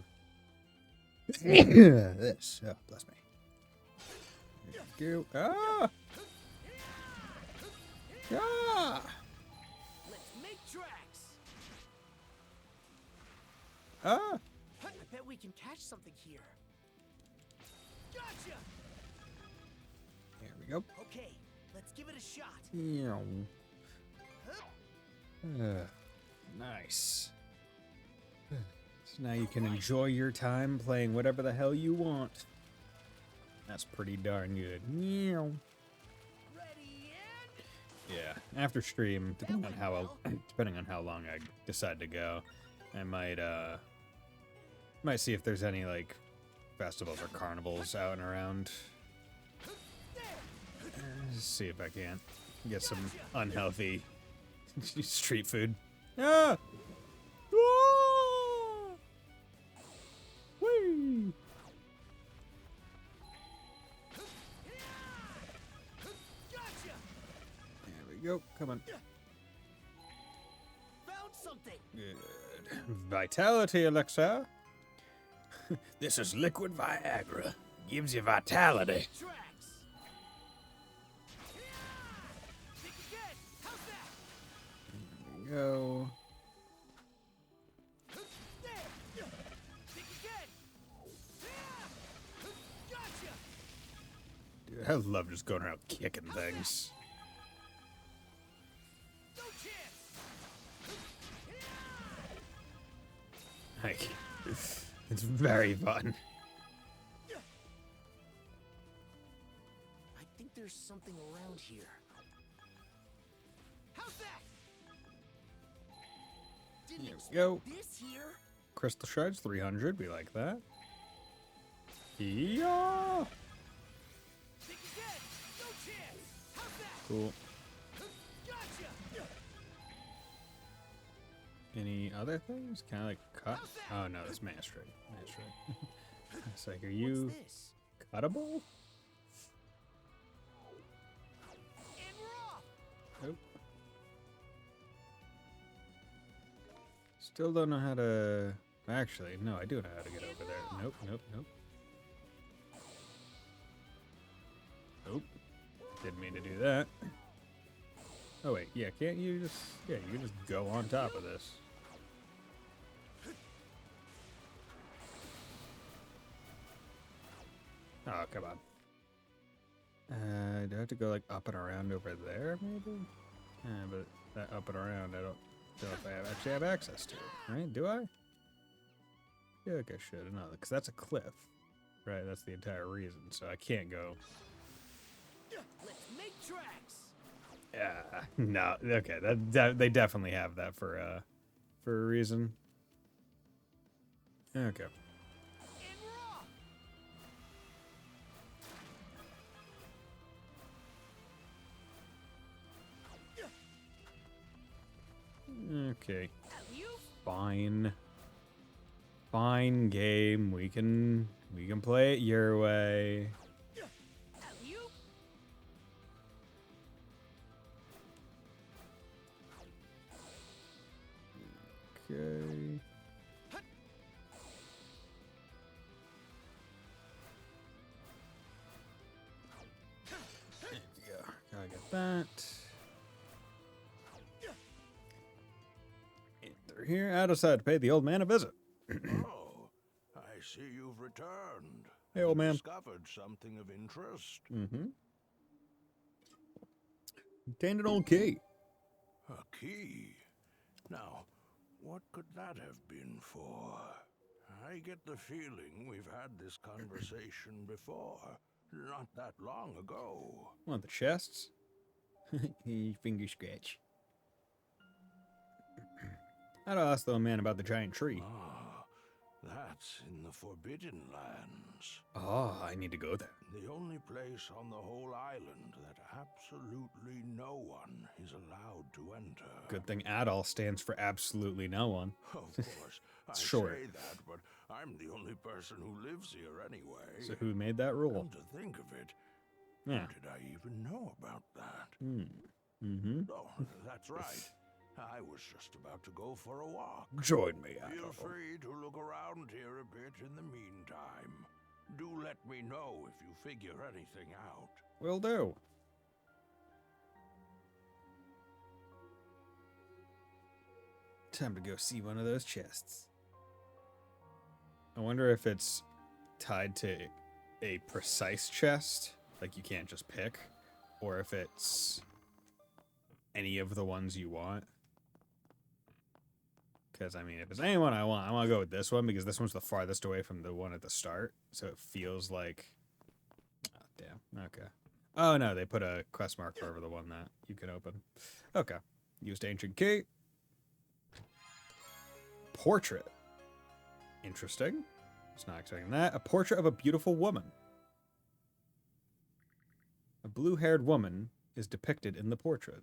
this. Oh, bless me. Go. Ah! Ah! Let's make tracks. Ah! I bet we can catch something here. Gotcha. There we go. Okay, let's give it a shot. Yeah. Nice. So now you can enjoy your time playing whatever the hell you want. That's pretty darn good. Ready and Yeah. After stream, depending on how long I decide to go, I might see if there's any like festivals or carnivals out and around. See if I can't get some unhealthy street food. Ah! Ah! Whee! There we go. Come on. found something. Good. Vitality elixir. This is liquid Viagra. Gives you vitality. Tracks. Think again. How's that? There we go. There. Think again. Gotcha. Dude, I love just going around kicking things. No chance. Like, it's very fun. I think there's something around here. How's that? Didn't There we expect go. this here. Crystal shards, 300. We like that. Yeah. Think again. No chance. How's that? Cool. Gotcha. Any other things? Kind of like cut? Oh no, that's mastery. Mastery. It's like, are you What's this? cuttable? And we're off. Nope. Still don't know how to... Actually, no, I do know how to get over there. Nope, nope, nope. Nope. Didn't mean to do that. Oh wait, yeah, can't you just... Yeah, you can just go on top of this. Oh, come on. Do I have to go like up and around over there, maybe? But that up and around, I don't know if I actually have access to it, right? Do I? Yeah, like I should. No, because that's a cliff, right? That's the entire reason, so I can't go. Let's make tracks. Yeah, no, okay, that they definitely have that for a reason. Okay. And we're off. Okay. Alley-oop. Fine. Fine game. We can play it your way. Alley-oop. Okay. There we go. Gotta get that. In through here. I decided to pay the old man a visit. Oh, I see you've returned. Hey, old man. Discovered something of interest. Mm-hmm. Obtained an old key. A key? Now, what could that have been for? I get the feeling we've had this conversation before. Not that long ago. Want the chests? Finger scratch. I'd ask the old man about the giant tree. Ah, that's in the Forbidden Lands. Oh, I need to go there. The only place on the whole island that absolutely no one is allowed to enter. Good thing ADAL stands for absolutely no one. Of course, I short. say that, but I'm the only person who lives here anyway. So who made that rule? Come to think of it, Yeah. how did I even know about that? Mm-hmm. Oh, that's right. I was just about to go for a walk. Join me, Feel ADAL. free to look around here a bit in the meantime. Do let me know if you figure anything out. Will do. Time to go see one of those chests. I wonder if it's tied to a precise chest, like you can't just pick, or if it's any of the ones you want. Because, I mean, if it's anyone I want to go with this one, because this one's the farthest away from the one at the start, so it feels like... Oh, damn. Okay. Oh, no, they put a quest marker over the one that you can open. Okay. Used ancient key. Portrait. Interesting. Was not expecting that. A portrait of a beautiful woman. A blue-haired woman is depicted in the portrait.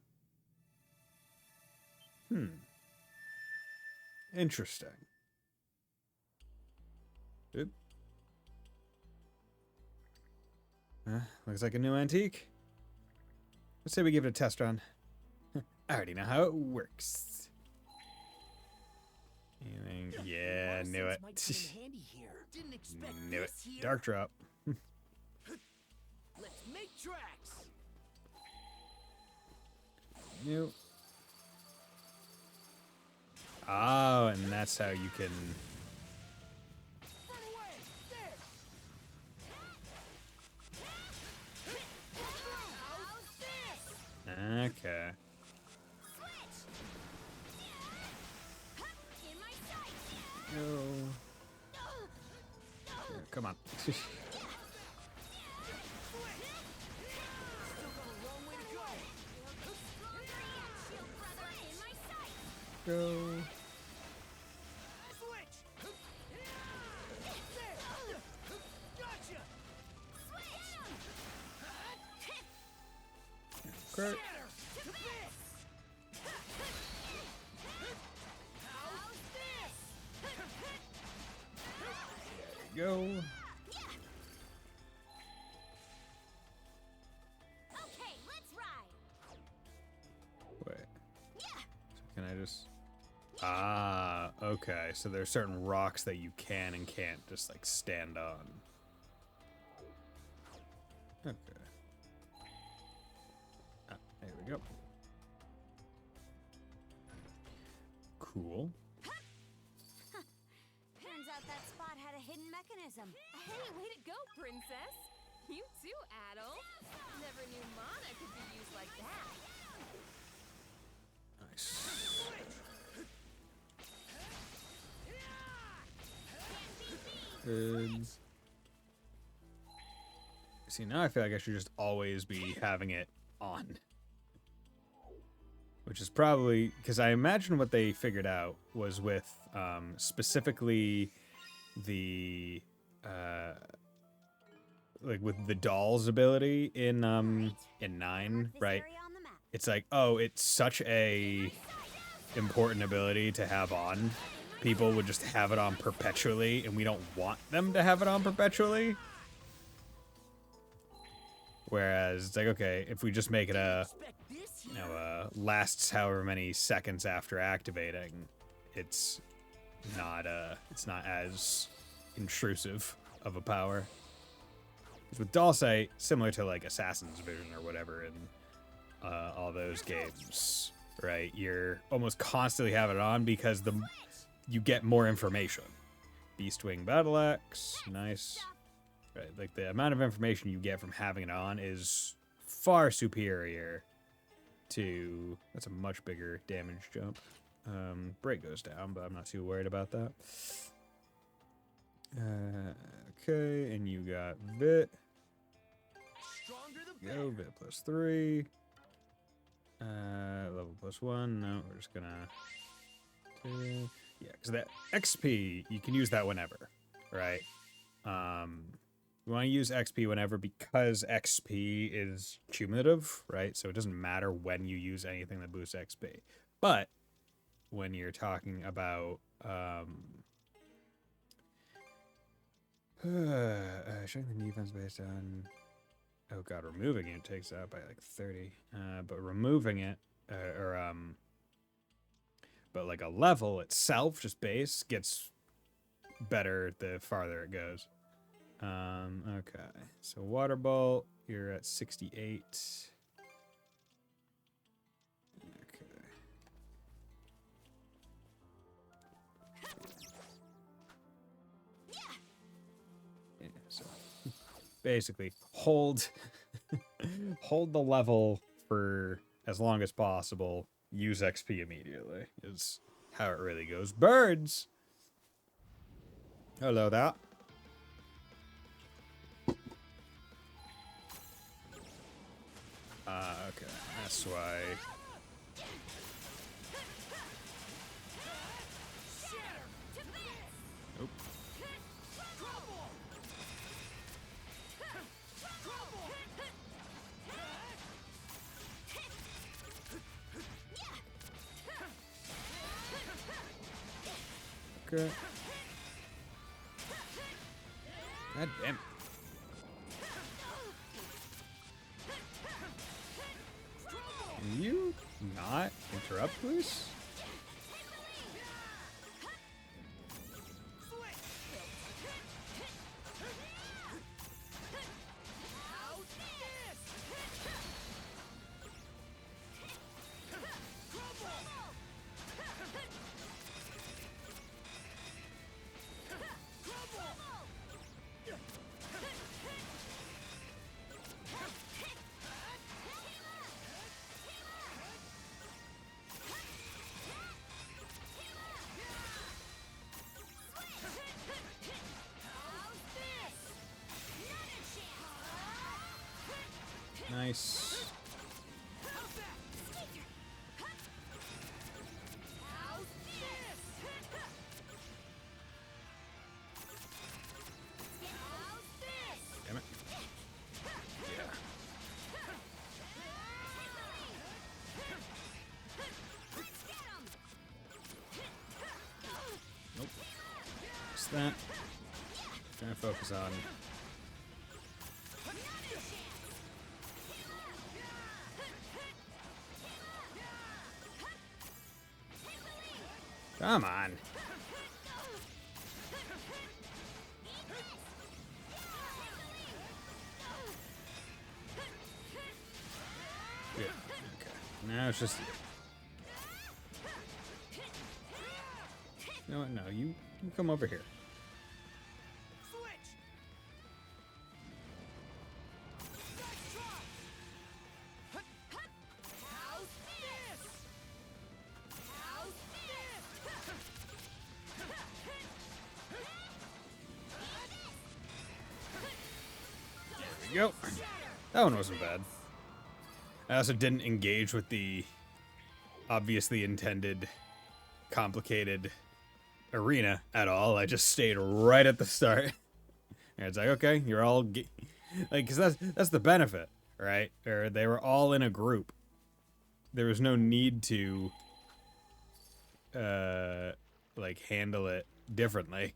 Interesting. Oop. Looks like a new antique. Let's say we give it a test run. I already know how it works. Yeah, knew it. Knew it. Dark drop. Let's make tracks. New. Oh, and that's how you can... Run away. There. Okay. No. Here, come on. Go. Great. There you go. Okay, let's ride. Wait. So can I just... Ah, okay. So there's certain rocks that you can and can't just, like, stand on. Okay. Ah, there we go. Cool. Turns out that spot had a hidden mechanism. Hey, way to go, princess! You too, Adel. Never knew mana could be used like that. Nice. Good. See, now I feel like I should just always be having it on. Which is probably... Because I imagine what they figured out was with specifically the... like with the doll's ability in 9, right? It's like, oh, it's such a important ability to have on. People would just have it on perpetually, and we don't want them to have it on perpetually. Whereas it's like, okay, if we just make it lasts however many seconds after activating, it's not as intrusive of a power. With Dulce, similar to like Assassin's Vision or whatever in all those games, right? You're almost constantly having it on because you get more information. Beastwing Battle Axe. Nice. Right, like the amount of information you get from having it on is far superior to... That's a much bigger damage jump. Break goes down, but I'm not too worried about that. Okay, and you got Vit. Go, Vit plus 3. Level plus 1. No, we're just gonna... Yeah, because that XP, you can use that whenever, right? You want to use XP whenever because XP is cumulative, right? So it doesn't matter when you use anything that boosts XP. But when you're talking about strength and defense based on, oh god, removing it takes that by like 30. But removing it, but like a level itself, just base, gets better the farther it goes. Okay, so Water Bolt, you're at 68. Okay. Yeah, so basically hold hold the level for as long as possible. Use XP immediately is how it really goes. Birds! Hello there. Okay, that's why. Nope. Okay. God damn it. Can you not interrupt, please? Nice. Damn it. Yeah. Nope. What's that? Trying to focus on. Come on. Yeah, okay. Now it's just... You know what? No, you come over here. Go. That one wasn't bad. I also didn't engage with the obviously intended complicated arena at all. I just stayed right at the start. And it's like, okay, you're all like, because that's the benefit, right? Or they were all in a group. There was no need to like handle it differently.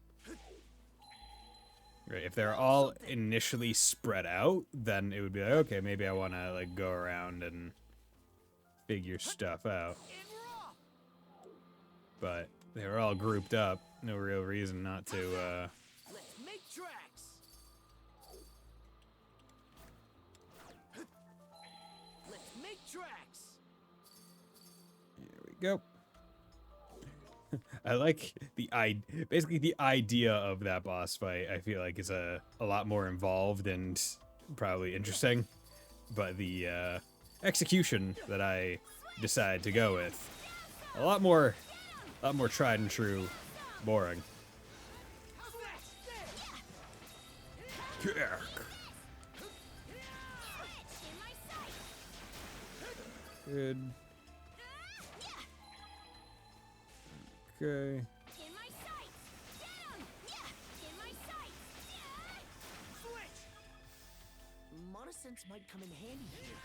Right, if they're all initially spread out, then it would be like, okay, maybe I want to like go around and figure stuff out. But they were all grouped up. No real reason not to. Let's make tracks. Let's make tracks. Here we go. I like basically the idea of that boss fight. I feel like is a lot more involved and probably interesting, but the execution that I decide to go with a lot more tried and true, boring. Good. Okay. Monosense might come in handy here.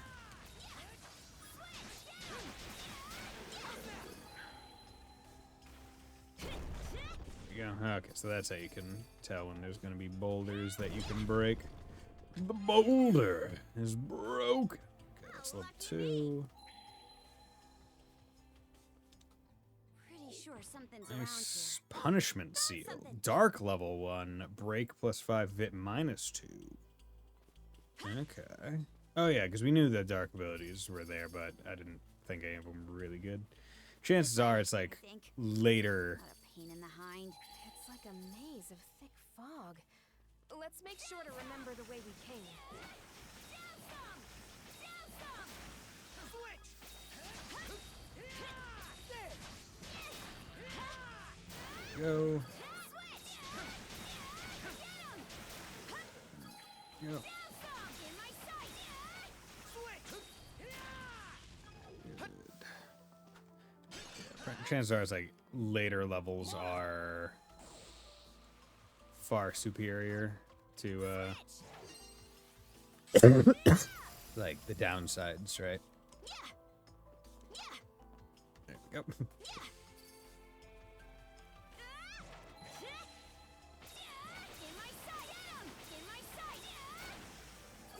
There you go. Okay, so that's how you can tell when there's going to be boulders that you can break. The boulder is broke. Okay, that's level 2. Pretty sure something's around Nice. here. Punishment seal. Dark level 1. Break plus 5, vit minus 2. Okay. Oh yeah, because we knew the dark abilities were there, but I didn't think any of them were really good. Chances are it's like later. What a pain in the hind. It's like a maze of thick fog. Let's make sure to remember the way we came. Go. Go. Chances are it's like later levels are far superior to like the downsides, right? There we go.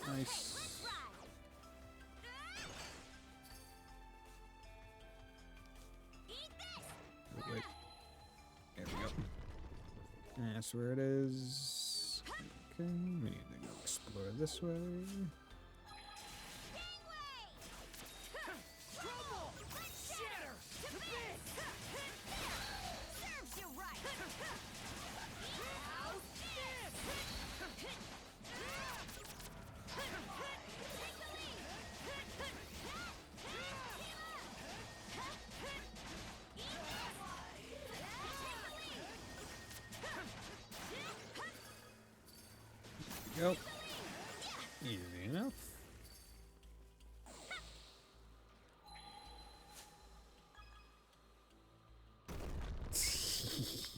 Nice. Oh, wait. There we go. That's where it is. Okay, we need to go explore this way. Go. Easy enough.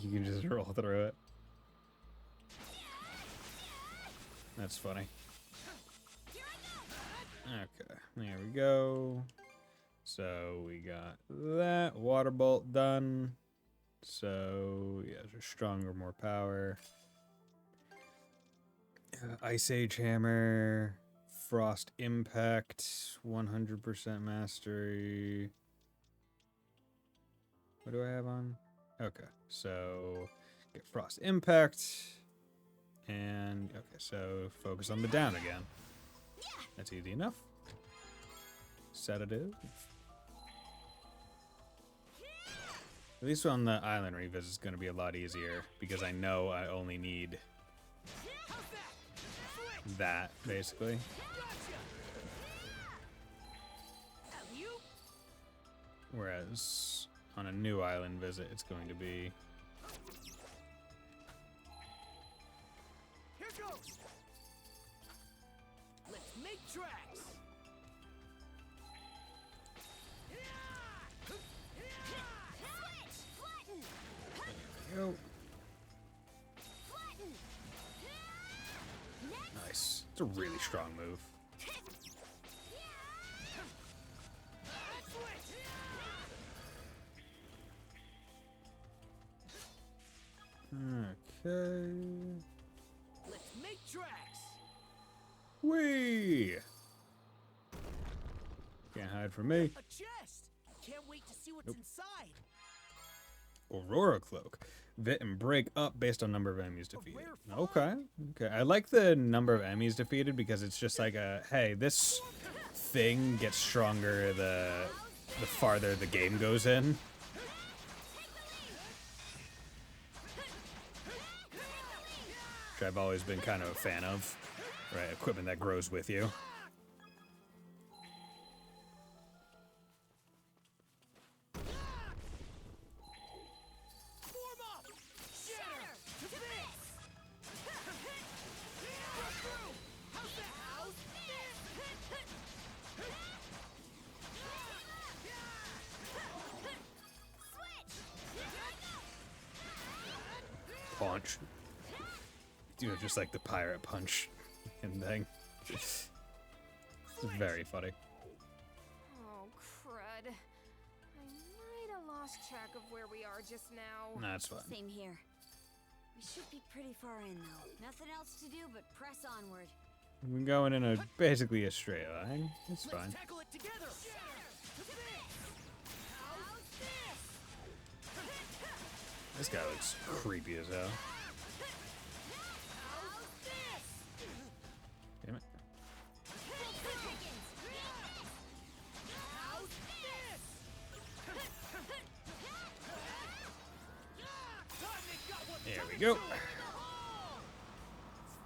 You can just roll through it. That's funny. Okay, there we go. So we got that water bolt done. So yeah, just stronger, more power. Ice Age Hammer, Frost Impact, 100% mastery. What do I have on? Okay, so get Frost Impact, and okay, so focus on the down again. That's easy enough. Sedative. At least on the island revisit is going to be a lot easier because I know I only need that, basically. Whereas on a new island visit, it's going to be... Here goes. Let's make tracks. Go. Nice. It's a really strong move. Okay. Let's make tracks. Whee! Can't hide from me. A chest. Can't wait to see what's inside. Aurora Cloak. Vit and break up based on number of enemies defeated. Okay. Okay. I like the number of enemies defeated because it's just like a, hey, this thing gets stronger the farther the game goes in. which I've always been kind of a fan of. Right, equipment that grows with you. Punch. You know, just like the pirate punch and thing. It's very funny. Oh, crud. I might have lost track of where we are just now. That's fine. Same here. We should be pretty far in, though. Nothing else to do but press onward. We're going in a basically a straight line. It's fine. Let's tackle it together. This guy looks creepy as hell. Damn it. There we go.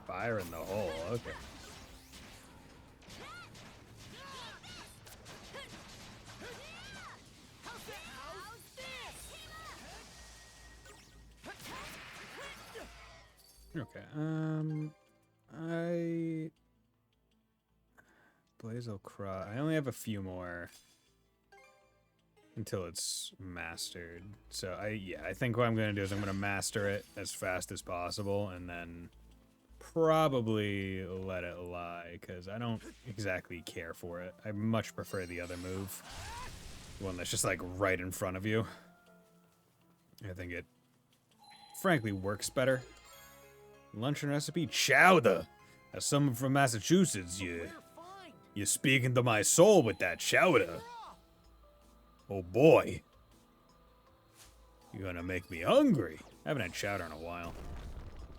Fire in the hole, okay. Okay, Blaze'll cry. I only have a few more until it's mastered. So I think what I'm gonna do is I'm gonna master it as fast as possible and then probably let it lie, because I don't exactly care for it. I much prefer the other move. The one that's just like right in front of you. I think it frankly works better. Luncheon recipe? Chowder! As someone from Massachusetts, you're speaking to my soul with that chowder. Oh boy. You're gonna make me hungry. I haven't had chowder in a while.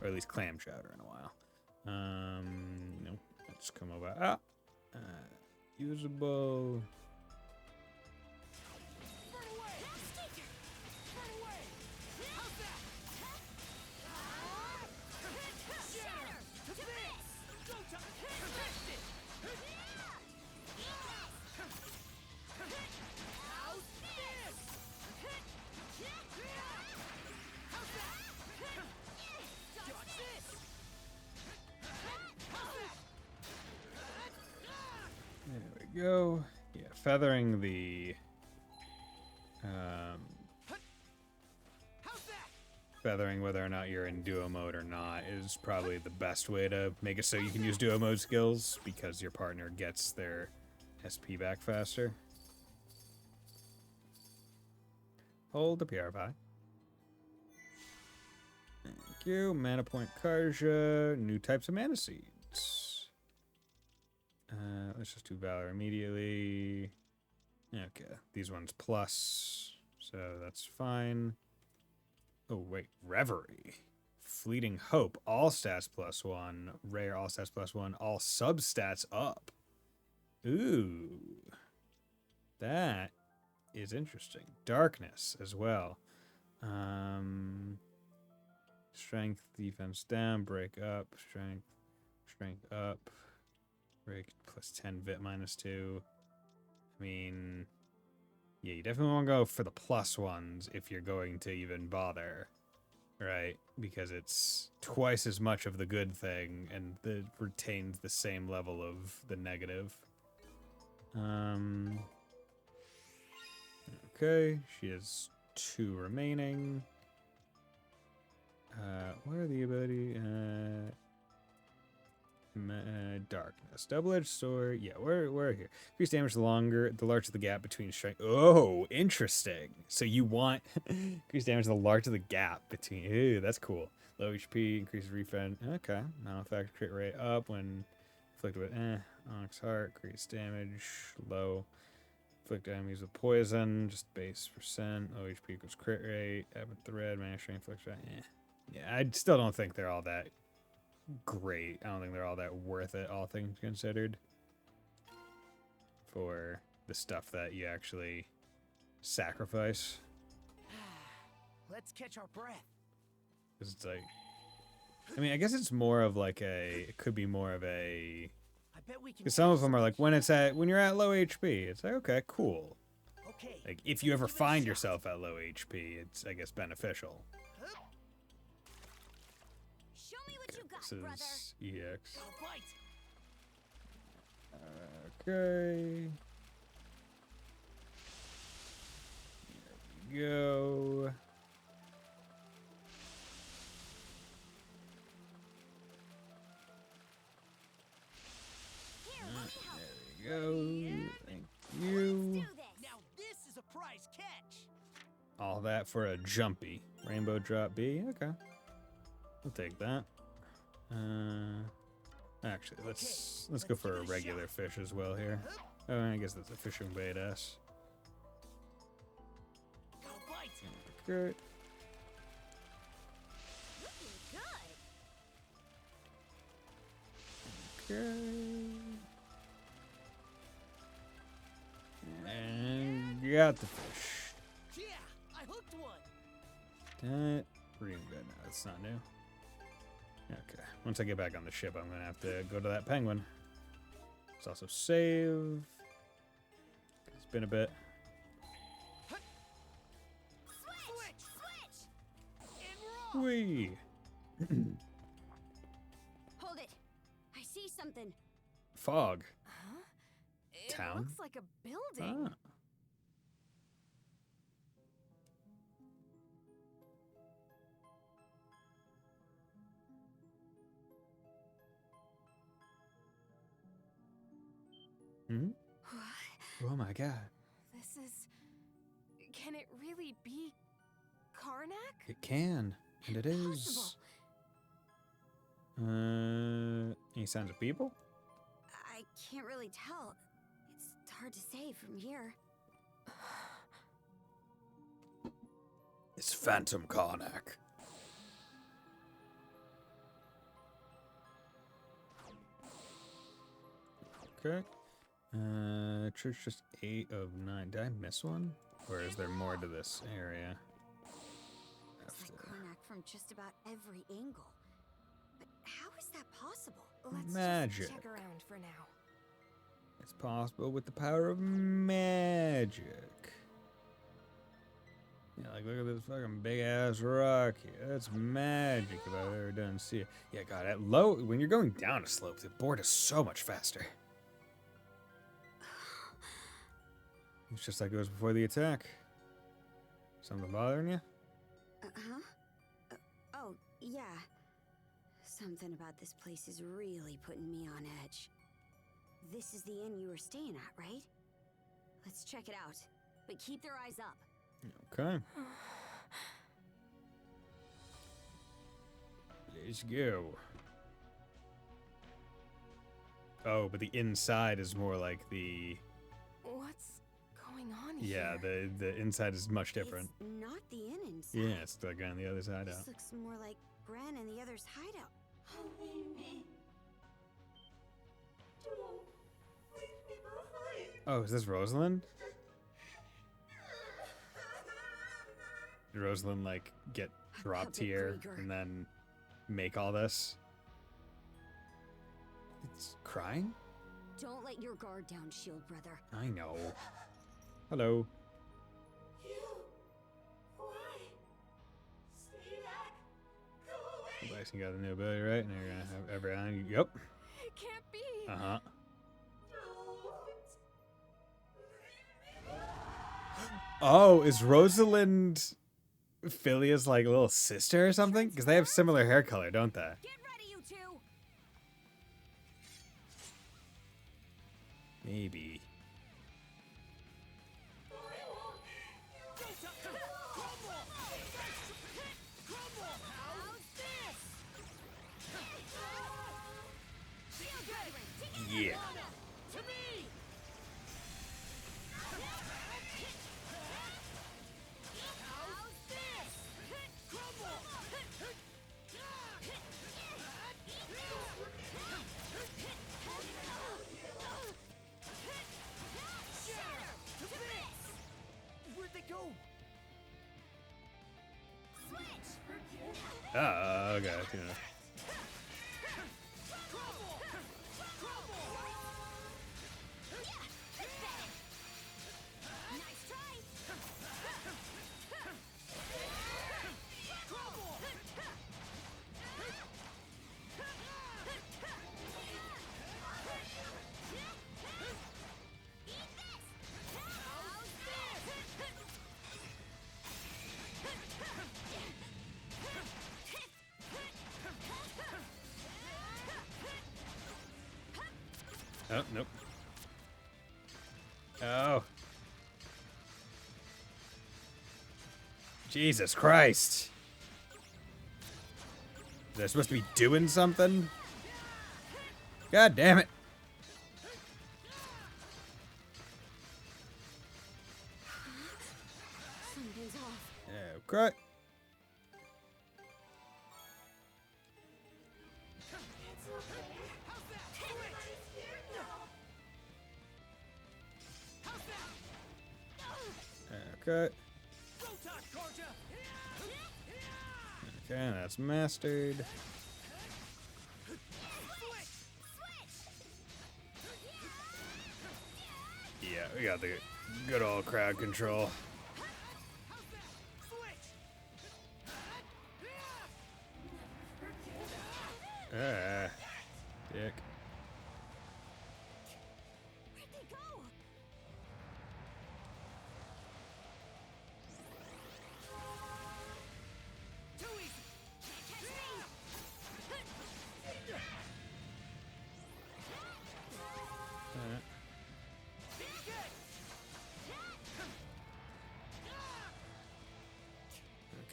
Or at least clam chowder in a while. Nope. Let's come over. Usable. Go. Yeah, feathering the feathering whether or not you're in duo mode or not is probably the best way to make it so you can use duo mode skills, because your partner gets their SP back faster. Hold the purify. Thank you. Mana point Karja. New types of mana seeds. Let's just do Valor immediately. Okay, these ones plus, so that's fine. Oh, wait, Reverie. Fleeting Hope, all stats +1. Rare, all stats +1. All substats up. Ooh. That is interesting. Darkness as well. Strength, defense down, break up, strength up. Break +10, vit -2. I mean, yeah, you definitely want to go for the +1s if you're going to even bother, right? Because it's twice as much of the good thing and it retains the same level of the negative. Okay, she has 2 remaining. Where are the ability? Darkness. Double-edged sword. Yeah, we're here. Increase damage the larger the gap between strength. Oh, interesting. So you want increase damage the larger the gap between. Ooh, that's cool. Low HP, increases refund. Okay. Non-effect crit rate up when inflicted with Onyx Heart, increase damage, low. Inflict enemies with poison, just base %. Low HP equals crit rate. Abbott thread, mana strength, inflict. Yeah, I still don't think they're all that great. I don't think they're all that worth it, all things considered, for the stuff that you actually sacrifice. Let's catch our breath. 'Cause it's like, I mean, I guess it's more of like a. It could be more of a. I bet we can. Because some of them are like when you're at low HP, it's like okay, cool. Okay. Like if you ever find yourself at low HP, it's I guess beneficial. Show me what you got, This brother. is EX. I'll bite. Okay. There we go. Here, let me help. There we go. Thank you. Do this. Now this is a prize catch. All that for a jumpy rainbow drop B. Okay, we'll take that. Actually, let's go for a regular fish as well here. Oh, I guess that's a fishing bait S. I'll bite. Okay. Looking good. Okay. And got the fish. Yeah, I hooked one. That pretty good. No, that's not new. Okay. Once I get back on the ship, I'm gonna have to go to that penguin. Let's also save. It's been a bit. Switch. And roll. Whee! Hold it. I see something. Fog. Huh? It Town? looks like a building. Ah. Hmm? What? Oh my god. This is. Can it really be Karnak? It can. And it is. Any signs of people? I can't really tell. It's hard to say from here. It's Phantom Karnak. Okay. Church just 8 of 9. Did I miss one? Or is there more to this area? Looks like Karnak from just about every angle. But how is that possible? Let's Magic. just check around for now. It's possible with the power of magic. Yeah, like look at this fucking big ass rock here. That's magic if I've ever done see it. Yeah, God, at low when you're going down a slope, the board is so much faster. It's just like it was before the attack. Something bothering you? Huh? Oh, yeah. Something about this place is really putting me on edge. This is the inn you were staying at, right? Let's check it out. But keep their eyes up. Okay. Let's go. Oh, but the inside is more like the... What's going on Yeah, here? the inside is much different. It's not the inn inside. Yeah, it's like on the other side This out. looks more like Gran and the others' hideout. Oh, is this Rosalind? Did Rosalind, like, get dropped Public here Krieger. and then make all this? It's crying? Don't let your guard down, Shield Brother. I know. Hello. Bison got a new ability, right? And you're gonna have every eye. Yep. It can't be. Uh-huh. Oh, is Rosalind Philia's like little sister or something? Because they have similar hair color, don't they? Get ready, you two! Maybe. Yeah. Where'd they go? Okay. Yeah. Oh, nope. Oh. Jesus Christ. They're supposed to be doing something? God damn it. Something's off. Okay. Okay. Okay, that's mastered. Yeah, we got the good old crowd control. Ah, dick. Where'd they go? Too easy. Can't catch me.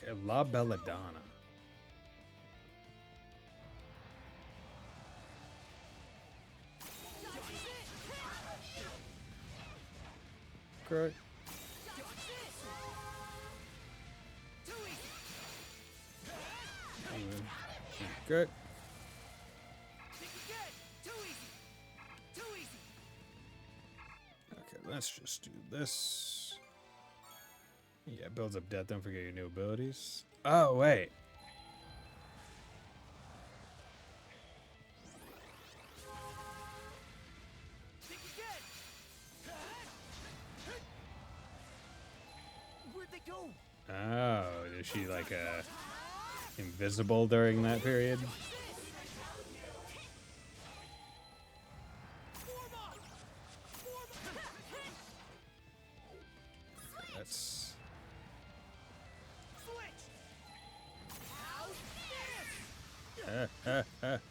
Okay, La Belladonna. Okay. Good. Okay, let's just do this. Yeah, builds up death. Don't forget your new abilities. Oh, wait. Where'd they go? Oh, is she like invisible during that period? That's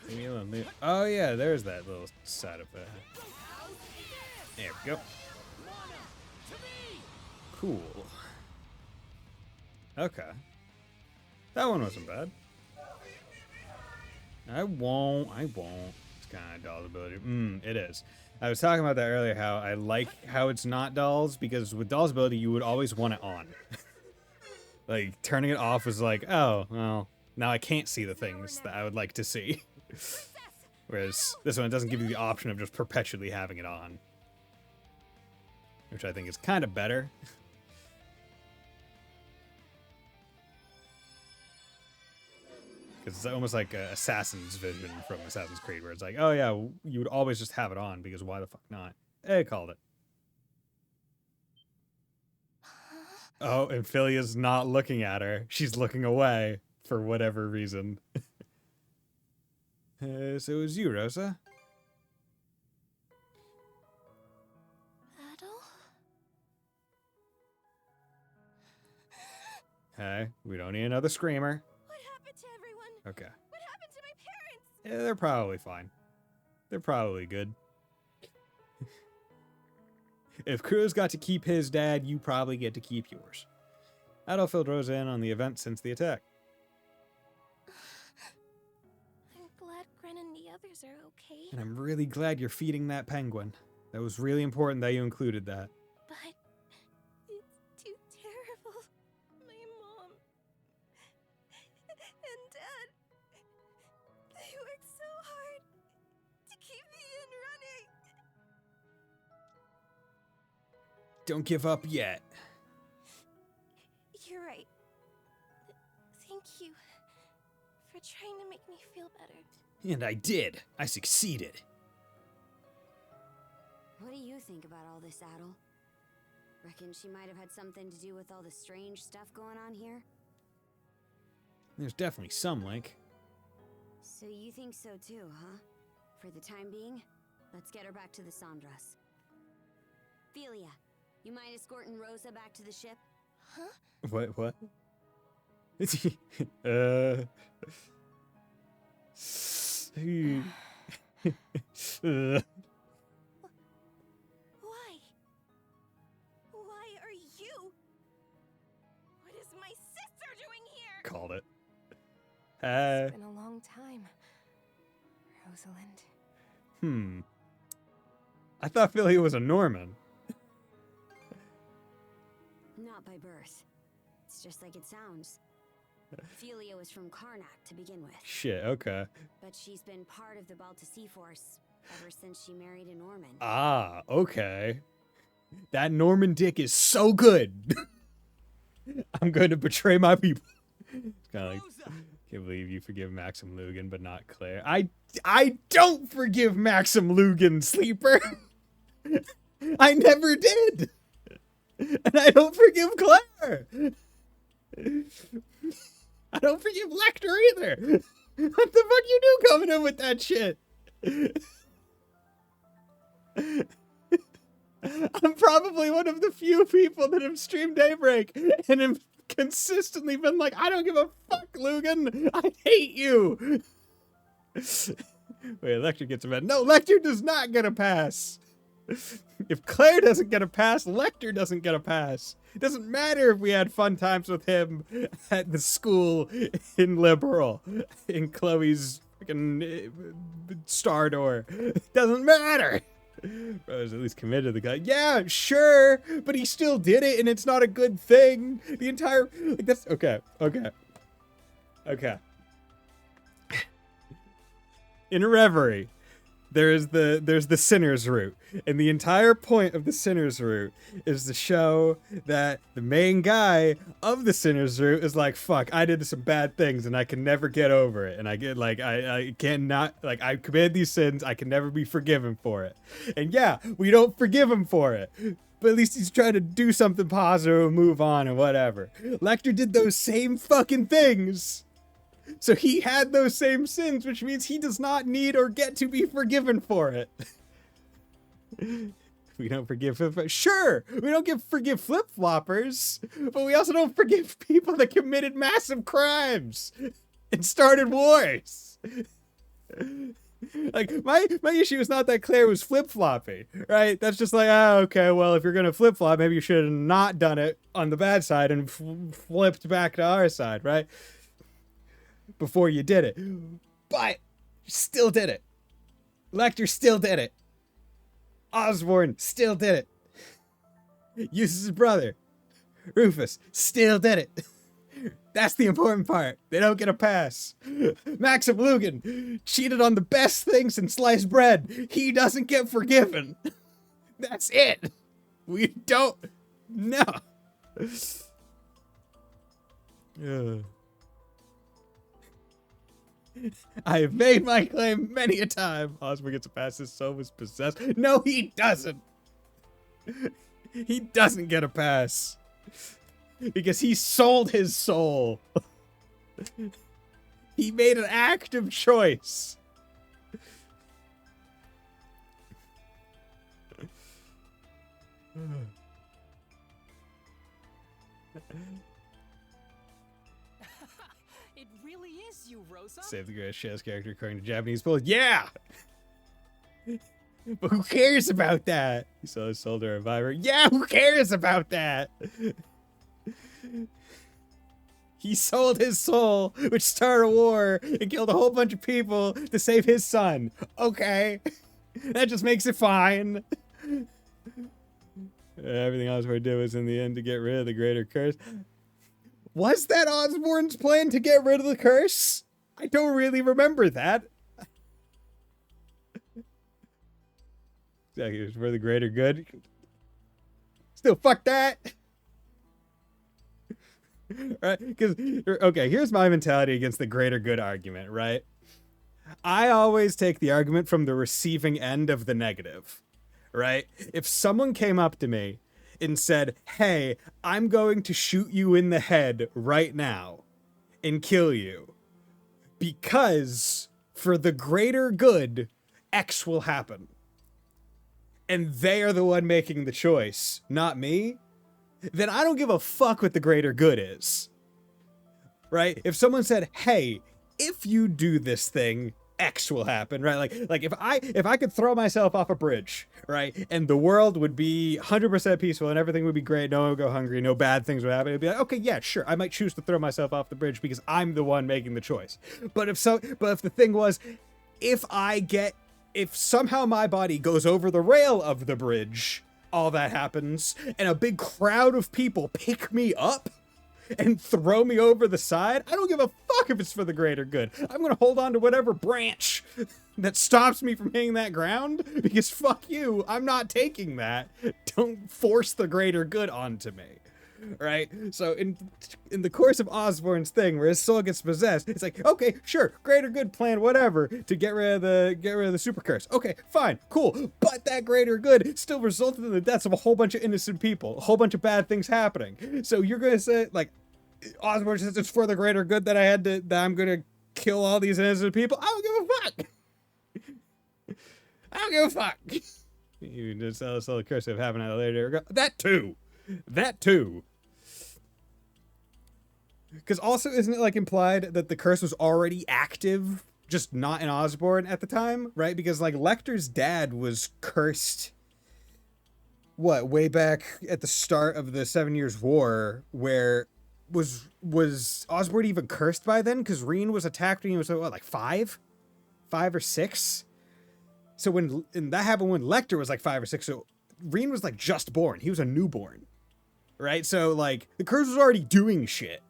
leave me alone, leave- Oh yeah, there's that little side effect. There we go. Cool. Okay. That one wasn't bad. I won't. It's kind of doll's ability. It is. I was talking about that earlier, how I like how it's not dolls, because with doll's ability, you would always want it on. Like, turning it off was like, oh, well, now I can't see the things that I would like to see. Whereas this one doesn't give you the option of just perpetually having it on. Which I think is kind of better. Because it's almost like Assassin's vision from Assassin's Creed, where it's like, oh yeah, you would always just have it on, because why the fuck not? Hey, called it. Oh, and Philia's not looking at her. She's looking away for whatever reason. So it was you, Rosa? Adel? Hey, we don't need another screamer. What happened to everyone? Okay. What happened to my parents? Yeah, they're probably fine. They're probably good. If Cruz got to keep his dad, you probably get to keep yours. Adol filled Rosa in on the events since the attack. I'm glad Gren and the others are okay. And I'm really glad you're feeding that penguin. That was really important that you included that. But it's too terrible. My mom and Dad, they worked so hard to keep the inn running. Don't give up yet. You're right. Thank you for trying to make me feel better. And I did. I succeeded. What do you think about all this, Adel? Reckon she might have had something to do with all the strange stuff going on here? There's definitely some link. So you think so too, huh? For the time being, let's get her back to the Sandras. Philia, you mind escorting Rosa back to the ship? Huh? What? It's been a long time, Rosalind. I thought Philly was a Norman. Not by birth. It's just like it sounds. Ophelia was from Karnak to begin with. Shit, okay. But she's been part of the Baltasea Force ever since she married a Norman. Ah, okay. That Norman dick is so good. I'm going to betray my people. It's kind of like, can't believe you forgive Maxim Lugan, but not Claire. I don't forgive Maxim Lugan, Sleeper. I never did. And I don't forgive Claire. I don't forgive Lecter either. What the fuck you do coming in with that shit? I'm probably one of the few people that have streamed Daybreak and have consistently been like, I don't give a fuck, Lugan. I hate you. Wait, Lecter gets a pass. No, Lecter does not get a pass. If Claire doesn't get a pass, Lecter doesn't get a pass. It doesn't matter if we had fun times with him at the school in Liberal, in Chloe's freaking Star Door. It doesn't matter. Bro was at least committed to the guy. Yeah, sure, but he still did it, and it's not a good thing. The entire like that's okay. In Reverie, there's the sinner's route, and the entire point of the sinner's route is to show that the main guy of the sinner's route is like, fuck, I did some bad things and I can never get over it, and I get like I cannot, like, I committed these sins, I can never be forgiven for it. And yeah, we don't forgive him for it, but at least he's trying to do something positive and move on and whatever. Lecter did those same fucking things. So he had those same sins, which means he does not need or get to be forgiven for it. We don't forgive... Sure, we don't forgive flip-floppers, but we also don't forgive people that committed massive crimes and started wars. Like, my issue is not that Claire was flip-flopping, right? That's just like, okay, well, if you're going to flip-flop, maybe you should have not done it on the bad side and flipped back to our side, right? Before you did it. But still did it. Lecter still did it. Osborne still did it. Eustace's brother, Rufus, still did it. That's the important part. They don't get a pass. Maxim Lugan cheated on the best thing since sliced bread. He doesn't get forgiven. That's it. We don't know. I have made my claim many a time. Osborne gets a pass. His soul was possessed. No, he doesn't. He doesn't get a pass. Because he sold his soul. He made an active choice. It really is you, Rosa. Save the greatest chess character according to Japanese polls. Yeah! But who cares about that? He sold his soul to a reviver. Yeah, who cares about that? He sold his soul, which started a war and killed a whole bunch of people to save his son. Okay. That just makes it fine. Everything Osborne did was in the end to get rid of the greater curse. Was that Osborne's plan to get rid of the curse? I don't really remember that. Exactly, it was for the greater good. Still, fuck that. Right? Because, okay, here's my mentality against the greater good argument, right? I always take the argument from the receiving end of the negative, right? If someone came up to me and said, hey, I'm going to shoot you in the head right now and kill you because for the greater good, X will happen. And they are the one making the choice, not me, then I don't give a fuck what the greater good is. Right? If someone said, hey, if you do this thing, X will happen, right? Like if I could throw myself off a bridge, right, and the world would be 100% peaceful and everything would be great, no one would go hungry, no bad things would happen, it'd be like, okay, yeah, sure, I might choose to throw myself off the bridge because I'm the one making the choice. But if the thing was, if somehow my body goes over the rail of the bridge, all that happens, and a big crowd of people pick me up and throw me over the side, I don't give a fuck if it's for the greater good. I'm gonna hold on to whatever branch that stops me from hitting that ground, because fuck you, I'm not taking that. Don't force the greater good onto me. Right? So in the course of Osborn's thing, where his soul gets possessed, it's like, okay, sure, greater good plan, whatever, to get rid of the super curse. Okay, fine, cool. But that greater good still resulted in the deaths of a whole bunch of innocent people, a whole bunch of bad things happening. So you're gonna say, like, Osborn says it's for the greater good that I'm gonna kill all these innocent people? I don't give a fuck. I don't give a fuck. You just sell the curse of having a later. That too. Because also, isn't it like implied that the curse was already active, just not in Osborn at the time, right? Because like Lecter's dad was cursed, way back at the start of the 7 Years' War, where was Osborn even cursed by then? Because Reen was attacked when he was like 5 or 6. So and that happened when Lecter was like 5 or 6. So Reen was like just born. He was a newborn, right? So like the curse was already doing shit.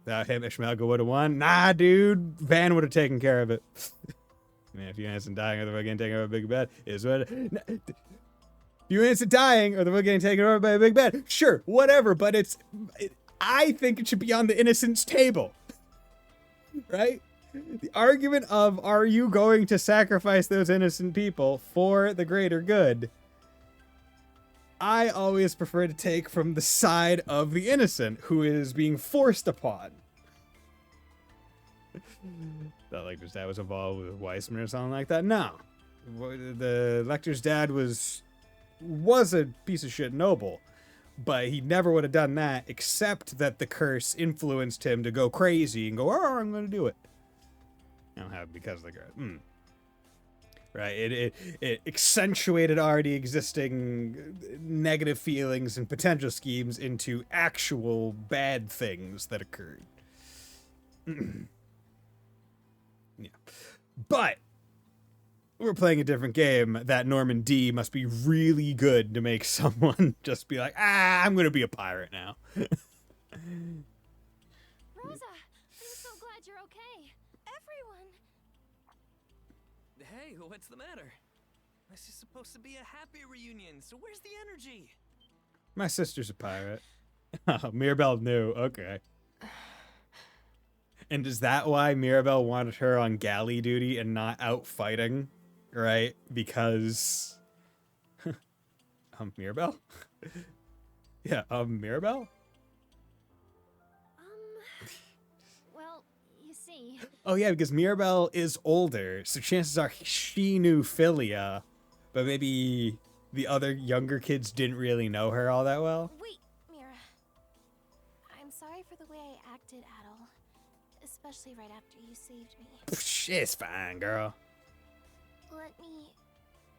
Without him, Ishmael would have won. Nah, dude. Van would have taken care of it. Man, if you innocent dying or the getting taken over by a big bad is what. If you innocent dying or the getting taken over by a big bad, sure, whatever. But I think it should be on the innocent's table, right? The argument of, are you going to sacrifice those innocent people for the greater good? I always prefer to take from the side of the innocent who is being forced upon. Not like his dad was involved with Weissman or something like that. No. The Lecter's dad was a piece of shit noble, but he never would have done that except that the curse influenced him to go crazy and go, oh, I'm going to do it. I don't have it because of the curse. Right, it accentuated already existing negative feelings and potential schemes into actual bad things that occurred. Yeah, but we're playing a different game. That Norman D must be really good to make someone just be like, I'm gonna be a pirate now. Rosa, I'm so glad you're okay. Everyone. Hey, what's the matter? This is supposed to be a happy reunion, so where's the energy? My sister's a pirate. Oh, Mirabelle knew. Okay. And is that why Mirabelle wanted her on galley duty and not out fighting? Right? Because... Mirabelle? Yeah, Mirabelle? Well, you see... Oh yeah, because Mirabelle is older, so chances are she knew Philia, but maybe the other younger kids didn't really know her all that well. Wait, Mira. I'm sorry for the way I acted, Adol. Especially right after you saved me. It's fine, girl. Let me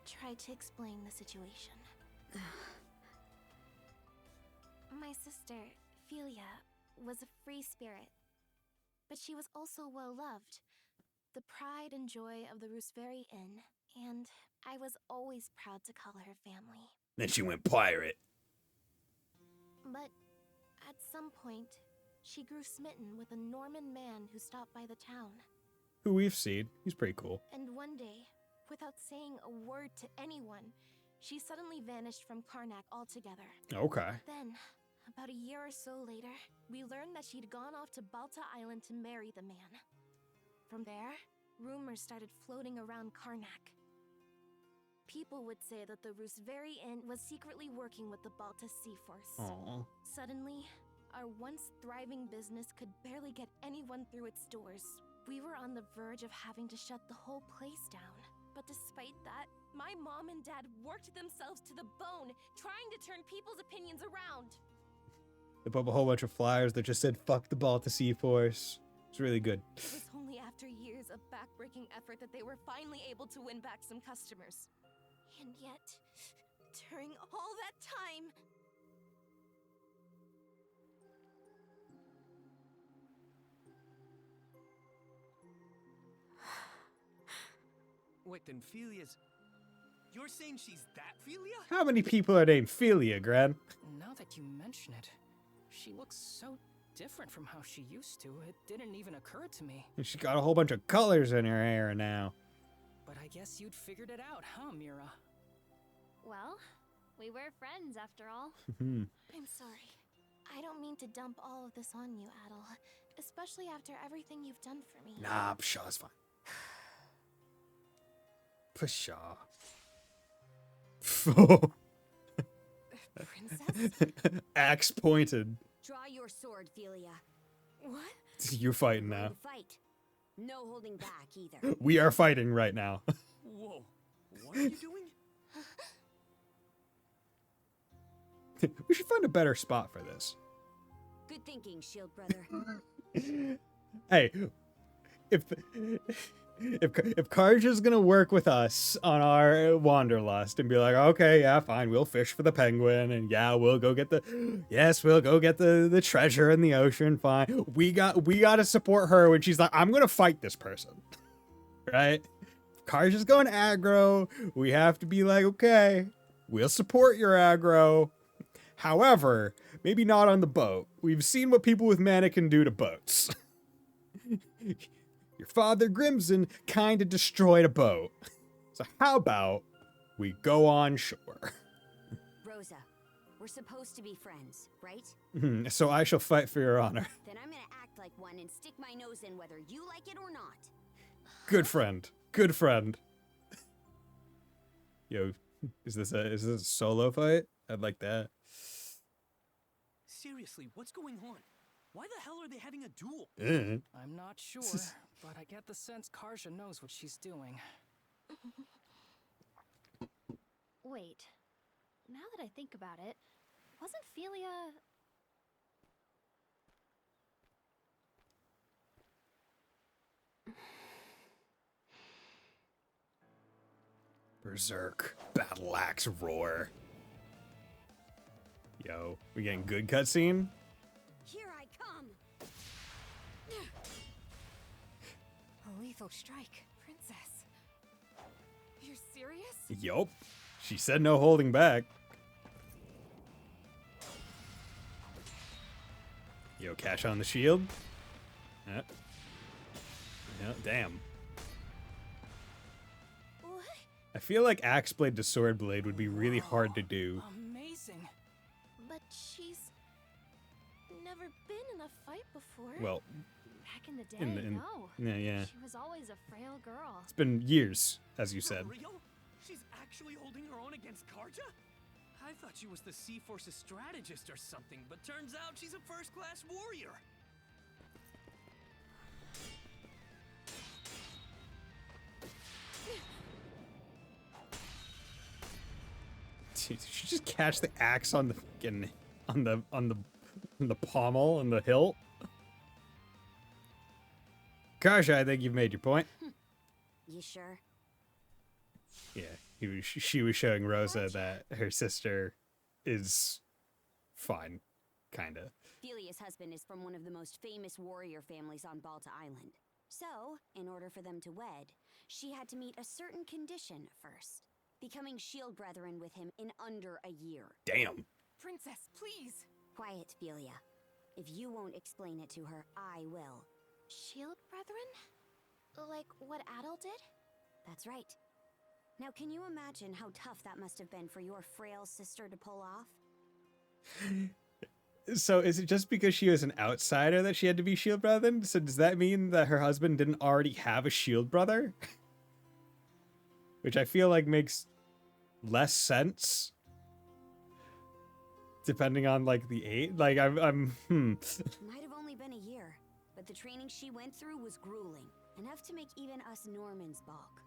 try to explain the situation. My sister, Philia, was a free spirit. But she was also well-loved, the pride and joy of the Rooseveri Inn, and I was always proud to call her family. Then she went pirate. But at some point, she grew smitten with a Norman man who stopped by the town. Who we've seen. He's pretty cool. And one day, without saying a word to anyone, she suddenly vanished from Karnak altogether. Okay. Then, about a year or so later, we learned that she'd gone off to Balta Island to marry the man. From there, rumors started floating around Karnak. People would say that the Rooseveri Inn was secretly working with the Balta Sea Force. Aww. Suddenly, our once thriving business could barely get anyone through its doors. We were on the verge of having to shut the whole place down. But despite that, my mom and dad worked themselves to the bone, trying to turn people's opinions around. They put up a whole bunch of flyers that just said, fuck the Balta Sea Force. It's really good. It was only after years of backbreaking effort that they were finally able to win back some customers. And yet, during all that time... Wait, then Philia's... You're saying she's that Philia? How many people are named Philia, Gran? Now that you mention it, she looks so different from how she used to. It didn't even occur to me. She's got a whole bunch of colors in her hair now. But I guess you'd figured it out, huh, Mira? Well, we were friends after all. I'm sorry. I don't mean to dump all of this on you, Adel. Especially after everything you've done for me. Nah, Pshaw's fine. Pshaw. Princess? Axe pointed. Draw your sword, Philia. What? You're fighting now. Fight. No holding back either. We are fighting right now. Whoa. What are you doing? We should find a better spot for this. Good thinking, Shield Brother. Hey, if Karja's gonna work with us on our wanderlust and be like, okay, yeah, fine, we'll fish for the penguin, and yeah, we'll go get the treasure in the ocean, fine. We gotta support her when she's like, I'm gonna fight this person. Right? If Karja's going aggro, we have to be like, okay, we'll support your aggro. However, maybe not on the boat. We've seen what people with mana can do to boats. Your father, Grimson, kind of destroyed a boat. So how about we go on shore? Rosa, we're supposed to be friends, right? So I shall fight for your honor. Then I'm gonna act like one and stick my nose in whether you like it or not. Good friend. Good friend. Yo, is this a solo fight? I'd like that. Seriously, what's going on? Why the hell are they having a duel? I'm not sure, but I get the sense Karja knows what she's doing. Wait. Now that I think about it, wasn't Philia... Berserk. Battle axe roar. Yo, we getting good cutscene? Here I come. A lethal strike, Princess. You're serious? Yup. She said no holding back. Yo, cash on the shield. Yeah, damn. What? I feel like axe blade to sword blade would be really hard to do. Amazing. But she's never been in a fight before. Well, Back in the day, no. yeah. She was always a frail girl. It's been years, as you For said. real? She's actually holding her own against Karja? I thought she was the Sea Force's strategist or something, but turns out she's a first-class warrior. Did she just catch the axe on the fucking on the pommel and the hilt? Karja, I think you've made your point. You sure? Yeah, she was showing Rosa that her sister is fine, kinda. Philia's husband is from one of the most famous warrior families on Balta Island. So, in order for them to wed, she had to meet a certain condition first. Becoming shield brethren with him in under a year. Damn. Princess, please. Quiet, Philia. If you won't explain it to her, I will. Shield brethren? Like what Adel did? That's right. Now, can you imagine how tough that must have been for your frail sister to pull off? So is it just because she was an outsider that she had to be shield brethren? So does that mean that her husband didn't already have a shield brother? Which I feel like makes less sense. Depending on like the age. Like I'm Might have only been a year, but the training she went through was grueling. Enough to make even us Normans balk.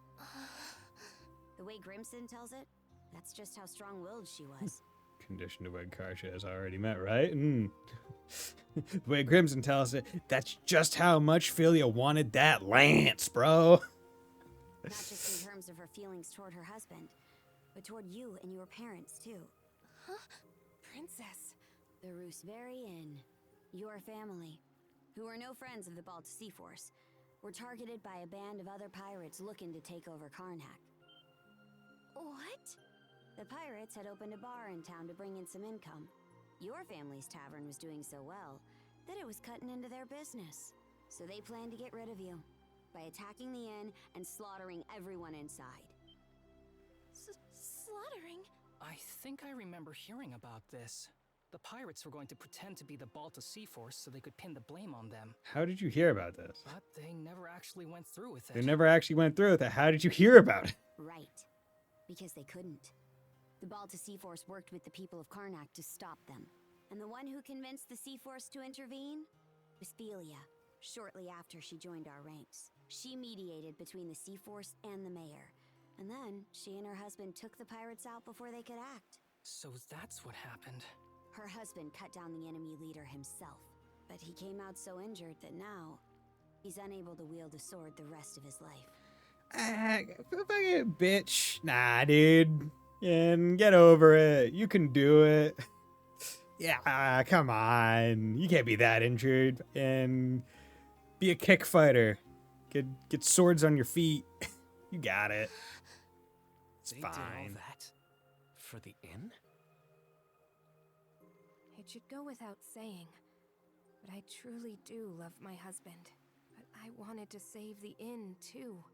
The way Grimson tells it, that's just how strong-willed she was. Condition to wed Kartia is already met, right? The way Crimson tells it, that's just how much Philia wanted that lance, bro. Not just in terms of her feelings toward her husband, but toward you and your parents, too. Huh? Princess. The Roos very Inn, your family, who are no friends of the Balta Sea Force, were targeted by a band of other pirates looking to take over Karnak. What? The pirates had opened a bar in town to bring in some income. Your family's tavern was doing so well that it was cutting into their business. So they planned to get rid of you by attacking the inn and slaughtering everyone inside. Slaughtering? I think I remember hearing about this. The pirates were going to pretend to be the Balta Sea Force so they could pin the blame on them. How did you hear about this? But they never actually went through with it. They never actually went through with it. How did you hear about it? Right. Because they couldn't. The Balta Sea Force worked with the people of Karnak to stop them. And the one who convinced the Sea Force to intervene was Philia, shortly after she joined our ranks. She mediated between the Sea Force and the mayor. And then, she and her husband took the pirates out before they could act. So that's what happened. Her husband cut down the enemy leader himself. But he came out so injured that now, he's unable to wield a sword the rest of his life. Fucking bitch. Nah, dude. And get over it. You can do it. Yeah, come on. You can't be that injured. And be a kick fighter. Get swords on your feet. You got it. It's They fine. did all that for the inn? It should go without saying, but I truly do love my husband. But I wanted to save the inn, too.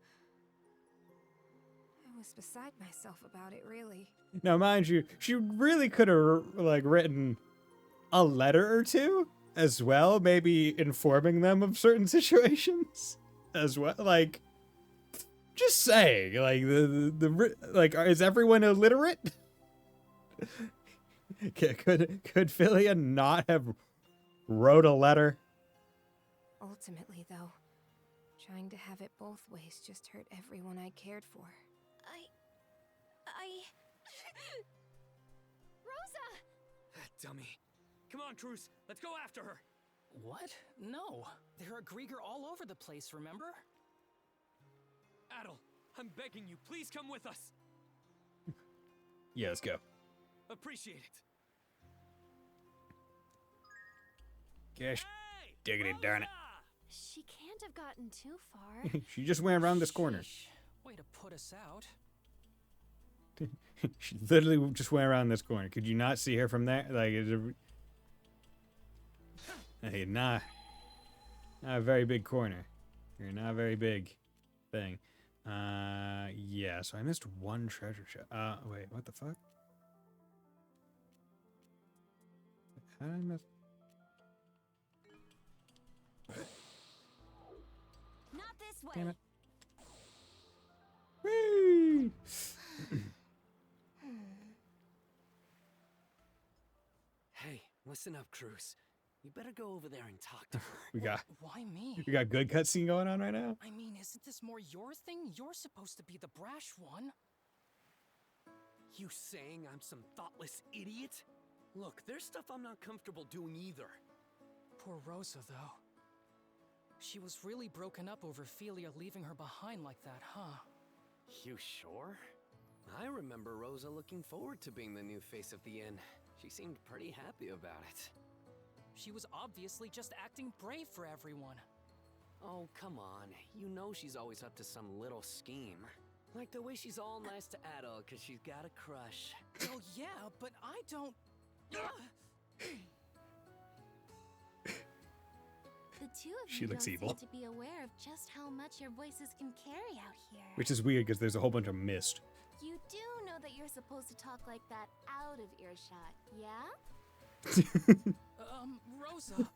I was beside myself about it, really. Now, mind you, she really could have, like, written a letter or two as well, maybe informing them of certain situations as well. Like, just saying, like, like, is everyone illiterate? Could Philia not have wrote a letter? Ultimately, though, trying to have it both ways just hurt everyone I cared for. Rosa! Dummy. Come on, Cruz. Let's go after her. What? No. There are Grieger all over the place, remember? Adel, I'm begging you, please come with us. Yeah, let's go. Appreciate it. Gosh, diggity darn it. She can't have gotten too far. She just went around this corner. Way to put us out. She literally just went around this corner. Could you not see her from there? Like, hey, not a very big corner. You're not a very big thing. Yeah, so I missed one treasure chest. Wait, what the fuck? How did I miss? Not this way. Damn it. Whee! Hey, listen up, Cruz. You better go over there and talk to her. Why me? We got good cutscene going on right now. I mean, isn't this more your thing? You're supposed to be the brash one. You saying I'm some thoughtless idiot? Look, there's stuff I'm not comfortable doing either. Poor Rosa, though. She was really broken up over Philia leaving her behind like that, huh? You sure? I remember Rosa looking forward to being the new face of the inn. She seemed pretty happy about it. She was obviously just acting brave for everyone. Oh, come on. You know she's always up to some little scheme. Like the way she's all nice to Adel because she's got a crush. Well, yeah, but I don't... The two of She you looks don't evil. seem to be aware of just how much your voices can carry out here. Which is weird because there's a whole bunch of mist. You do know that you're supposed to talk like that out of earshot, yeah? Rosa,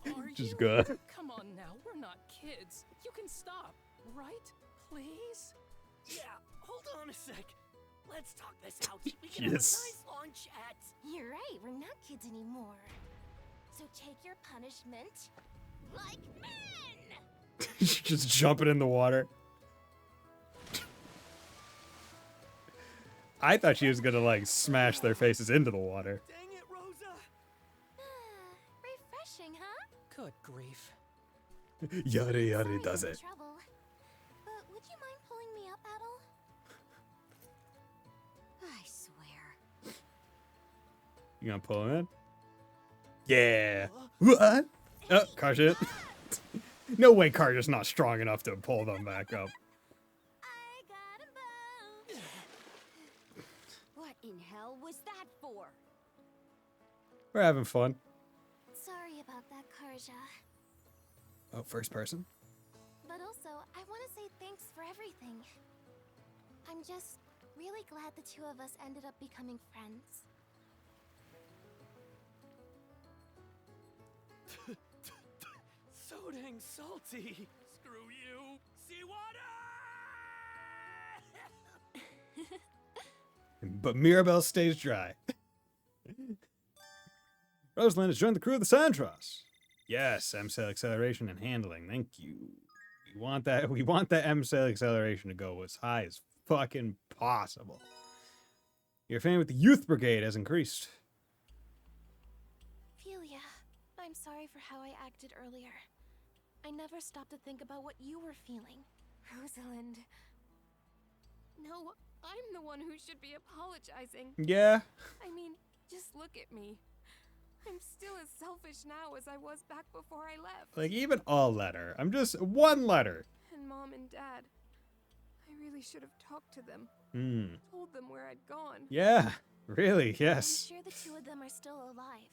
are Just you... go. Come on now, we're not kids. You can stop, right? Please? Yeah, hold on a sec. Let's talk this out. We can have a nice long chat. You're right, we're not kids anymore. So take your punishment like men! She's just jumping in the water. I thought she was gonna like smash their faces into the water. Dang it, Rosa! Refreshing, huh? Good grief. Yada yada Sorry does I'm in it. trouble. But would you mind pulling me up, Adel? I swear. You gonna pull him in? Yeah. What? Oh, Karja. No way Karja's not strong enough to pull them back up. What in hell was that for? We're having fun. Sorry about that, Karja. Oh, first person? But also, I want to say thanks for everything. I'm just really glad the two of us ended up becoming friends. So dang salty. Screw you. Seawater! But Mirabelle stays dry. Rosalind has joined the crew of the Sandros. Yes, M-Sail acceleration and handling. Thank you. We want that. We want that M-Sail acceleration to go as high as fucking possible. Your fame with the Youth Brigade has increased. Philia, I'm sorry for how I acted earlier. I never stopped to think about what you were feeling. Rosalind. No, I'm the one who should be apologizing. Yeah. I mean, just look at me. I'm still as selfish now as I was back before I left. Like, even a letter. I'm just one letter. And Mom and Dad. I really should have talked to them. Told them where I'd gone. Yeah, really, yes. I'm sure the two of them are still alive.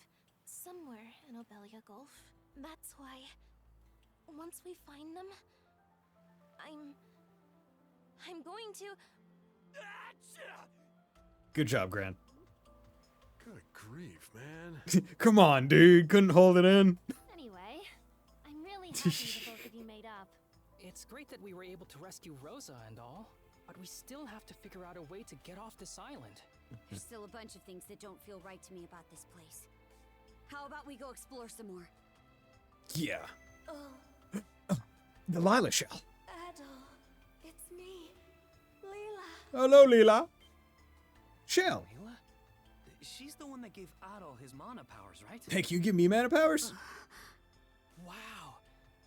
Somewhere in Obelia Gulf. That's why, once we find them, I'm going to... Good job, Grant. Good grief, man. Come on, dude. Couldn't hold it in. Anyway, I'm really happy the both of you made up. It's great that we were able to rescue Rosa and all, but we still have to figure out a way to get off this island. There's still a bunch of things that don't feel right to me about this place. How about we go explore some more? Yeah. Oh, The Lila shell. Adel. It's me. Leela. Hello, Lila. Shell. Leela? She's the one that gave Adol his mana powers, right? Hey, can you give me mana powers? Wow,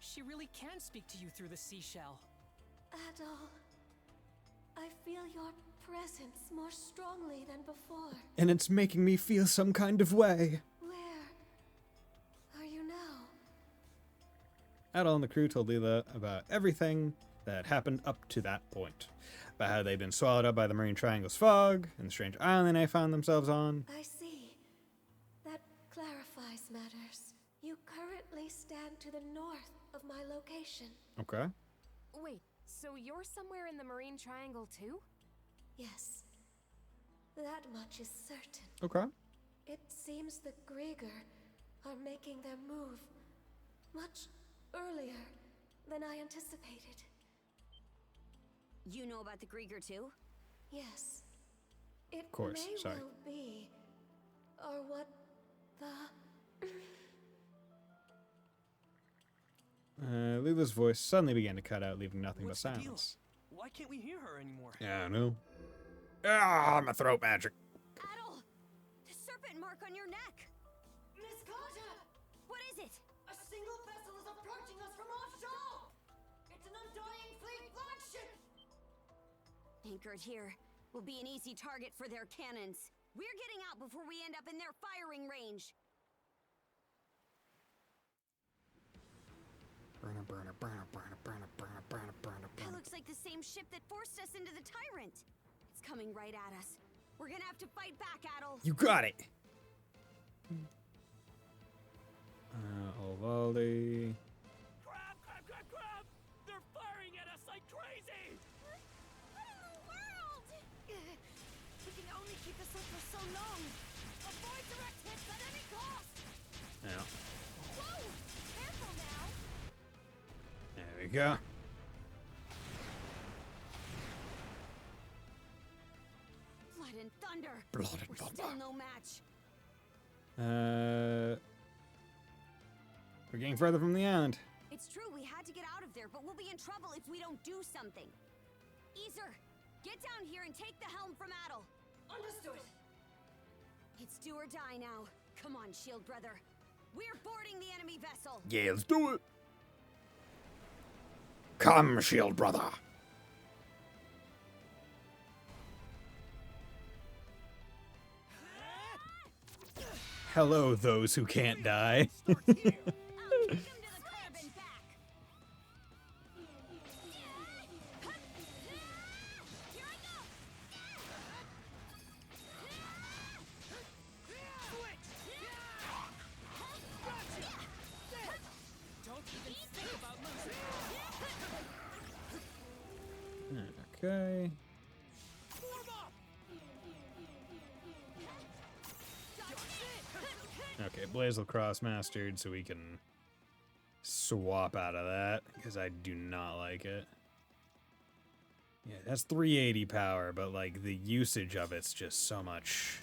she really can speak to you through the seashell. Adol. I feel your presence more strongly than before. And it's making me feel some kind of way. Where are you now? Adol and the crew told Lila about everything that happened up to that point. About how they'd been swallowed up by the Marine Triangle's fog, and the strange island they found themselves on. I see. That clarifies matters. You currently stand to the north of my location. Okay. Wait, so you're somewhere in the Marine Triangle too? Yes. That much is certain. Okay. It seems the Grieger are making their move much earlier than I anticipated. You know about the Grieger too? Yes. It Of course, may sorry. well be, or what the... Lila's voice suddenly began to cut out, leaving nothing What's but the deal? silence. Why can't we hear her anymore? Yeah, I know. Ah, my throat magic. Adol! The serpent mark on your neck! Miss Carter! What is it? A single vessel is approaching us from offshore! It's an Undying Fleet flagship! Anchored here will be an easy target for their cannons. We're getting out before we end up in their firing range. That looks like the same ship that forced us into the Tyrant. It's coming right at us. We're gonna have to fight back, Adol. You got it. Ovaldi. Crap, crap, crap, crap! They're firing at us like crazy! What in the world? We can only keep this up for so long. Avoid direct hits at any cost! Yeah. Whoa! Careful now! There we go. Blood and thunder. Blood and We're thunder. still no match. We're getting further from the island. It's true, we had to get out of there, but we'll be in trouble if we don't do something. Easer, get down here and take the helm from Adol. Understood. It's do or die now. Come on, shield brother. We're boarding the enemy vessel. Yeah, let's do it. Come, shield brother. Hello, those who can't die. Okay. Okay, Blaze will cross mastered so we can swap out of that because I do not like it. Yeah, that's 380 power, but like the usage of it's just so much.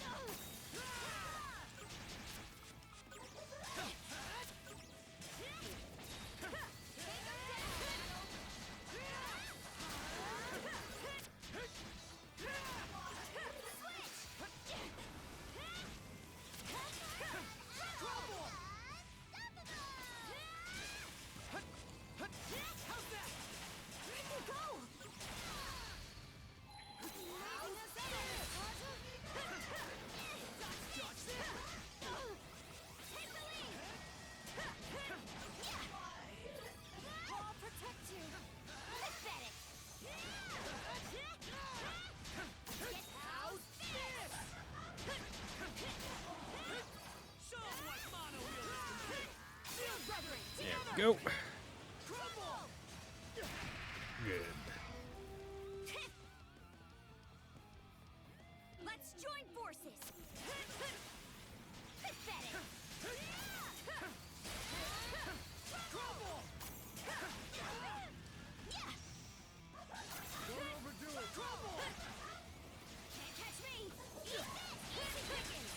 Go. Good. Let's join forces. Pathetic. Don't overdo it. Can't catch me. Easy pickings.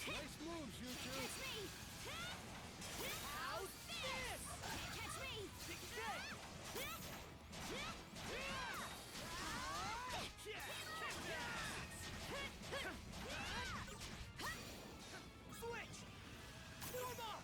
Nice moves, you two. Catch me. How's this? Can't catch me. Switch. Form up.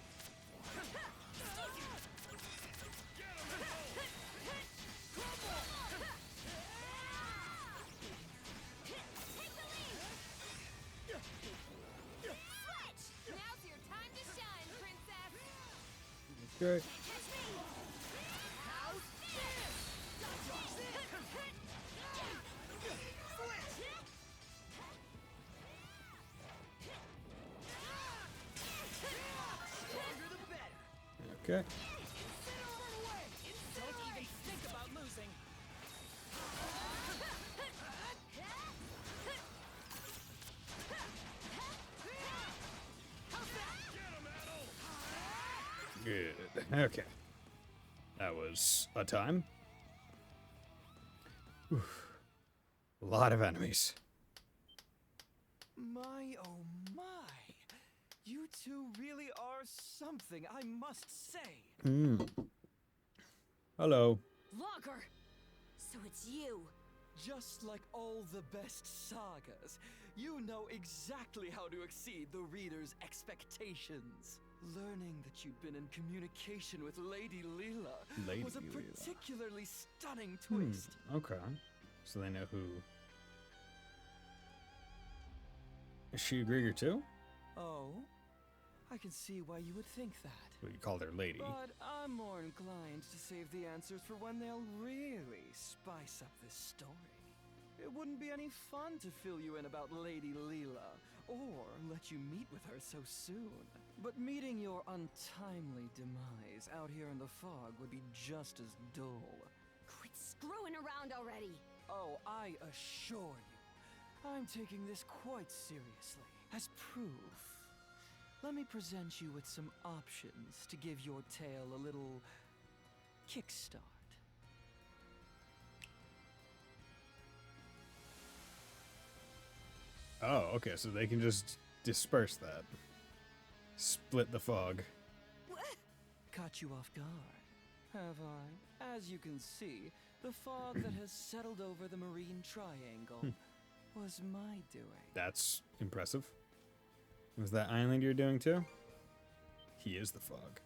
Now's your time to shine, princess. Okay. Okay. Don't even think about losing. Good. Okay. That was a time. Oof. A lot of enemies. My, oh my. You two really are something, I must say. Hello. Logger. So it's you. Just like all the best sagas, you know exactly how to exceed the reader's expectations. Learning that you'd been in communication with Lady Leela was a particularly stunning twist. Okay. So they know who. Is she a Grieger too? Oh? I can see why you would think that. Well, you called her lady. But I'm more inclined to save the answers for when they'll really spice up this story. It wouldn't be any fun to fill you in about Lady Leela, or let you meet with her so soon. But meeting your untimely demise out here in the fog would be just as dull. Quit screwing around already. Oh, I assure you, I'm taking this quite seriously. As proof, let me present you with some options to give your tale a little kickstart. Oh, okay, so they can just disperse that. Split the fog. Caught you off guard. have I? As you can see, the fog that has settled over the marine triangle was my doing. That's impressive. Was that island you're doing too? He is the fog.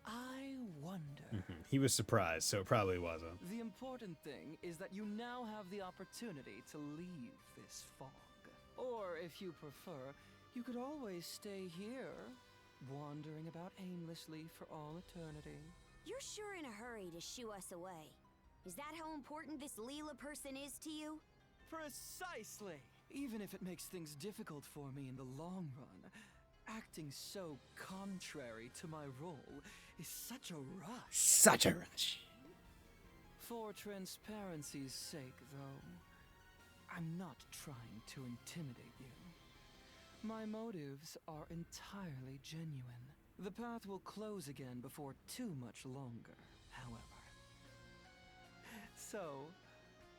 I wonder. He was surprised, so it probably wasn't. The important thing is that you now have the opportunity to leave this fog. Or, if you prefer, you could always stay here, wandering about aimlessly for all eternity. You're sure in a hurry to shoo us away. Is that how important this Leela person is to you? Precisely! Even if it makes things difficult for me in the long run, acting so contrary to my role is such a rush. Such a rush. For transparency's sake, though, I'm not trying to intimidate you. My motives are entirely genuine. The path will close again before too much longer, however. So,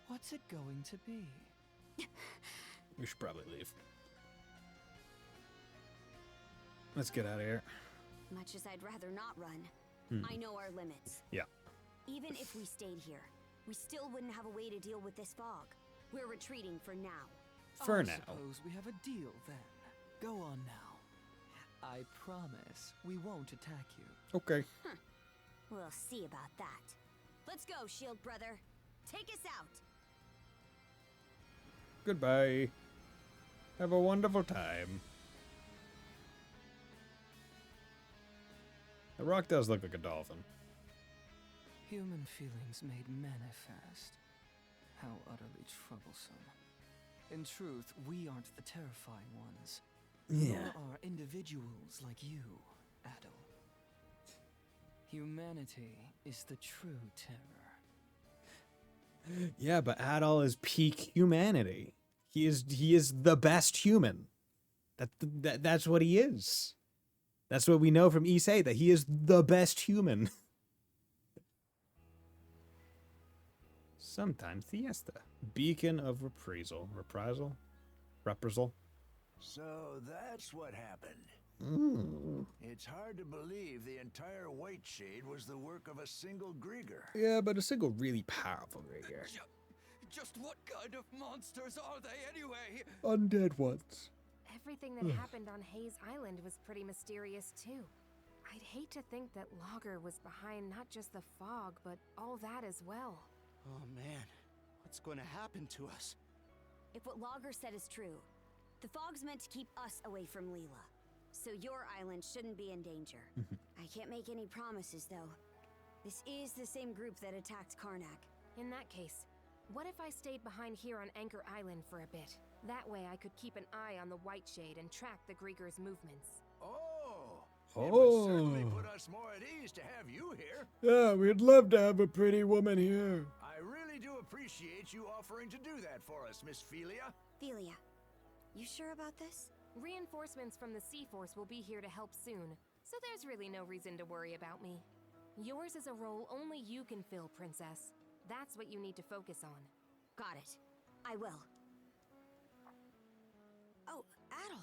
what's it going to be? We should probably leave. Let's get out of here. Much as I'd rather not run, I know our limits. Yeah. Even if we stayed here, we still wouldn't have a way to deal with this fog. We're retreating for now. For I now. suppose we have a deal then. Go on now. I promise we won't attack you. Okay. We'll see about that. Let's go, Shield Brother. Take us out. Goodbye. Have a wonderful time. The rock does look like a dolphin. Human feelings made manifest. How utterly troublesome. In truth, we aren't the terrifying ones. Yeah. Nor are individuals like you, Adol. Humanity is the true terror. Yeah, but Adol is peak humanity. He is the best human. That's what he is. That's what we know from Issei, that he is the best human. Sometimes Fiesta. Beacon of Reprisal. Reprisal? Reprisal? So that's what happened. Mm. It's hard to believe the entire White Shade was the work of a single Grieger. Yeah, but a single really powerful Grieger. Just what kind of monsters are they anyway? Undead ones. Everything that happened on Hayes Island was pretty mysterious too. I'd hate to think that Logger was behind not just the fog, but all that as well. Oh man, what's going to happen to us? If what Logger said is true, the fog's meant to keep us away from Leela. So your island shouldn't be in danger. I can't make any promises, though. This is the same group that attacked Karnak. In that case, what if I stayed behind here on Anchor Island for a bit? That way I could keep an eye on the White Shade and track the Grieger's movements. Oh! It would certainly put us more at ease to have you here. Yeah, we'd love to have a pretty woman here. I really do appreciate you offering to do that for us, Miss Philia. Philia, you sure about this? Reinforcements from the Sea Force will be here to help soon, so there's really no reason to worry about me. Yours is a role only you can fill, Princess. That's what you need to focus on. Got it. I will. Oh, Adol.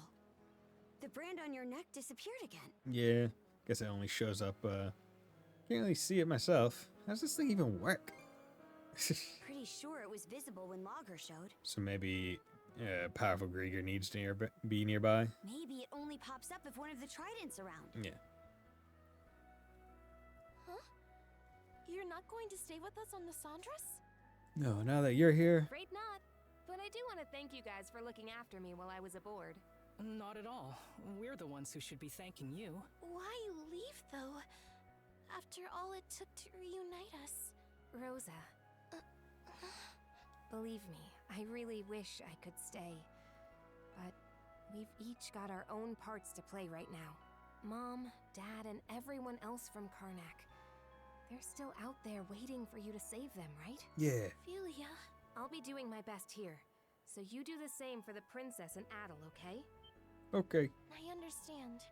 The brand on your neck disappeared again. Yeah, guess it only shows up, can't really see it myself. How's this thing even work? Pretty sure it was visible when Logger showed. So maybe a powerful Grieger needs to be nearby? Maybe it only pops up if one of the tridents around. Yeah. Huh? You're not going to stay with us on the Sandras? No, now that you're here. Afraid not. But I do want to thank you guys for looking after me while I was aboard. Not at all. We're the ones who should be thanking you. Why leave, though? After all it took to reunite us. Rosa. Believe me, I really wish I could stay. But we've each got our own parts to play right now. Mom, Dad, and everyone else from Karnak. They're still out there waiting for you to save them, right? Yeah. Philia. I'll be doing my best here. So you do the same for the Princess and Adol, okay? Okay. I understand.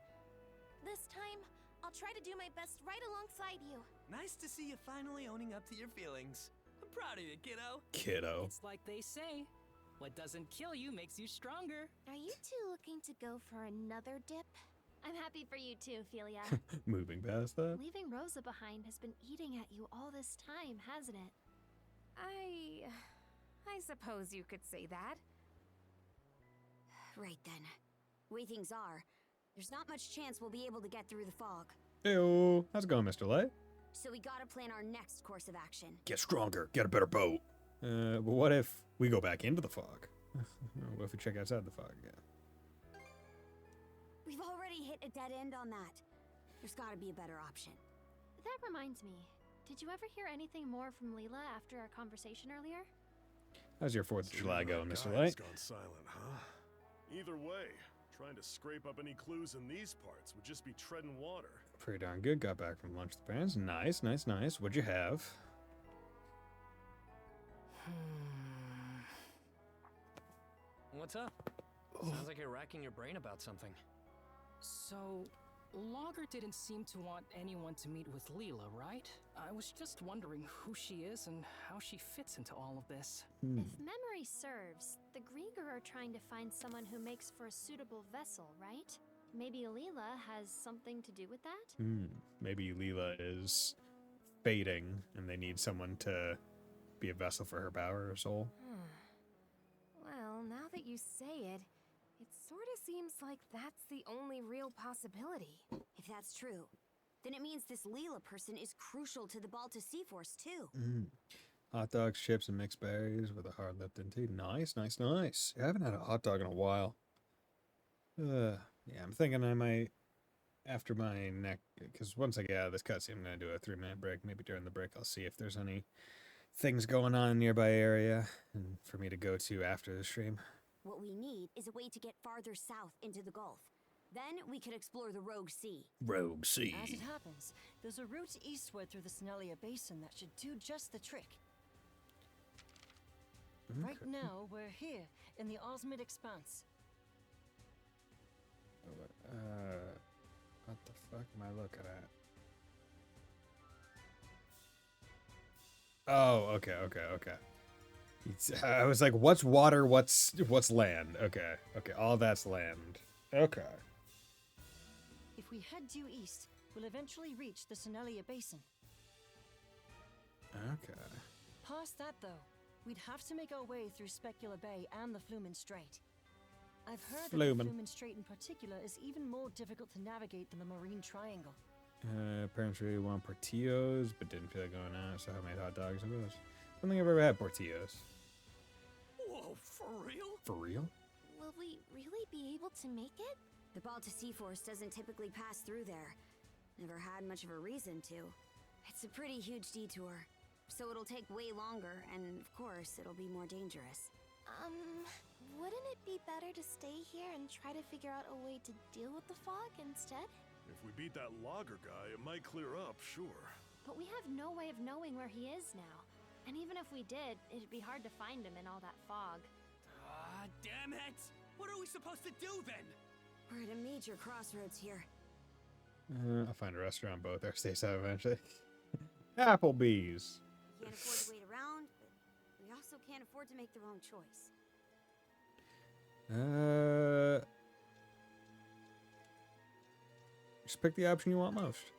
This time, I'll try to do my best right alongside you. Nice to see you finally owning up to your feelings. I'm proud of you, kiddo. Kiddo. It's like they say, what doesn't kill you makes you stronger. Are you two looking to go for another dip? I'm happy for you too, Ophelia. Moving past that. Leaving Rosa behind has been eating at you all this time, hasn't it? I suppose you could say that. Right then. Way things are, there's not much chance we'll be able to get through the fog. Heyo, how's it going, Mr. Lay? So we gotta plan our next course of action. Get stronger, get a better boat. But what if we go back into the fog? What if we check outside the fog again? We've already hit a dead end on that. There's gotta be a better option. That reminds me. Did you ever hear anything more from Leela after our conversation earlier? How's your 4th of July going, Mr. Guy's Light? gone silent, huh? Either way, trying to scrape up any clues in these parts would just be treading water. Pretty darn good. Got back from lunch with the parents. Nice, nice, nice. What'd you have? What's up? Sounds like you're racking your brain about something. So, Logger didn't seem to want anyone to meet with Leela, right? I was just wondering who she is and how she fits into all of this. If memory serves, the Grieger are trying to find someone who makes for a suitable vessel, right? Maybe Leela has something to do with that? Maybe Leela is fading and they need someone to be a vessel for her power or soul. Well, now that you say it, it sort of seems like that's the only real possibility. If that's true, then it means this Leela person is crucial to the Balta Sea Force too. Hot dogs, chips, and mixed berries with a hard lip and tea. Nice, nice, nice. I haven't had a hot dog in a while. Yeah, I'm thinking I might, after my neck, because once I get out of this cutscene, I'm going to do a 3-minute break. Maybe during the break, I'll see if there's any things going on in the nearby area and for me to go to after the stream. What we need is a way to get farther south into the Gulf. Then we could explore the Rogue Sea. Rogue Sea. As it happens, there's a route eastward through the Sinalia Basin that should do just the trick. Right now, we're here, in the Osmid Expanse. What the fuck am I looking at? Oh, okay. I was like, what's water? What's land? Okay, all that's land. Okay. If we head due east, we'll eventually reach the Sinalia Basin. Okay. Past that, though, we'd have to make our way through Specula Bay and the Flumen Strait. I've heard that the Flumen Strait in particular is even more difficult to navigate than the Marine Triangle. Apparently we want portillos, but didn't feel like going out, so I made hot dogs of those. I don't think I've ever had portillos. Whoa, for real? For real? Will we really be able to make it? The Balta Sea Force doesn't typically pass through there. Never had much of a reason to. It's a pretty huge detour, so it'll take way longer, and of course, it'll be more dangerous. Wouldn't it be better to stay here and try to figure out a way to deal with the fog instead? If we beat that logger guy, it might clear up, sure. But we have no way of knowing where he is now. And even if we did, it'd be hard to find him in all that fog. Ah, damn it! What are we supposed to do then? We're at a major crossroads here. I'll find a restaurant both there. Stay safe eventually. Applebee's. We can't afford to wait around, but we also can't afford to make the wrong choice. Just pick the option you want most.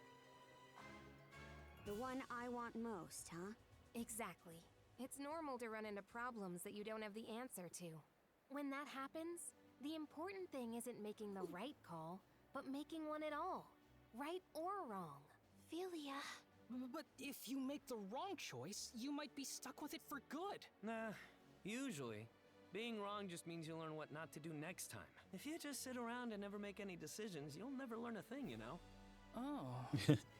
The one I want most, huh? Exactly. It's normal to run into problems that you don't have the answer to. When that happens, the important thing isn't making the right call, but making one at all. Right or wrong. Philia. But if you make the wrong choice, you might be stuck with it for good. Nah, usually. Being wrong just means you learn what not to do next time. If you just sit around and never make any decisions, you'll never learn a thing, you know? Oh.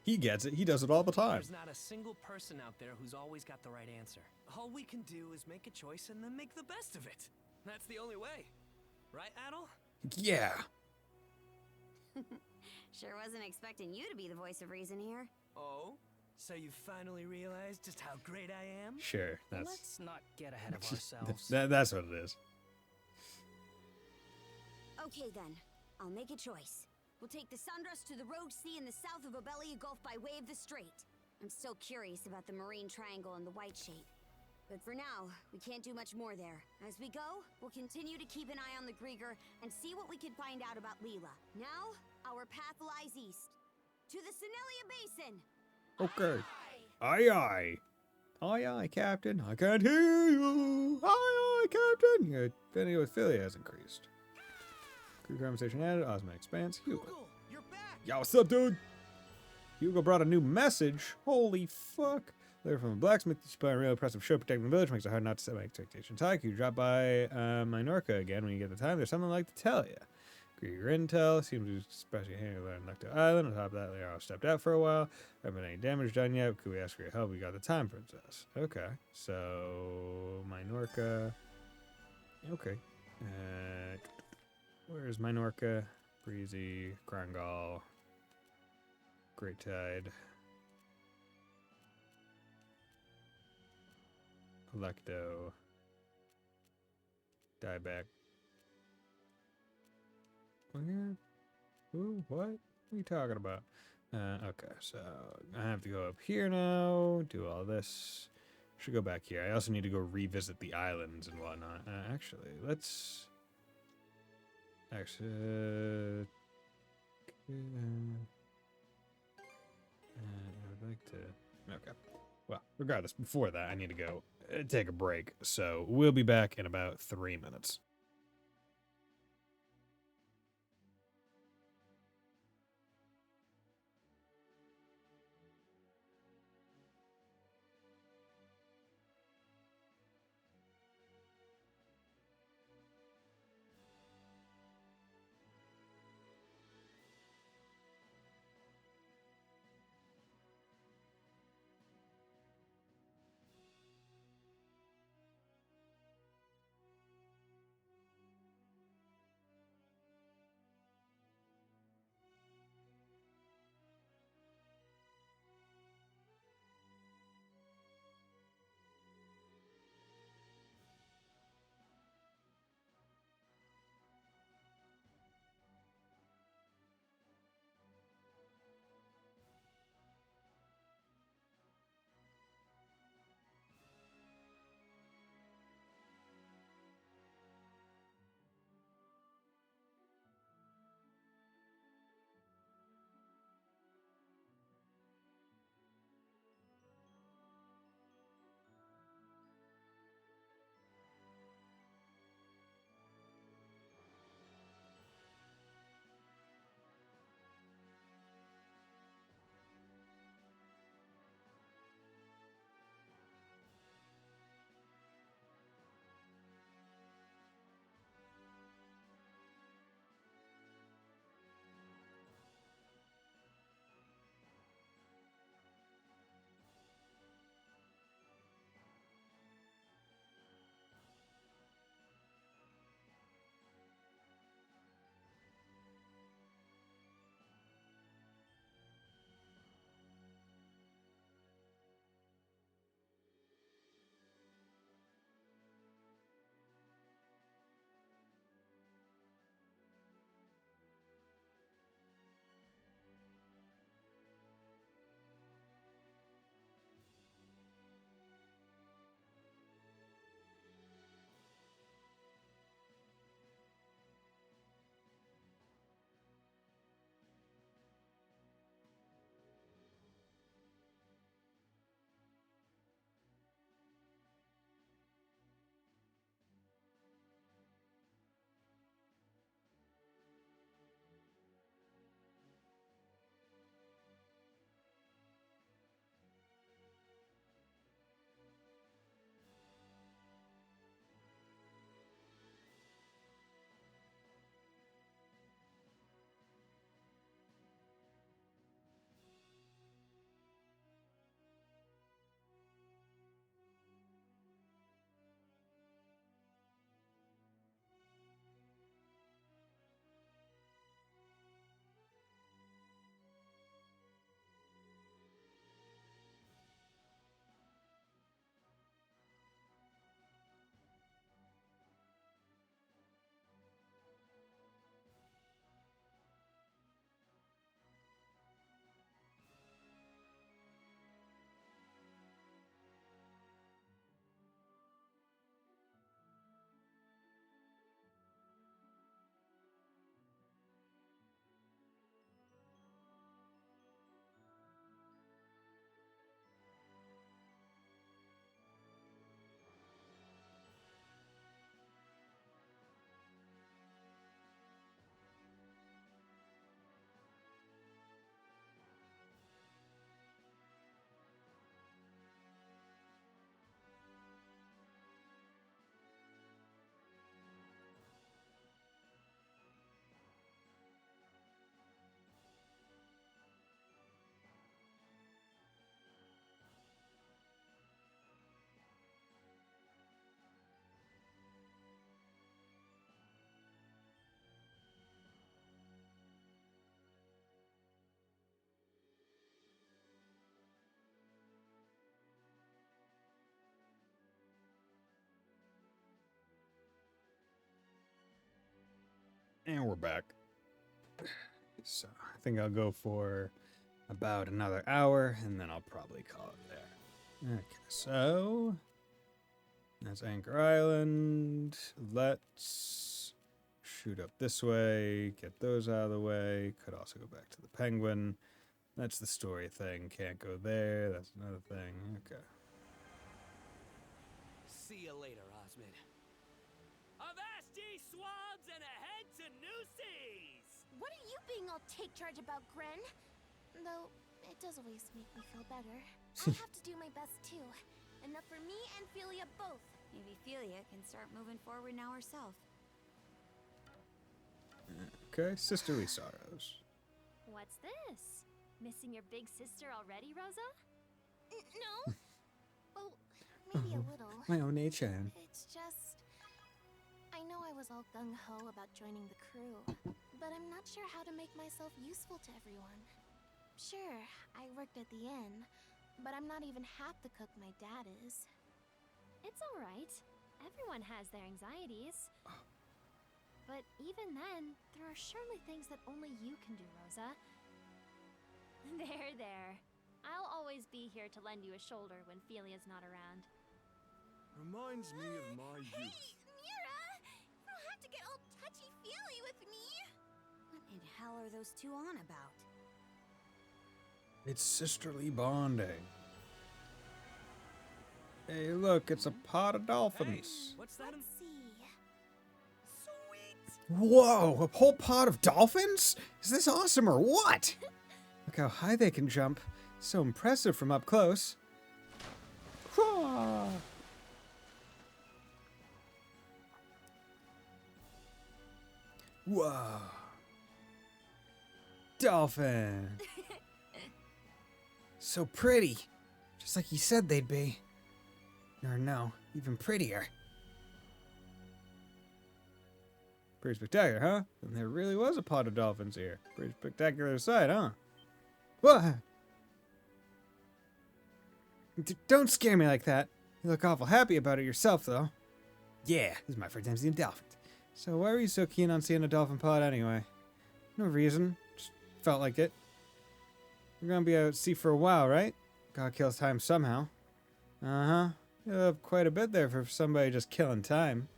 He gets it. He does it all the time. There's not a single person out there who's always got the right answer. All we can do is make a choice and then make the best of it. That's the only way. Right, Adel? Yeah. Sure wasn't expecting you to be the voice of reason here. Oh? So you finally realized just how great I am? Sure, that's... Let's not get ahead of ourselves. That's what it is. Okay then, I'll make a choice. We'll take the Sandras to the Rogue Sea in the south of Obelia Gulf by way of the Strait. I'm so curious about the Marine Triangle and the White Shade. But for now, we can't do much more there. As we go, we'll continue to keep an eye on the Grieger and see what we can find out about Leela. Now, Our path lies east, to the Senelia Basin. Okay. Aye, aye. Aye, aye, Captain. I can't hear you. Aye, aye, Captain. Your affinity with Philly has increased. Crew conversation added. Osmo expands. Hugo. You're back. Yo, what's up, dude? Hugo brought a new message. Holy fuck. Later from a blacksmith, you spot a real impressive show protecting the village. Makes it hard not to set my expectations high. Could you drop by Minorca again when you get the time? There's something I'd like to tell you. Agree your intel. Seems to especially handle on Necto Island. On top of that, they all stepped out for a while. Haven't been any damage done yet. Could we ask for your help? We got the time, princess. Okay. So, Minorca. Okay. Where's Minorca? Breezy, Krangal, Great Tide, Electo, Dieback. Where? Who? What? What are you talking about? Okay, so I have to go up here now, do all this. Should go back here. I also need to go revisit the islands and whatnot. Actually, let's... Actually... I would like to... Okay. Well, regardless, before that, I need to go take a break. So we'll be back in about 3 minutes. And we're back. So I think I'll go for about another hour, and then I'll probably call it there. Okay, so that's Anchor Island. Let's shoot up this way, get those out of the way. Could also go back to the Penguin. That's the story thing. Can't go there. That's another thing. Okay. See you later, Osmond. Avast ye swabs and ahead to new seas! What are you being all take charge about, Gren? Though, it does always make me feel better. I have to do my best too. Enough for me and Philia both. Maybe Philia can start moving forward now herself. Okay, sisterly sorrows. What's this? Missing your big sister already, Rosa? No. Well, maybe a little. My own Chan. It's just... I know I was all gung-ho about joining the crew, but I'm not sure how to make myself useful to everyone. Sure, I worked at the inn, but I'm not even half the cook my dad is. It's alright. Everyone has their anxieties. But even then, there are surely things that only you can do, Rosa. There. I'll always be here to lend you a shoulder when Philia's not around. Reminds me of my youth. Hey, Mira! You don't have to get all touchy-feely with me! What in hell are those two on about? It's sisterly bonding. Hey, look, it's a pod of dolphins. Hey, what's that? Let's see. Sweet! Whoa, a whole pod of dolphins? Is this awesome or what? Look how high they can jump. So impressive from up close. Whoa. Whoa. Dolphin. So pretty. Just like you said they'd be. Or no, even prettier. Pretty spectacular, huh? And there really was a pod of dolphins here. Pretty spectacular sight, huh? What? Don't scare me like that. You look awful happy about it yourself, though. Yeah, this is my first time seeing dolphins. So why were you so keen on seeing a dolphin pod anyway? No reason. Just felt like it. We're gonna be out at sea for a while, right? Gotta kill time somehow. Uh-huh. You have quite a bit there for somebody just killing time.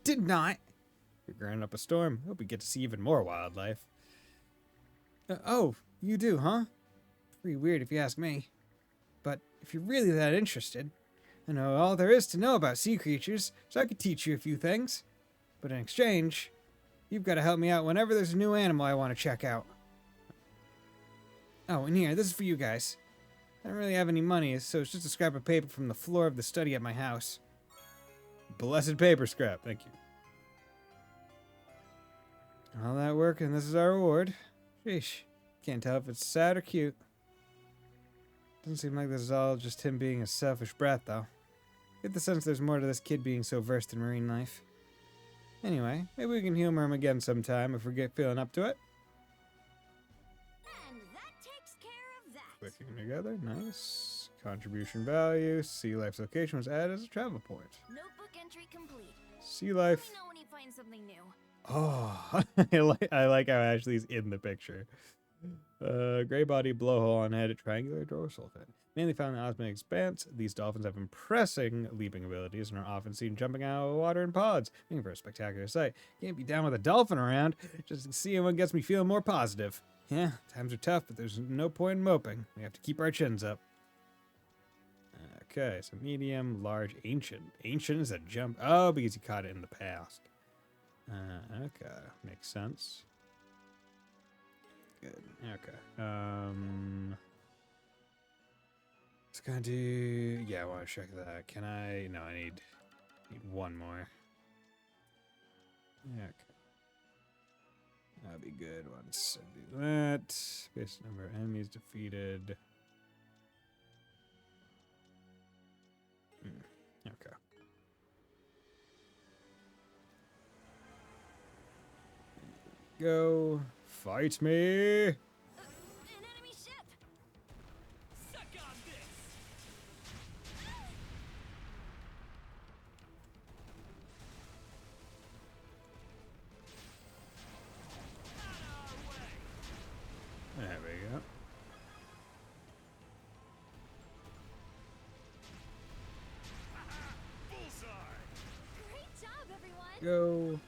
Did not. You're grinding up a storm. Hope we get to see even more wildlife. Oh, you do, huh? Pretty weird if you ask me. But if you're really that interested, I know all there is to know about sea creatures, so I could teach you a few things. But in exchange, you've got to help me out whenever there's a new animal I want to check out. Oh, and here, this is for you guys. I don't really have any money, so it's just a scrap of paper from the floor of the study at my house. Blessed paper scrap, thank you. All that work, and this is our reward. Sheesh. Can't tell if it's sad or cute. Doesn't seem like this is all just him being a selfish brat, though. Get the sense there's more to this kid being so versed in marine life. Anyway, maybe we can humor him again sometime if we get feeling up to it. And that takes care of that. Clicking together, nice. Contribution value. Sea Life's location was added as a travel point. Notebook entry complete. Sea Life. Let me know when you find something new. Oh, I like how Ashley's in the picture. Gray body, blowhole on head, triangular dorsal fin. Mainly found in the Osmic Expanse, these dolphins have impressive leaping abilities and are often seen jumping out of the water in pods, making for a spectacular sight. Can't be down with a dolphin around. Just seeing one gets me feeling more positive. Yeah, times are tough, but there's no point in moping. We have to keep our chins up. Okay, so medium, large, ancient. Ancient is a jump. Oh, because you caught it in the past. Okay, makes sense. Good. Okay. It's gonna do. Yeah, I want to check that. Can I? No, I need one more. Yeah. Okay. That'd be good once I do that. Base number of enemies defeated. Okay. Go. Fight me. An enemy ship! Suck on this! Go.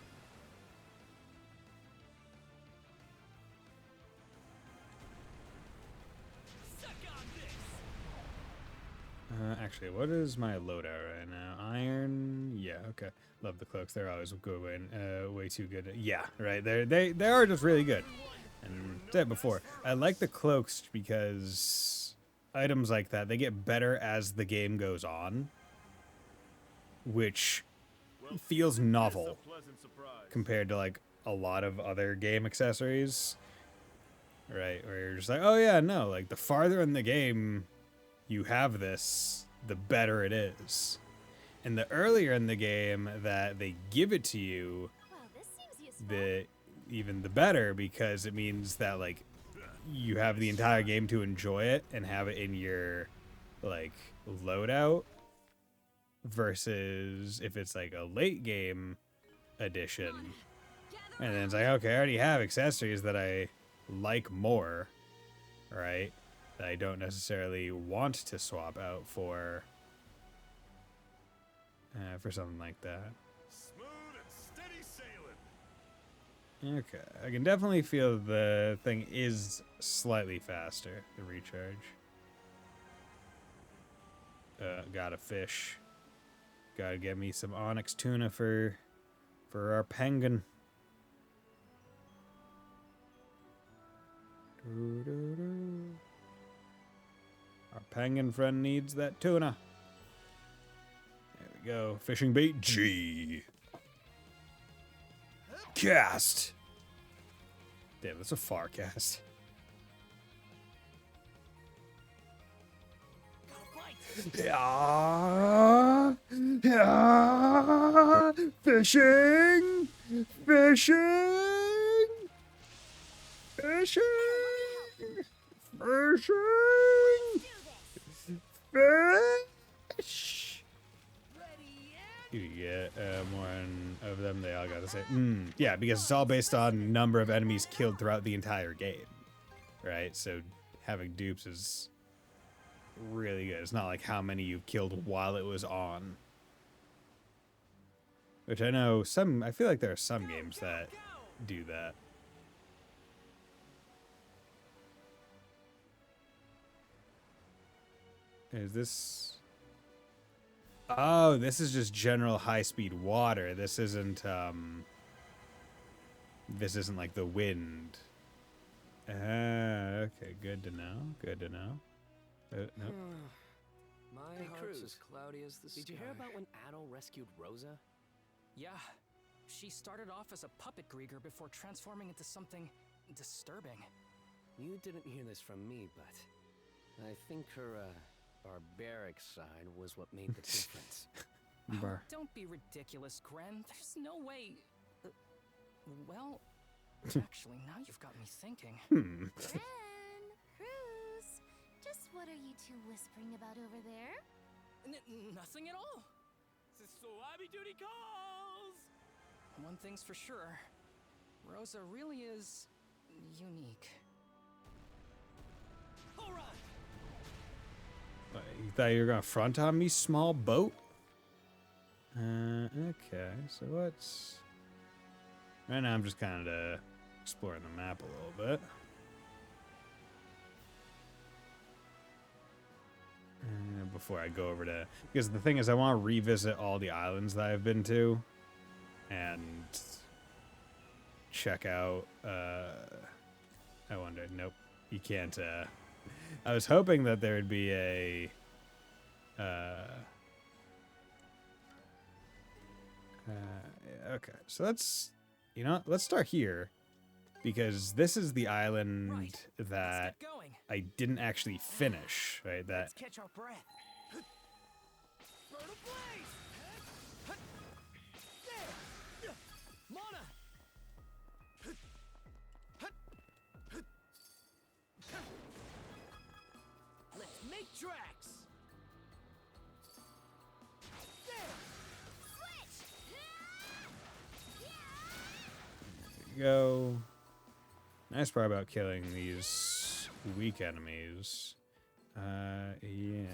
Actually, what is my loadout right now? Iron? Yeah, okay. Love the cloaks. They're always going way too good. Yeah, right. They are just really good. And said before, I like the cloaks because items like that, they get better as the game goes on, which feels novel compared to like a lot of other game accessories. Right, where you're just like, oh yeah, no, like the farther in the game you have this, the better it is. And the earlier in the game that they give it to you, even the better, because it means that like you have the entire game to enjoy it and have it in your like loadout, versus if it's like a late game edition and then it's like, okay, I already have accessories that I like more, right, that I don't necessarily want to swap out for something like that. Smooth and steady sailing. Okay, I can definitely feel the thing is slightly faster, the recharge. Got a fish. Gotta get me some onyx tuna for our penguin. Our penguin friend needs that tuna. There we go. Fishing bait G. Cast. Damn, that's a far cast. Yeah. Yeah. Fishing. Fishing. Fishing. Fishing. Fish. You get more of them. They all got to say, yeah, because it's all based on number of enemies killed throughout the entire game, right? So having dupes is really good. It's not like how many you've killed while it was on, which I know some. I feel like there are some games that do that. Is this? Oh, this is just general high-speed water. This isn't like the wind. Okay, good to know. Good to know. Nope. My heart's as cloudy as the sky. Did you hear about when Adol rescued Rosa? Yeah. She started off as a puppet Grieger before transforming into something disturbing. You didn't hear this from me, but I think her, barbaric side was what made the difference. Oh, don't be ridiculous, Gren. There's no way... well... actually, now you've got me thinking. Gren, Cruz, just what are you two whispering about over there? Nothing at all. So Abby duty calls! One thing's for sure. Rosa really is... unique. All right. You thought you were gonna front on me, small boat? Okay, so what's... Right now I'm just kind of exploring the map a little bit. Before I go over to... Because the thing is, I want to revisit all the islands that I've been to. And check out... I wonder... Nope. You can't... I was hoping that there would be a... okay, so let's... You know what? Let's start here. Because this is the island that I didn't actually finish, right? That... Let's catch our breath. Bird ablaze! There! Mana! Let's make tracks! Go. Nice part about killing these weak enemies. Yeah.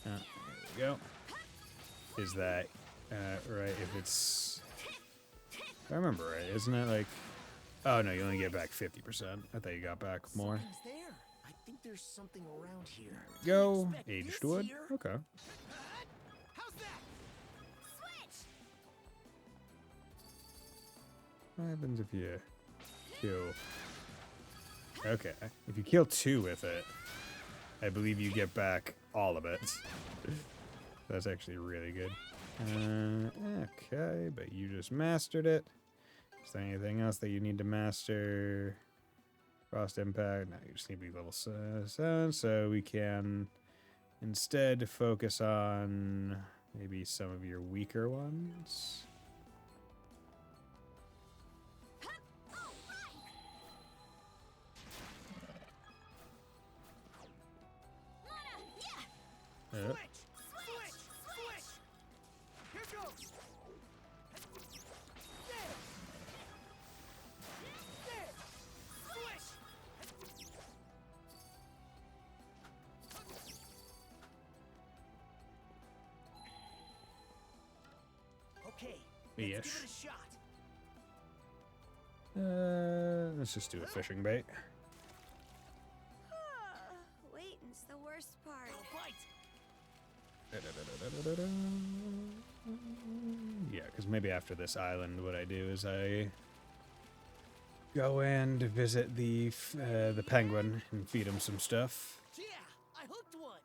There we go. Is that right? If it's... If I remember right, isn't it like... Oh, no, you only get back 50%. I thought you got back more. Something's there. I think there's something around here. Go. Expect Aged this wood. here? Okay. How's that? Switch! What happens if you kill... Okay. If you kill 2 with it, I believe you get back all of it. That's actually really good. Okay, but you just mastered it. Is there anything else that you need to master? Frost impact. No, you just need to be level 7, so we can instead focus on maybe some of your weaker ones. Yep. Switch! Switch! Switch! Here goes! There! There! Switch! Okay, let's Yes. give it a shot. Let's just do a fishing bait. Waiting's the worst part. Yeah, because maybe after this island, what I do is I go and visit the penguin and feed him some stuff. Yeah, I hooked one.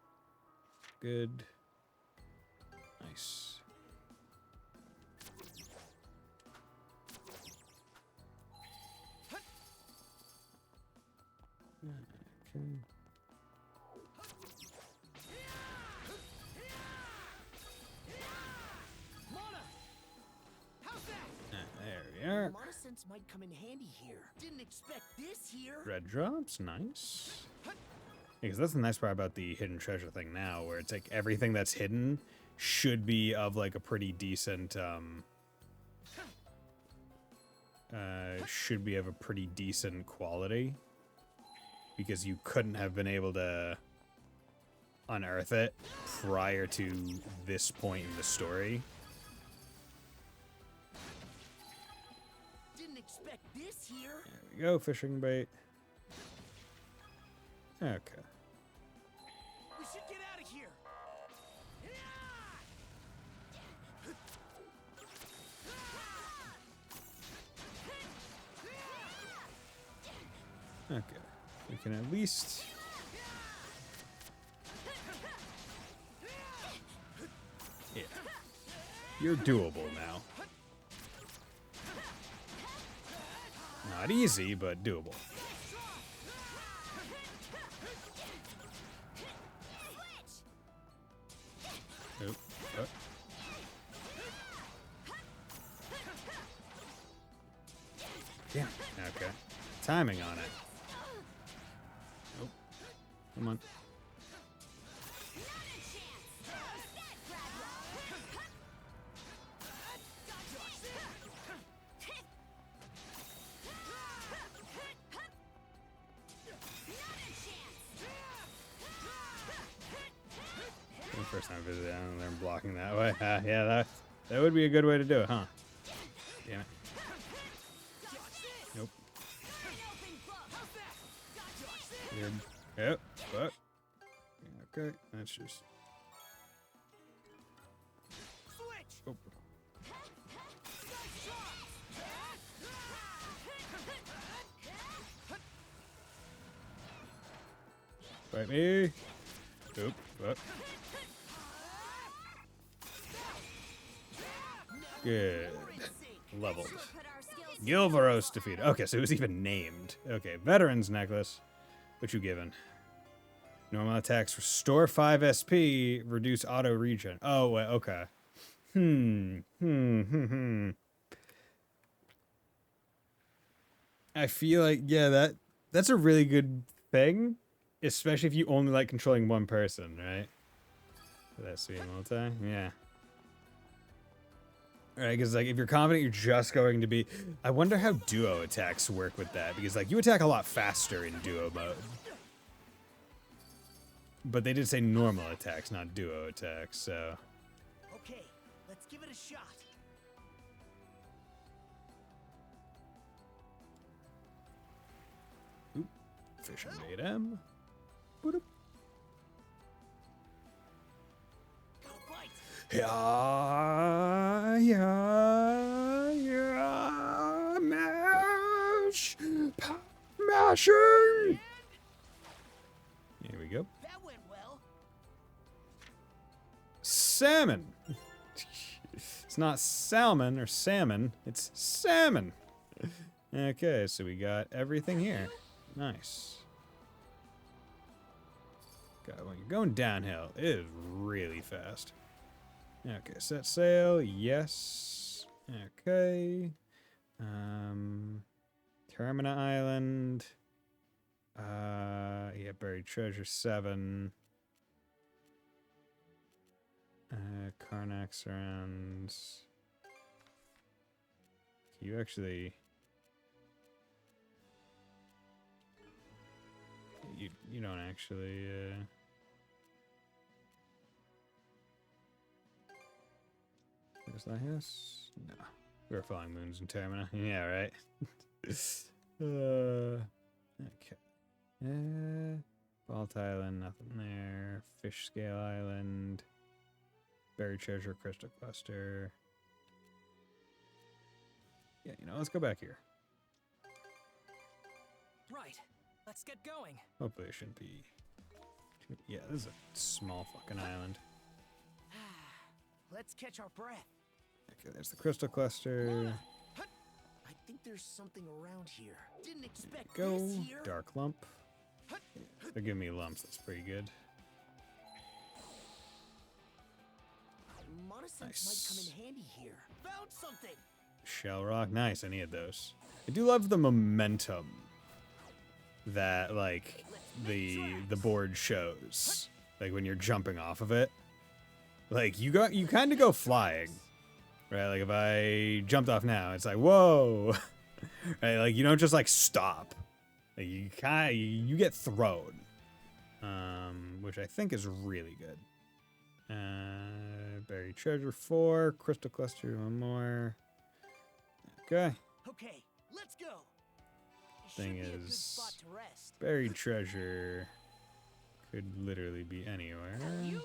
Good. Nice. Okay. Mana! How's that? There we are. Mana sense might come in handy here. Didn't expect this here. Red drops, nice. Because that's the nice part about the hidden treasure thing now, where it's like everything that's hidden should be of like a pretty decent, should be of a pretty decent quality. Because you couldn't have been able to unearth it prior to this point in the story. Didn't expect this here. There we go, fishing bait. Okay. We should get out of here. Okay. We can at least... Yeah. You're doable now. Not easy, but doable. Oop. Oh. Damn. Okay. Timing on it. Nope. Come on. First time I visited, I don't know, they're blocking that way. Yeah, that would be a good way to do it, huh? Damn it. Nope. Weird. Yep. But okay, that's just. Oh. Fight me. Oop. What? Good. Leveled. Gilvaros defeated. Okay, so it was even named. Okay, Veteran's Necklace. What you given? Normal attacks restore 5 SP, reduce auto regen. Oh, wait, okay. I feel like, yeah, that's a really good thing, especially if you only like controlling one person, right? That's sweet multi, yeah. Right, because like if you're confident you're just going to be... I wonder how duo attacks work with that, because like you attack a lot faster in duo mode. But they did say normal attacks, not duo attacks, so... Okay, let's give it a shot. Oop. Fishing bait M. Boop. Yeah, mash! Mashing! Here we go. That went well. Salmon! It's not salmon or salmon, it's salmon! Okay, so we got everything here. Nice. God, when you're going downhill, it is really fast. Okay, set sail, yes. Okay. Termina Island. Yeah, buried treasure 7. Karnak surrounds. You actually... You don't actually, There's Lighthouse? No. We're flying moons in Termina. Yeah, right. Okay. Vault Island, nothing there. Fish Scale Island. Buried Treasure, Crystal Cluster. Yeah, you know, let's go back here. Right. Let's get going. Hopefully it shouldn't be... Yeah, this is a small fucking island. Let's catch our breath. Okay, there's the Crystal Cluster. I think there's something around here. Didn't expect Go. this here. Dark Lump. Yeah, they're giving me lumps, that's pretty good. Monosynth Nice. might come in handy here. Found something. Shell Rock, nice, I needed those. I do love the momentum that, like, the board shows. Like, when you're jumping off of it. Like, you kind of go flying. Right, like, if I jumped off now, it's like, whoa! Right, like, you don't just, like, stop. Like, you get thrown. Which I think is really good. Buried Treasure 4, Crystal Cluster 1 more. Okay. Okay, let's go. Thing is, buried treasure could literally be anywhere. There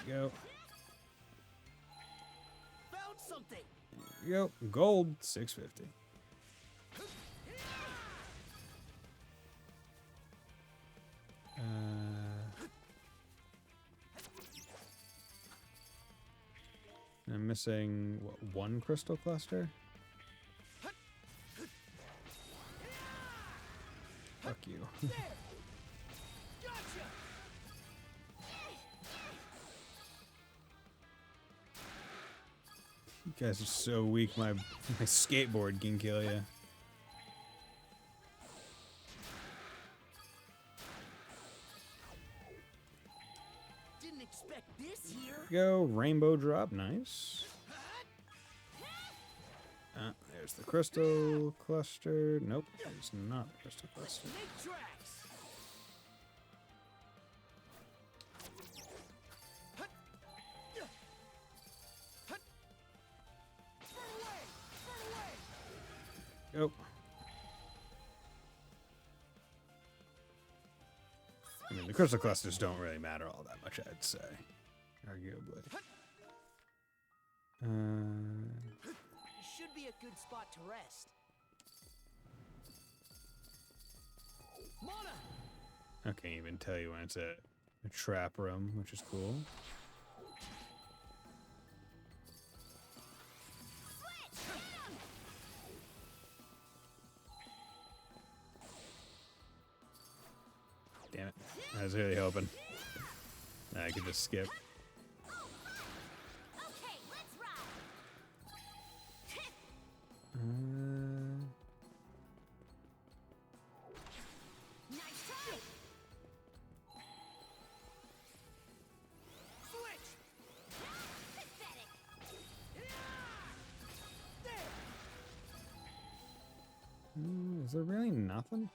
we go. Found something. There we go. Gold, 650. I'm missing, what, 1 crystal cluster? Fuck you. You guys are so weak, my skateboard can kill you. Didn't expect this here. Go, rainbow drop, nice. There's the crystal cluster. Nope, it's not the crystal cluster. Go. I mean, the crystal clusters don't really matter all that much, I'd say. Arguably. Should be a good spot to rest. Mana! I can't even tell you when it's a trap room, which is cool. Damn it. I was really hoping I could just skip. Is there really nothing?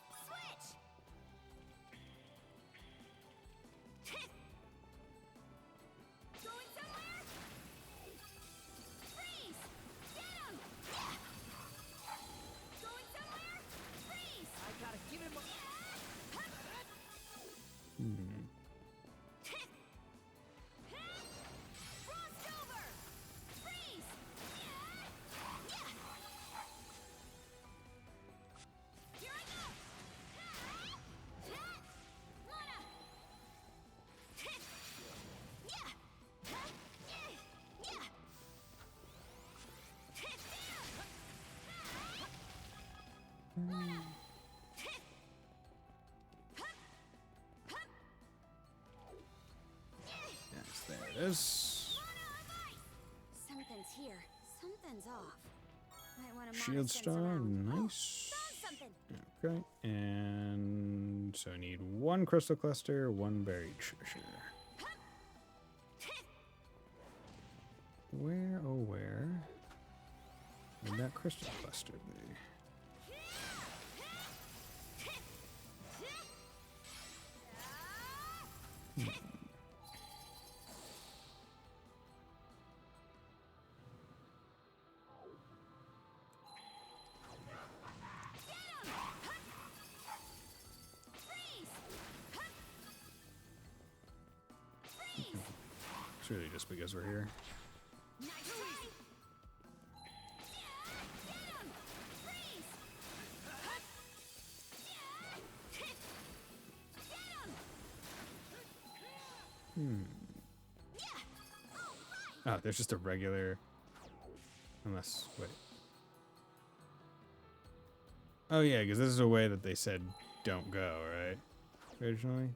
Yes, there it is. Something's here. Something's off. Might want to Shield star, nice. Okay, and so I need one crystal cluster, one buried treasure. Where, oh where would that crystal cluster be? It's really just because we're here. Oh, there's just a regular. Unless, wait. Oh yeah, because this is a way that they said don't go, right? Originally.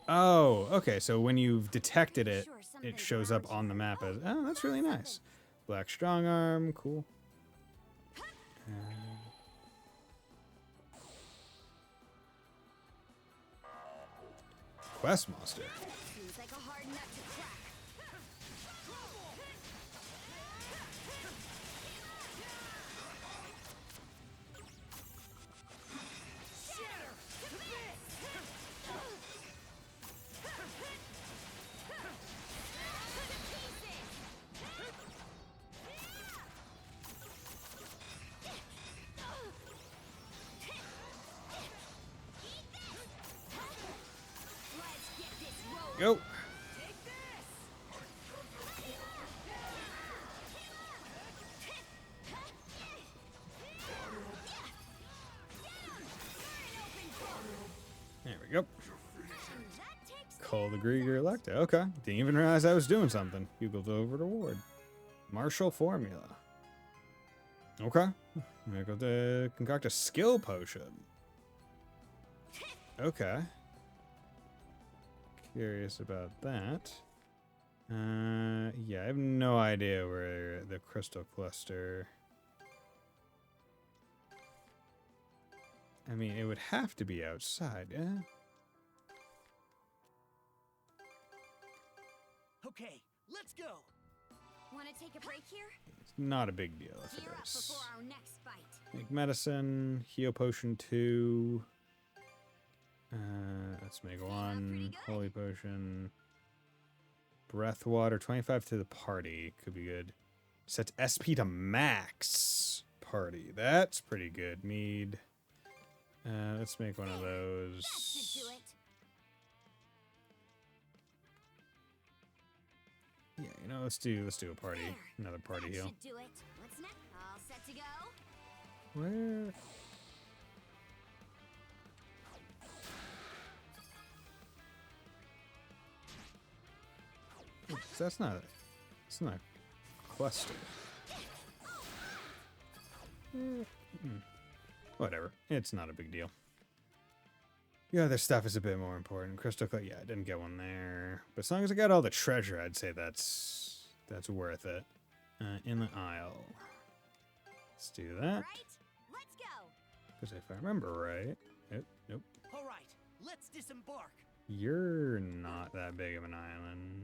Oh, okay. So when you've detected it, it shows up on the map as. Oh, that's really nice. Black strong arm, cool. Quest monster. Seems like a hard nut to crack. Go. There we go. Call the Grieger Electa. Okay. Didn't even realize I was doing something. Bugled over to Ward. Martial formula. Okay. I'm gonna go to concoct a skill potion. Okay. Curious about that. Yeah, I have no idea where the crystal cluster. I mean, it would have to be outside, yeah? Okay, let's go. Want to take a break here? It's not a big deal if it Gear up is. before our next fight. Make medicine, heal potion 2. Let's make 1. Holy potion. Breath water, 25 to the party. Could be good. Sets SP to max. Party. That's pretty good. Mead. Let's make one of those. Yeah, you know, let's do a party. Another party heal. Do it. What's next? All set to go? Where? That's not. It's not a cluster. Whatever. It's not a big deal. The other stuff is a bit more important. Crystal, yeah, I didn't get one there. But as long as I got all the treasure, I'd say that's worth it. Inlet Isle. Let's do that. Let's go. Because if I remember right, nope. All right, let's disembark. You're not that big of an island.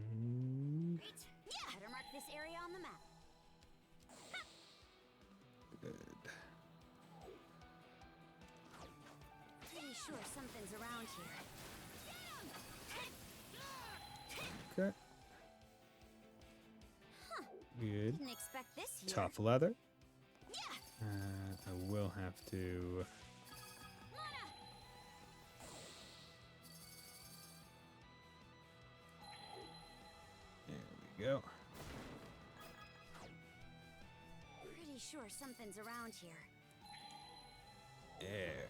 Great. Yeah. Better mark this area on the map. Good. Pretty sure something's around here. Okay. Huh. Good. Didn't expect this here. Tough leather. Yeah. I will have to. There we go. Pretty sure something's around here. There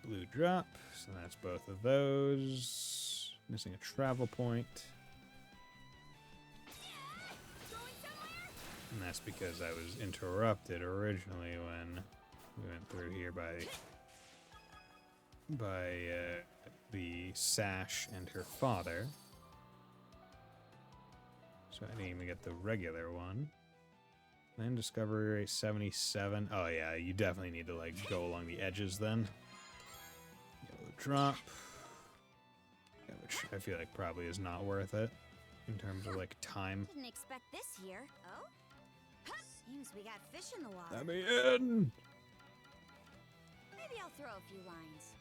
we go. Blue drop. So that's both of those. Missing a travel point. And that's because I was interrupted originally when we went through here by the Sash and her father. So I didn't even get the regular one. Land discovery rate 77. Oh yeah, you definitely need to like go along the edges then. Yellow drop. Yeah, which I feel like probably is not worth it in terms of like time. Didn't expect this here. Oh? Seems we got fish in the water. Let me in! Maybe I'll throw a few lines.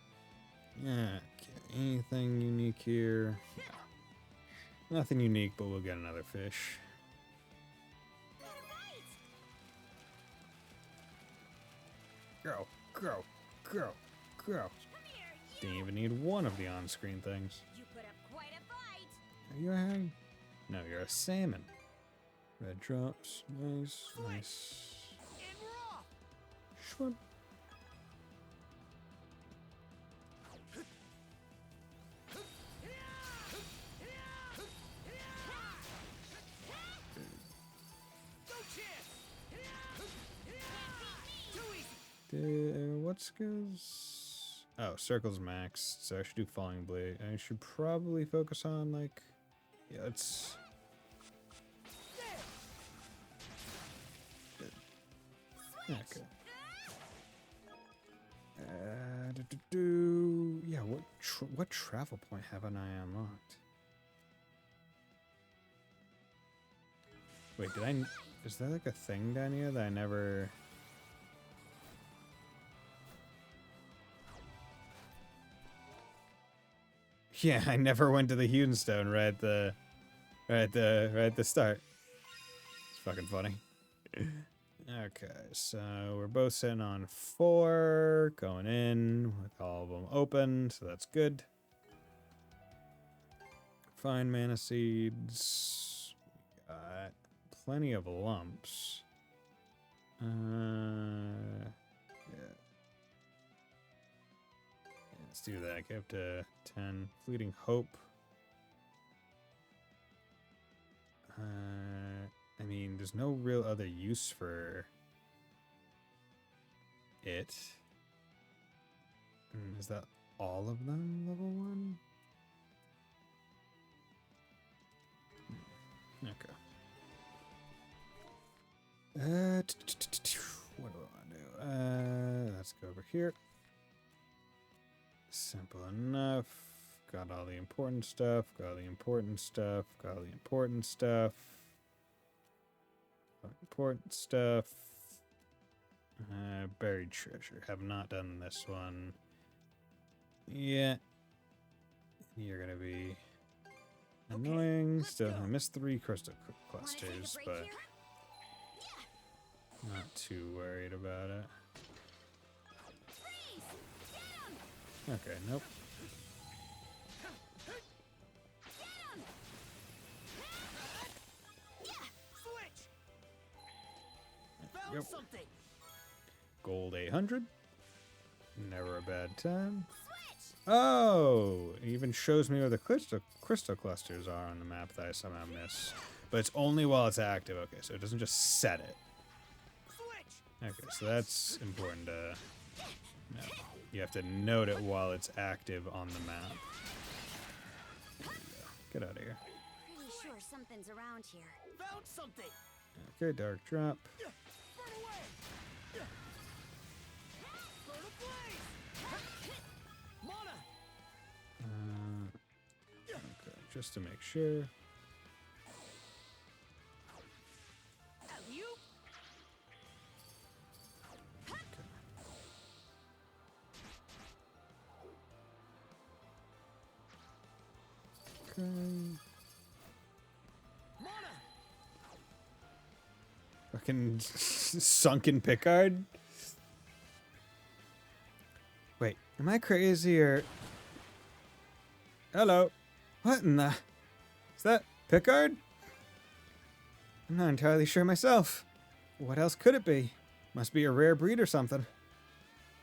Yeah, okay. Anything unique here? No. Nothing unique, but we'll get another fish. Go, go, go, go. Didn't even need one of the on-screen things. You put up quite a fight. Are you a hag? No, you're a salmon. Red drops. Nice, nice. Shrimp. What skills? Oh, circle's maxed, so I should do falling blade. I should probably focus on like, yeah, it's. Okay. Yeah, what travel point haven't I unlocked? Wait, is there like a thing down here that I never? Yeah, I never went to the Hewn Stone right at the start. It's fucking funny. Okay, so we're both sitting on 4, going in with all of them open, so that's good. Fine mana seeds. Got plenty of lumps. Yeah. Let's do that. Get up to 10. Fleeting Hope. I mean, there's no real other use for it. Is that all of them level 1? Okay. What do I want to do? Let's go over here. Simple enough. Got all the important stuff. Got all the important stuff. Got all the important stuff. Important stuff. Buried treasure. Have not done this one yet. You're gonna be annoying. Still, I missed 3 crystal clusters, but not too worried about it. Okay, nope. Yep. Gold 800. Never a bad time. Oh! It even shows me where the crystal clusters are on the map that I somehow missed. But it's only while it's active. Okay, so it doesn't just set it. Okay, so that's important to know. You have to note it while it's active on the map. There you go. Get out of here. Pretty sure something's around here. Found something. Okay, dark drop. Okay, just to make sure. Okay. Fucking sunken Picard? Wait, am I crazy or... Hello? What in the... Is that Picard? I'm not entirely sure myself. What else could it be? Must be a rare breed or something.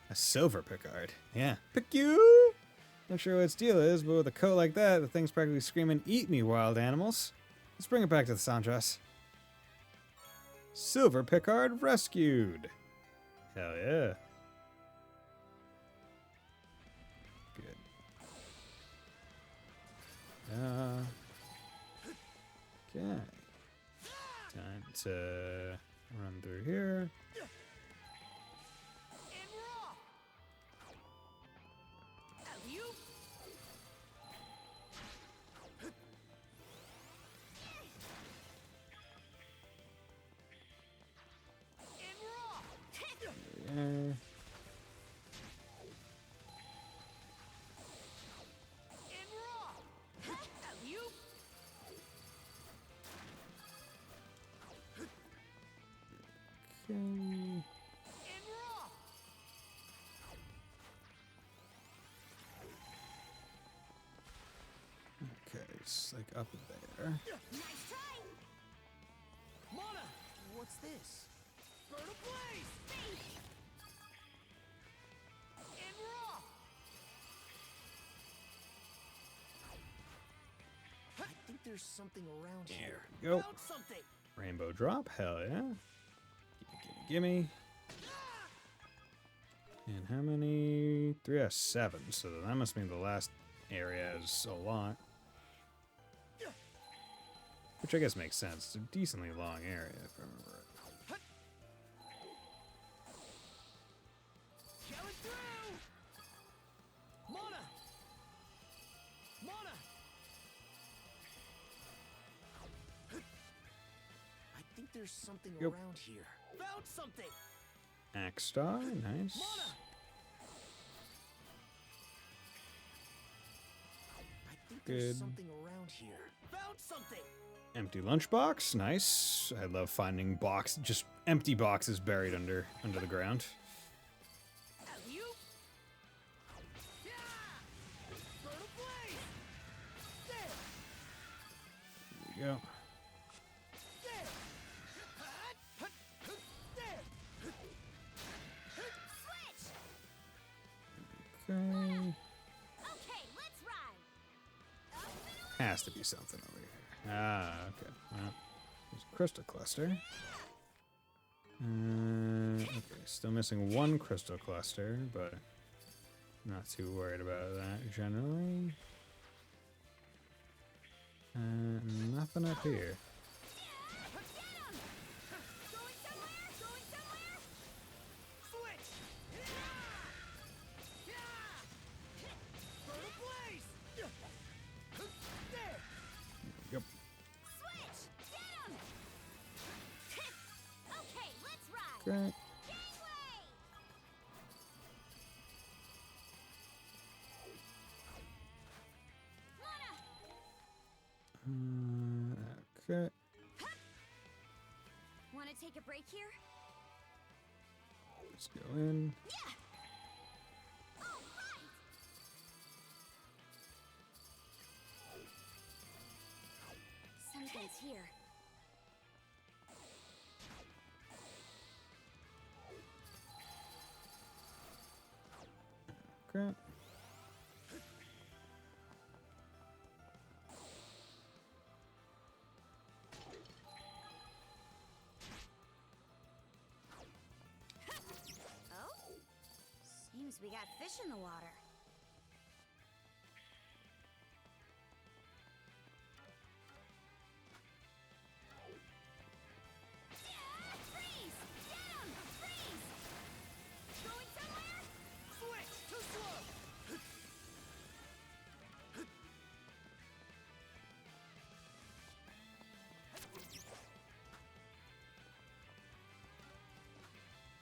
A silver Picard. Yeah. Pick you! Not sure what its deal is, but with a coat like that, the thing's practically screaming, "Eat me, wild animals." Let's bring it back to the Sandras. Silver Picard rescued. Hell yeah. Good. Okay. Time to run through here. Yeah. Okay. Okay, it's like up there. Nice try! Mona! What's this? Bird of Blaze! And raw! I think there's something around here. There we go. Found something! Rainbow drop, hell yeah. Gimme. And how many? 3 out of 7, so that must mean the last area is a lot. Which I guess makes sense. It's a decently long area, if I remember right. Going through! Mona! Mona! I think there's something Yep. around here. Found something! Axe Star, nice. Mona! I think Good. there's something around here. Found something! Empty lunchbox, nice. I love finding just empty boxes buried under the ground. Alley-oop! Yeah! Bird of Blaze! There! There we go. There! Hut, hut, hut, there! Switch! Okay. Okay, let's ride. Has to be something over here. Ah, okay. Well, there's a crystal cluster. Okay, still missing one crystal cluster, but not too worried about that generally. Nothing up here. Going somewhere? Going somewhere? Switch! Yeah! Bird of Blaze! There! Yep. Switch! Get him! Okay, let's ride. Okay. Gangway! Okay. Want to take a break here? Let's go in. Yeah! All right! Something's here. Okay. Oh? Seems we got fish in the water. Freeze! Get him! Freeze! Going somewhere? Switch! Too slow!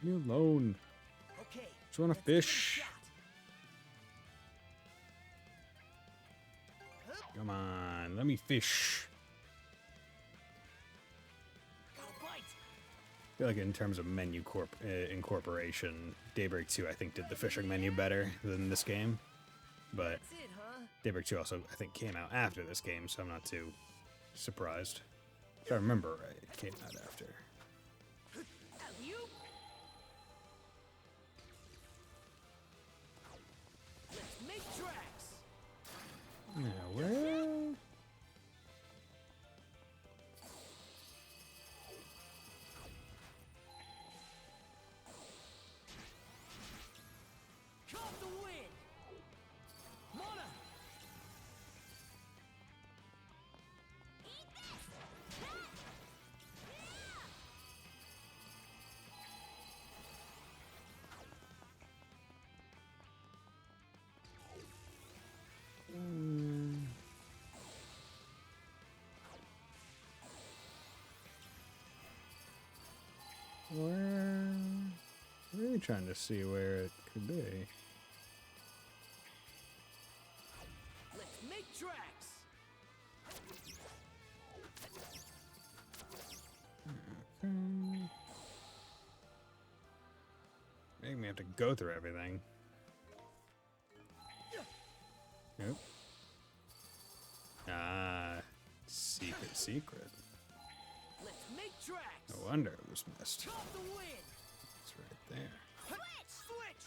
Leave me alone. Okay. Just want to fish. Come on, let me fish. I feel like in terms of menu incorporation, Daybreak 2 I think did the fishing menu better than this game. But That's it, huh? Daybreak 2 also I think came out after this game, so I'm not too surprised. If I remember right, it came out after. Alley-oop! Let's make tracks! Yeah, where? Where? Really trying to see where it could be. Let's make tracks. Okay. Make me have to go through everything. Nope. Ah, secret. Let's make tracks. No wonder it was missed. Off the win. It's right there. Switch.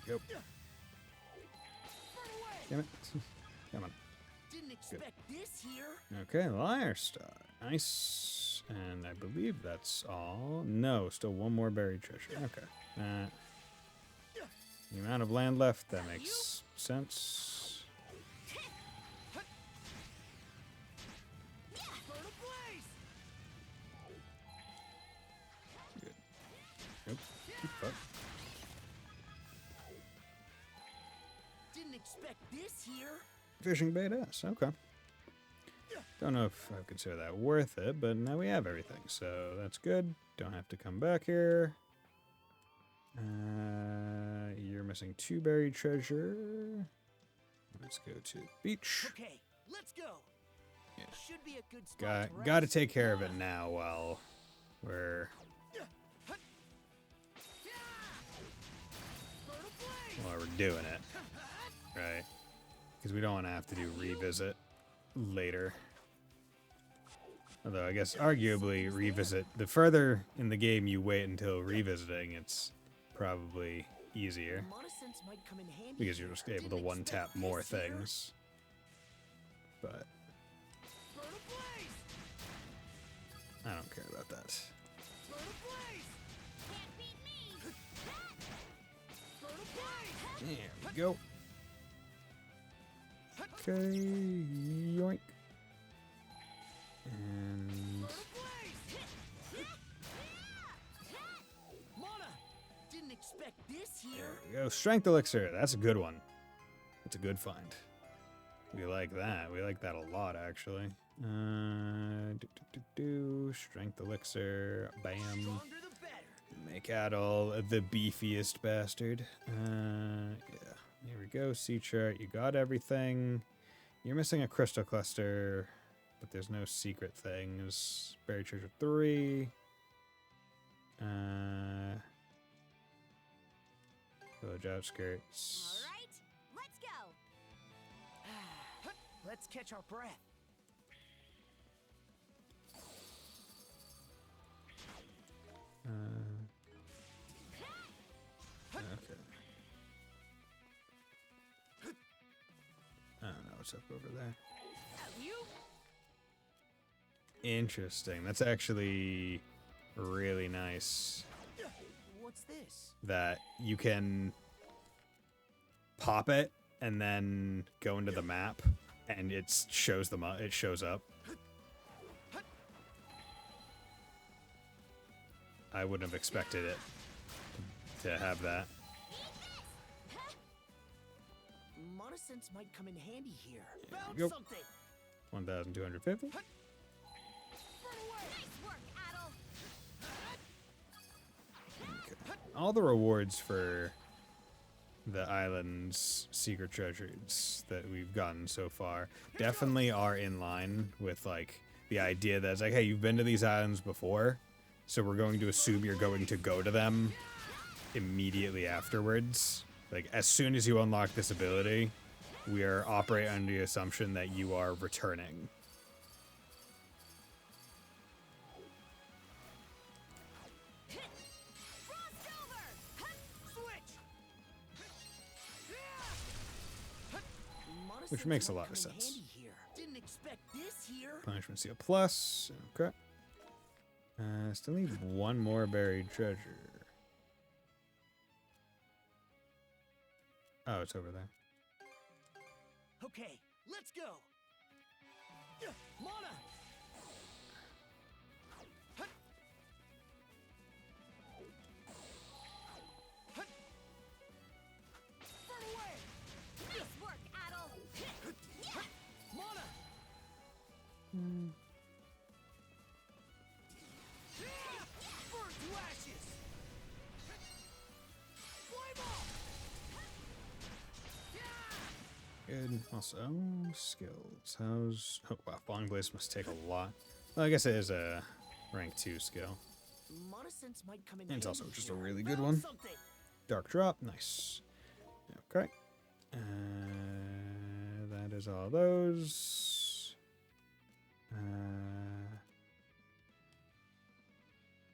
There we go. Damn it. Come on. Didn't expect this here. Okay, Liar Star. Nice. And I believe that's all. No, still one more buried treasure. Okay. The amount of land left, that makes sense. Good. Nope. Keep up. Didn't expect this here. Fishing bait S. Okay. Don't know if I consider that worth it, but now we have everything, so that's good. Don't have to come back here. You're missing 2 buried treasure. Let's go to the beach. Okay, let's go. Yeah. Should be a good spot. Got to take care of it now while we're doing it, right? Because we don't want to have to do revisit later. Although I guess arguably revisit, the further in the game you wait until revisiting, it's probably easier because you're just able to one-tap more things. But I don't care about that. There we go. Okay, yoink. And Didn't expect this here. there we go. Strength elixir. That's a good one. That's a good find. We like that. We like that a lot, actually. Strength elixir. Bam. Make Adol the beefiest bastard. Yeah. Here we go. Sea chart. You got everything. You're missing a crystal cluster, but there's no secret things. Buried treasure 3. Village outskirts. All right, let's go. Let's catch our breath. Okay. I don't know what's up over there. Interesting. That's actually really nice. What's this? That you can pop it and then go into the map and it shows them up. It shows up. I wouldn't have expected it to have that. Monosense might come in handy here. There Found we go. something. 1,250. Nice work, Adol. Okay. All the rewards for the island's secret treasures that we've gotten so far definitely are in line with like the idea that it's like, hey, you've been to these islands before, so we're going to assume you're going to go to them immediately afterwards. Like as soon as you unlock this ability, we are operating under the assumption that you are returning. Which makes a lot of sense. Didn't expect this here. Punishment seal plus. Okay. Still need one more buried treasure. Oh, it's over there. Okay, let's go. Mana. Nice work, Adol. Mana. good. Also, skills. How's... Oh, wow, Falling Blaze must take a lot. Well, I guess it is a rank 2 skill. And it's also just a really good one. Dark Drop, nice. Okay. That is all those.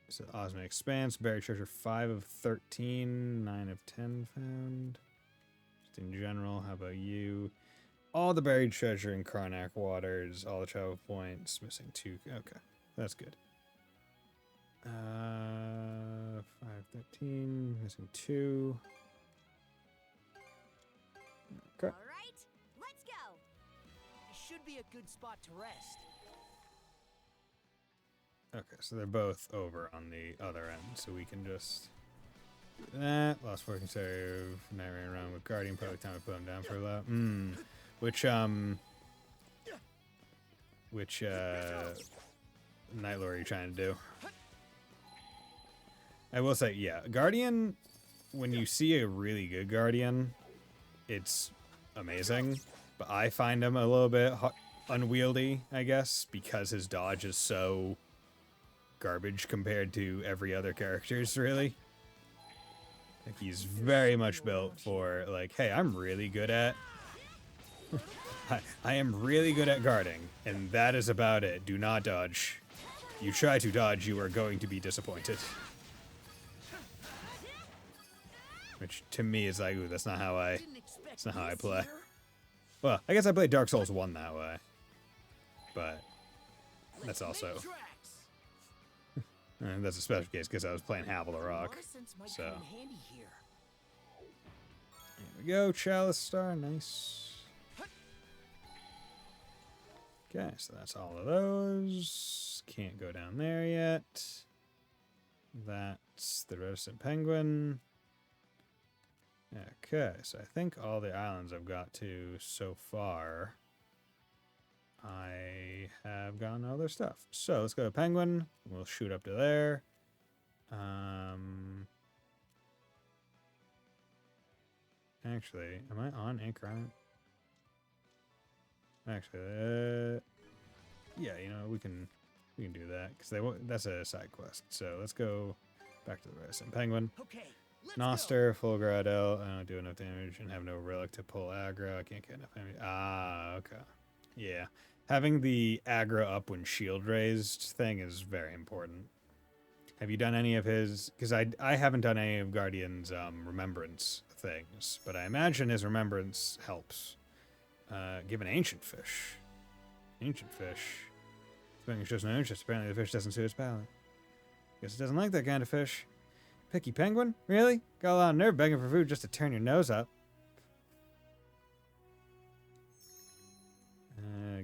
So Osmic Expanse, Buried Treasure 5 of 13, 9 of 10 found. Just in general, how about you? All the buried treasure in Karnak waters, all the travel points, missing 2. Okay, that's good. 5, 13, missing 2. Okay. All right, let's go. It should be a good spot to rest. Okay, so they're both over on the other end, so we can just do that. Lost Fork and save. Night ran around with Guardian, probably time to put him down for a lap. Which Night Lord are you trying to do? I will say, yeah, Guardian, when you see a really good Guardian, it's amazing, but I find him a little bit unwieldy, I guess, because his dodge is so garbage compared to every other character's, really. Like, he's very much built for, like, hey, I'm really good at... I am really good at guarding, and that is about it. Do not dodge. You try to dodge, you are going to be disappointed. Which, to me, is like, ooh, that's not how I play. Well, I guess I played Dark Souls 1 that way. But that's also... that's a special case because I was playing Havel the Rock. So... Here we go, Chalice Star, nice. Okay, so that's all of those. Can't go down there yet. That's the Reticent Penguin. Okay, so I think all the islands I've got to so far, I have gotten all their stuff. So let's go to Penguin. We'll shoot up to there. Actually, am I on Anchor Island? Actually, yeah, you know, we can do that because that's a side quest. So let's go back to the Reticent Penguin. Okay. Noster, full Gradel. I don't do enough damage and have no relic to pull aggro. I can't get enough damage. Ah, okay. Yeah. Having the aggro up when shield raised thing is very important. Have you done any of his... Because I haven't done any of Guardian's remembrance things, but I imagine his remembrance helps. Give an ancient fish. Ancient fish. Spending shows no interest. Apparently the fish doesn't suit its palate. Guess it doesn't like that kind of fish. Picky penguin? Really? Got a lot of nerve begging for food just to turn your nose up.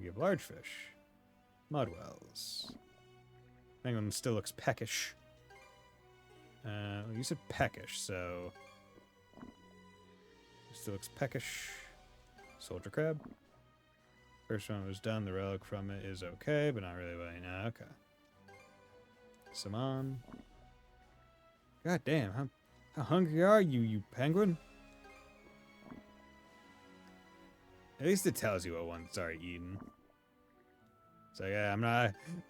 Give large fish. Mudwells. Penguin still looks peckish. You said peckish, so... Still looks peckish. Soldier crab. First one was done. The relic from it is okay, but not really well. Okay. Saman. God damn, how hungry are you, you penguin? At least it tells you what one's already eaten. So yeah,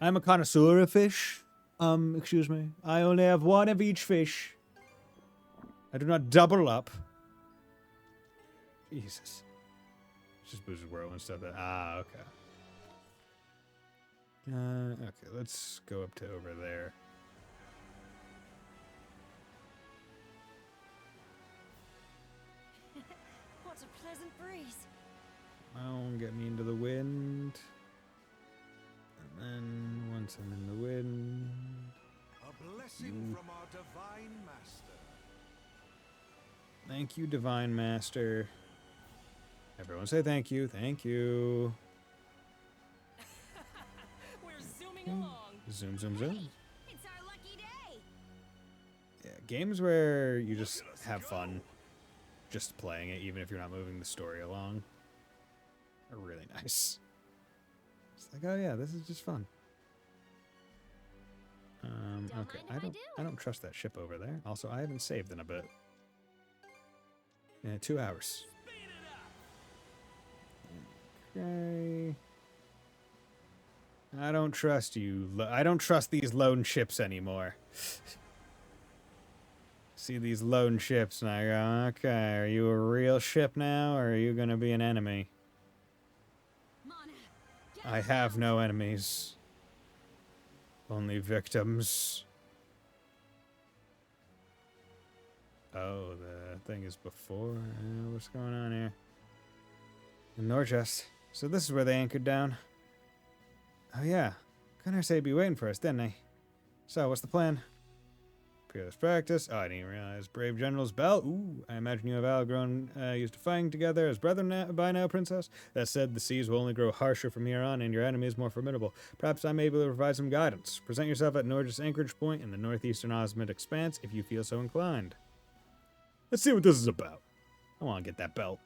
I'm a connoisseur of fish. Excuse me. I only have one of each fish. I do not double up. Jesus. Just boosted whirlwind stuff. Okay. Okay, let's go up to over there. What a pleasant breeze. Don't get me into the wind. And then once I'm in the wind... A blessing from our Divine Master. Thank you, Divine Master. Everyone say thank you. Thank you. We're zooming along. Zoom, zoom, zoom. It's our lucky day. Yeah, games where you just have fun just playing it, even if you're not moving the story along, are really nice. It's like, oh yeah, this is just fun. Okay, I don't trust that ship over there. Also, I haven't saved in a bit. 2 hours. Okay. I don't trust you. I don't trust these lone ships anymore. See these lone ships and I go, okay, are you a real ship now or are you gonna be an enemy? I have no enemies. Only victims. Oh, the thing is before. What's going on here? In Norchest. So this is where they anchored down. Oh yeah. Gunnar said he'd be waiting for us, didn't he? So, what's the plan? Peerless practice. Oh, I didn't even realize. Brave General's belt. Ooh, I imagine you have all grown used to fighting together as brethren by now, Princess. That said, the seas will only grow harsher from here on, and your enemy is more formidable. Perhaps I'm able to provide some guidance. Present yourself at Norges Anchorage Point in the northeastern Osmond Expanse if you feel so inclined. Let's see what this is about. I want to get that belt.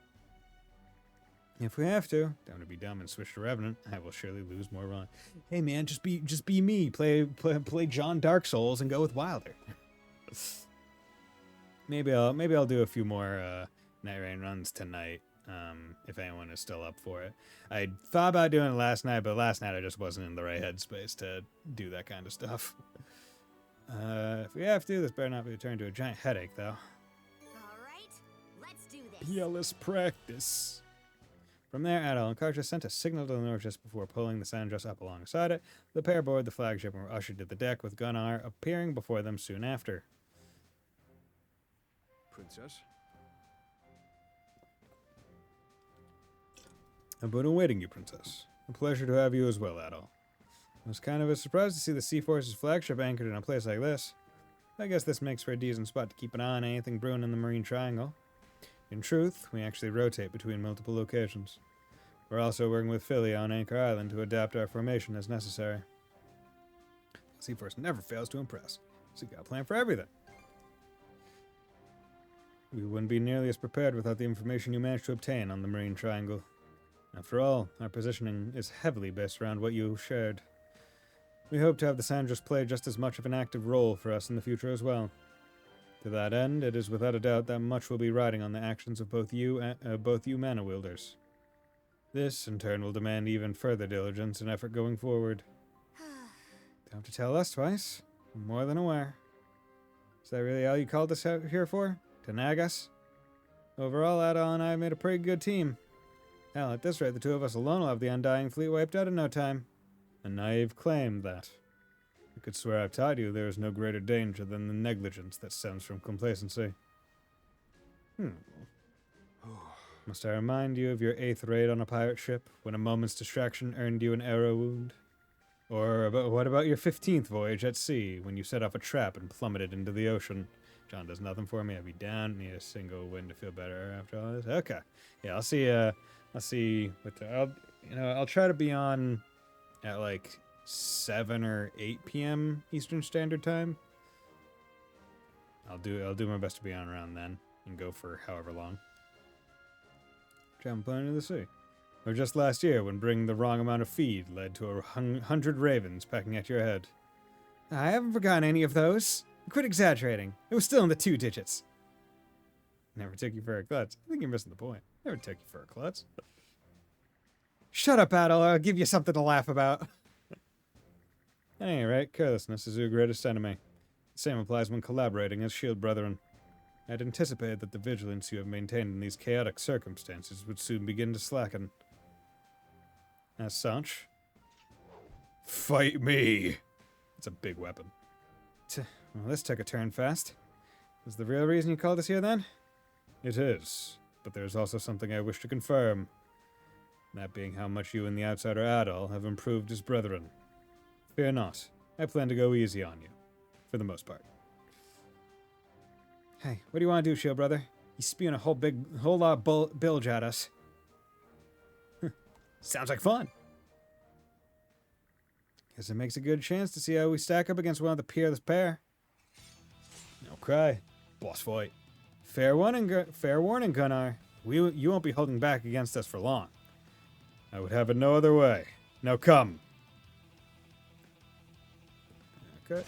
If we have to, time to be dumb and switch to Revenant. I will surely lose more run. Hey man, just be me. Play John Dark Souls and go with Wilder. Maybe I'll do a few more Night Rain runs tonight. If anyone is still up for it. I thought about doing it last night, but last night I just wasn't in the right headspace to do that kind of stuff. If we have to, this better not be turned to a giant headache, though. Alright, let's do this. Peerless practice. From there, Adol and Karja sent a signal to the Norges before pulling the Sandress up alongside it. The pair boarded the flagship and were ushered to the deck, with Gunnar appearing before them soon after. Princess? I've been awaiting you, Princess. A pleasure to have you as well, Adol. It was kind of a surprise to see the Sea Force's flagship anchored in a place like this. I guess this makes for a decent spot to keep an eye on anything brewing in the Marine Triangle. In truth, we actually rotate between multiple locations. We're also working with Philly on Anchor Island to adapt our formation as necessary. Sea Force never fails to impress, so you got a plan for everything. We wouldn't be nearly as prepared without the information you managed to obtain on the Marine Triangle. After all, our positioning is heavily based around what you shared. We hope to have the Sandress play just as much of an active role for us in the future as well. To that end, it is without a doubt that much will be riding on the actions of both you mana wielders. This, in turn, will demand even further diligence and effort going forward. Don't have to tell us twice. I'm more than aware. Is that really all you called us out here for? To nag us? Overall, Adol and I made a pretty good team. Hell, at this rate, the two of us alone will have the Undying Fleet wiped out in no time. A naive claim, that. I could swear I've taught you there is no greater danger than the negligence that stems from complacency. Must I remind you of your 8th raid on a pirate ship, when a moment's distraction earned you an arrow wound? Or what about your 15th voyage at sea, when you set off a trap and plummeted into the ocean? John does nothing for me. I'll be down. Need a single win to feel better after all this. Okay. Yeah, I'll see. I'll try to be on at like 7 or 8 p.m. Eastern Standard Time. I'll do my best to be on around then and go for however long. Traveling planet of the sea. Or just last year when bringing the wrong amount of feed led to 100 ravens pecking at your head. I haven't forgotten any of those. Quit exaggerating. It was still in the 2 digits. Never took you for a klutz. I think you're missing the point. Never took you for a klutz. Shut up, Adol. I'll give you something to laugh about. At any rate, carelessness is your greatest enemy. The same applies when collaborating as shield brethren. I'd anticipated that the vigilance you have maintained in these chaotic circumstances would soon begin to slacken. As such, fight me! It's a big weapon. Well, this took a turn fast. Is the real reason you called us here, then? It is, but there's also something I wish to confirm. That being how much you and the outsider Adol have improved as brethren. Fear not, I plan to go easy on you, for the most part. Hey, what do you want to do, shield brother? He's spewing a whole lot of bilge at us. Sounds like fun. Guess it makes a good chance to see how we stack up against one of the peerless pair. No cry. Boss fight. Fair warning, Gunnar. You won't be holding back against us for long. I would have it no other way. Now come. Okay.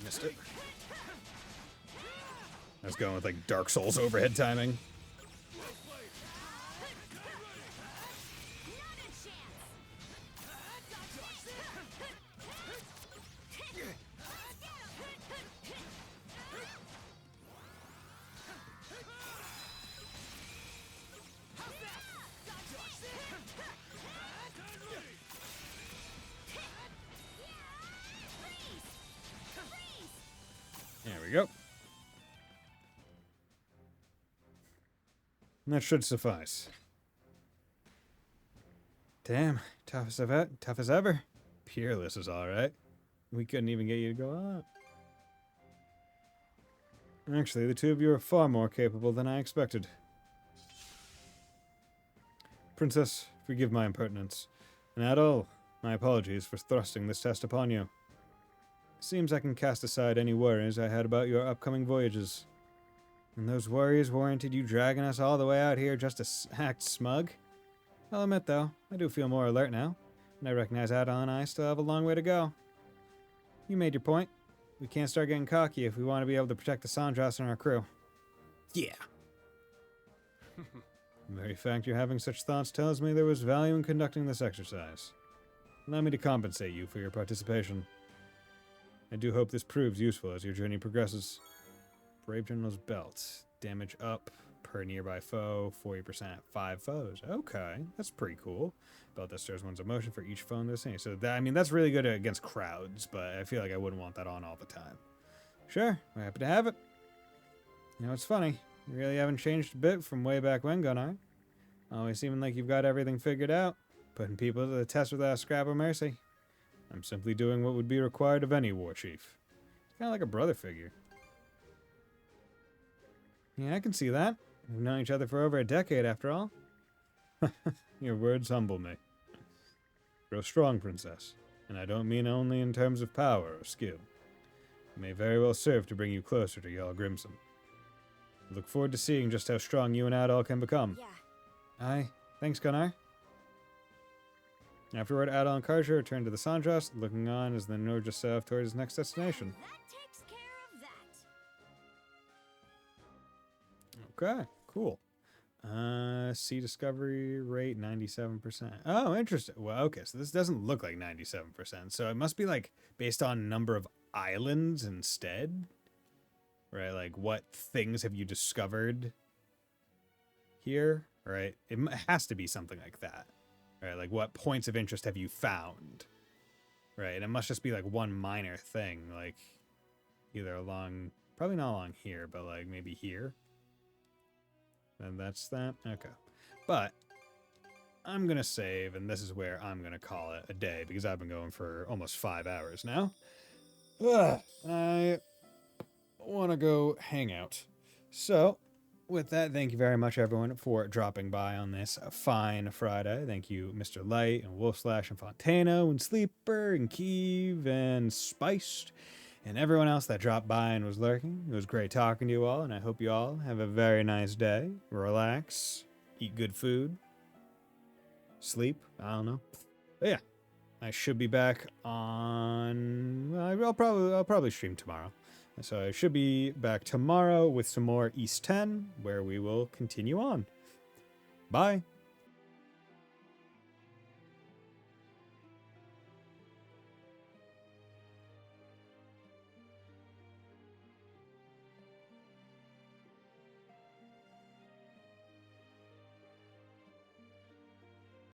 Missed it. I was going with like Dark Souls overhead timing. There we go. That should suffice. Damn, tough as ever. Peerless is alright. We couldn't even get you to go up. Actually, the two of you are far more capable than I expected. Princess, forgive my impertinence. And at all, my apologies for thrusting this test upon you. Seems I can cast aside any worries I had about your upcoming voyages. And those worries warranted you dragging us all the way out here just to act smug? I'll admit, though, I do feel more alert now, and I recognize Adal and I still have a long way to go. You made your point. We can't start getting cocky if we want to be able to protect the Sandras and our crew. Yeah. The very fact you're having such thoughts tells me there was value in conducting this exercise. Allow me to compensate you for your participation. I do hope this proves useful as your journey progresses. Brave General's Belt. Damage up per nearby foe, 40% at 5 foes. Okay, that's pretty cool. Belt that stirs one's emotion for each foe in the scene. So that, I mean, that's really good against crowds, but I feel like I wouldn't want that on all the time. Sure, we're happy to have it. You know, it's funny. You really haven't changed a bit from way back when, Gunnar. Always seeming like you've got everything figured out. Putting people to the test without a scrap of mercy. I'm simply doing what would be required of any war chief. Kind of like a brother figure. Yeah, I can see that. We've known each other for over a decade, after all. Your words humble me. Grow strong, Princess. And I don't mean only in terms of power or skill. It may very well serve to bring you closer to Jarl Grimson. I look forward to seeing just how strong you and Adal can become. Yeah. Aye. Thanks, Gunnar. Afterward, Adal and Karja return to the Sandras, looking on as the Nordja set off toward his next destination. That takes care of that. Okay, cool. Sea discovery rate 97%. Oh, interesting. Well, okay, so this doesn't look like 97%. So it must be like based on number of islands instead. Right? Like what things have you discovered here? Right? It has to be something like that. Right? Like what points of interest have you found? Right? And it must just be like one minor thing, like either along, probably not along here, but like maybe here. And that's that. Okay. But I'm going to save, and this is where I'm going to call it a day because I've been going for almost 5 hours now. Ugh, I want to go hang out. So, with that, thank you very much, everyone, for dropping by on this fine Friday. Thank you, Mr. Light and Wolfslash and Fontano and Sleeper and Keeve and Spiced and everyone else that dropped by and was lurking. It was great talking to you all, and I hope you all have a very nice day. Relax, eat good food, sleep. I don't know. But yeah, I should be back on. Well, I'll probably stream tomorrow. So I should be back tomorrow with some more East 10, where we will continue on. Bye.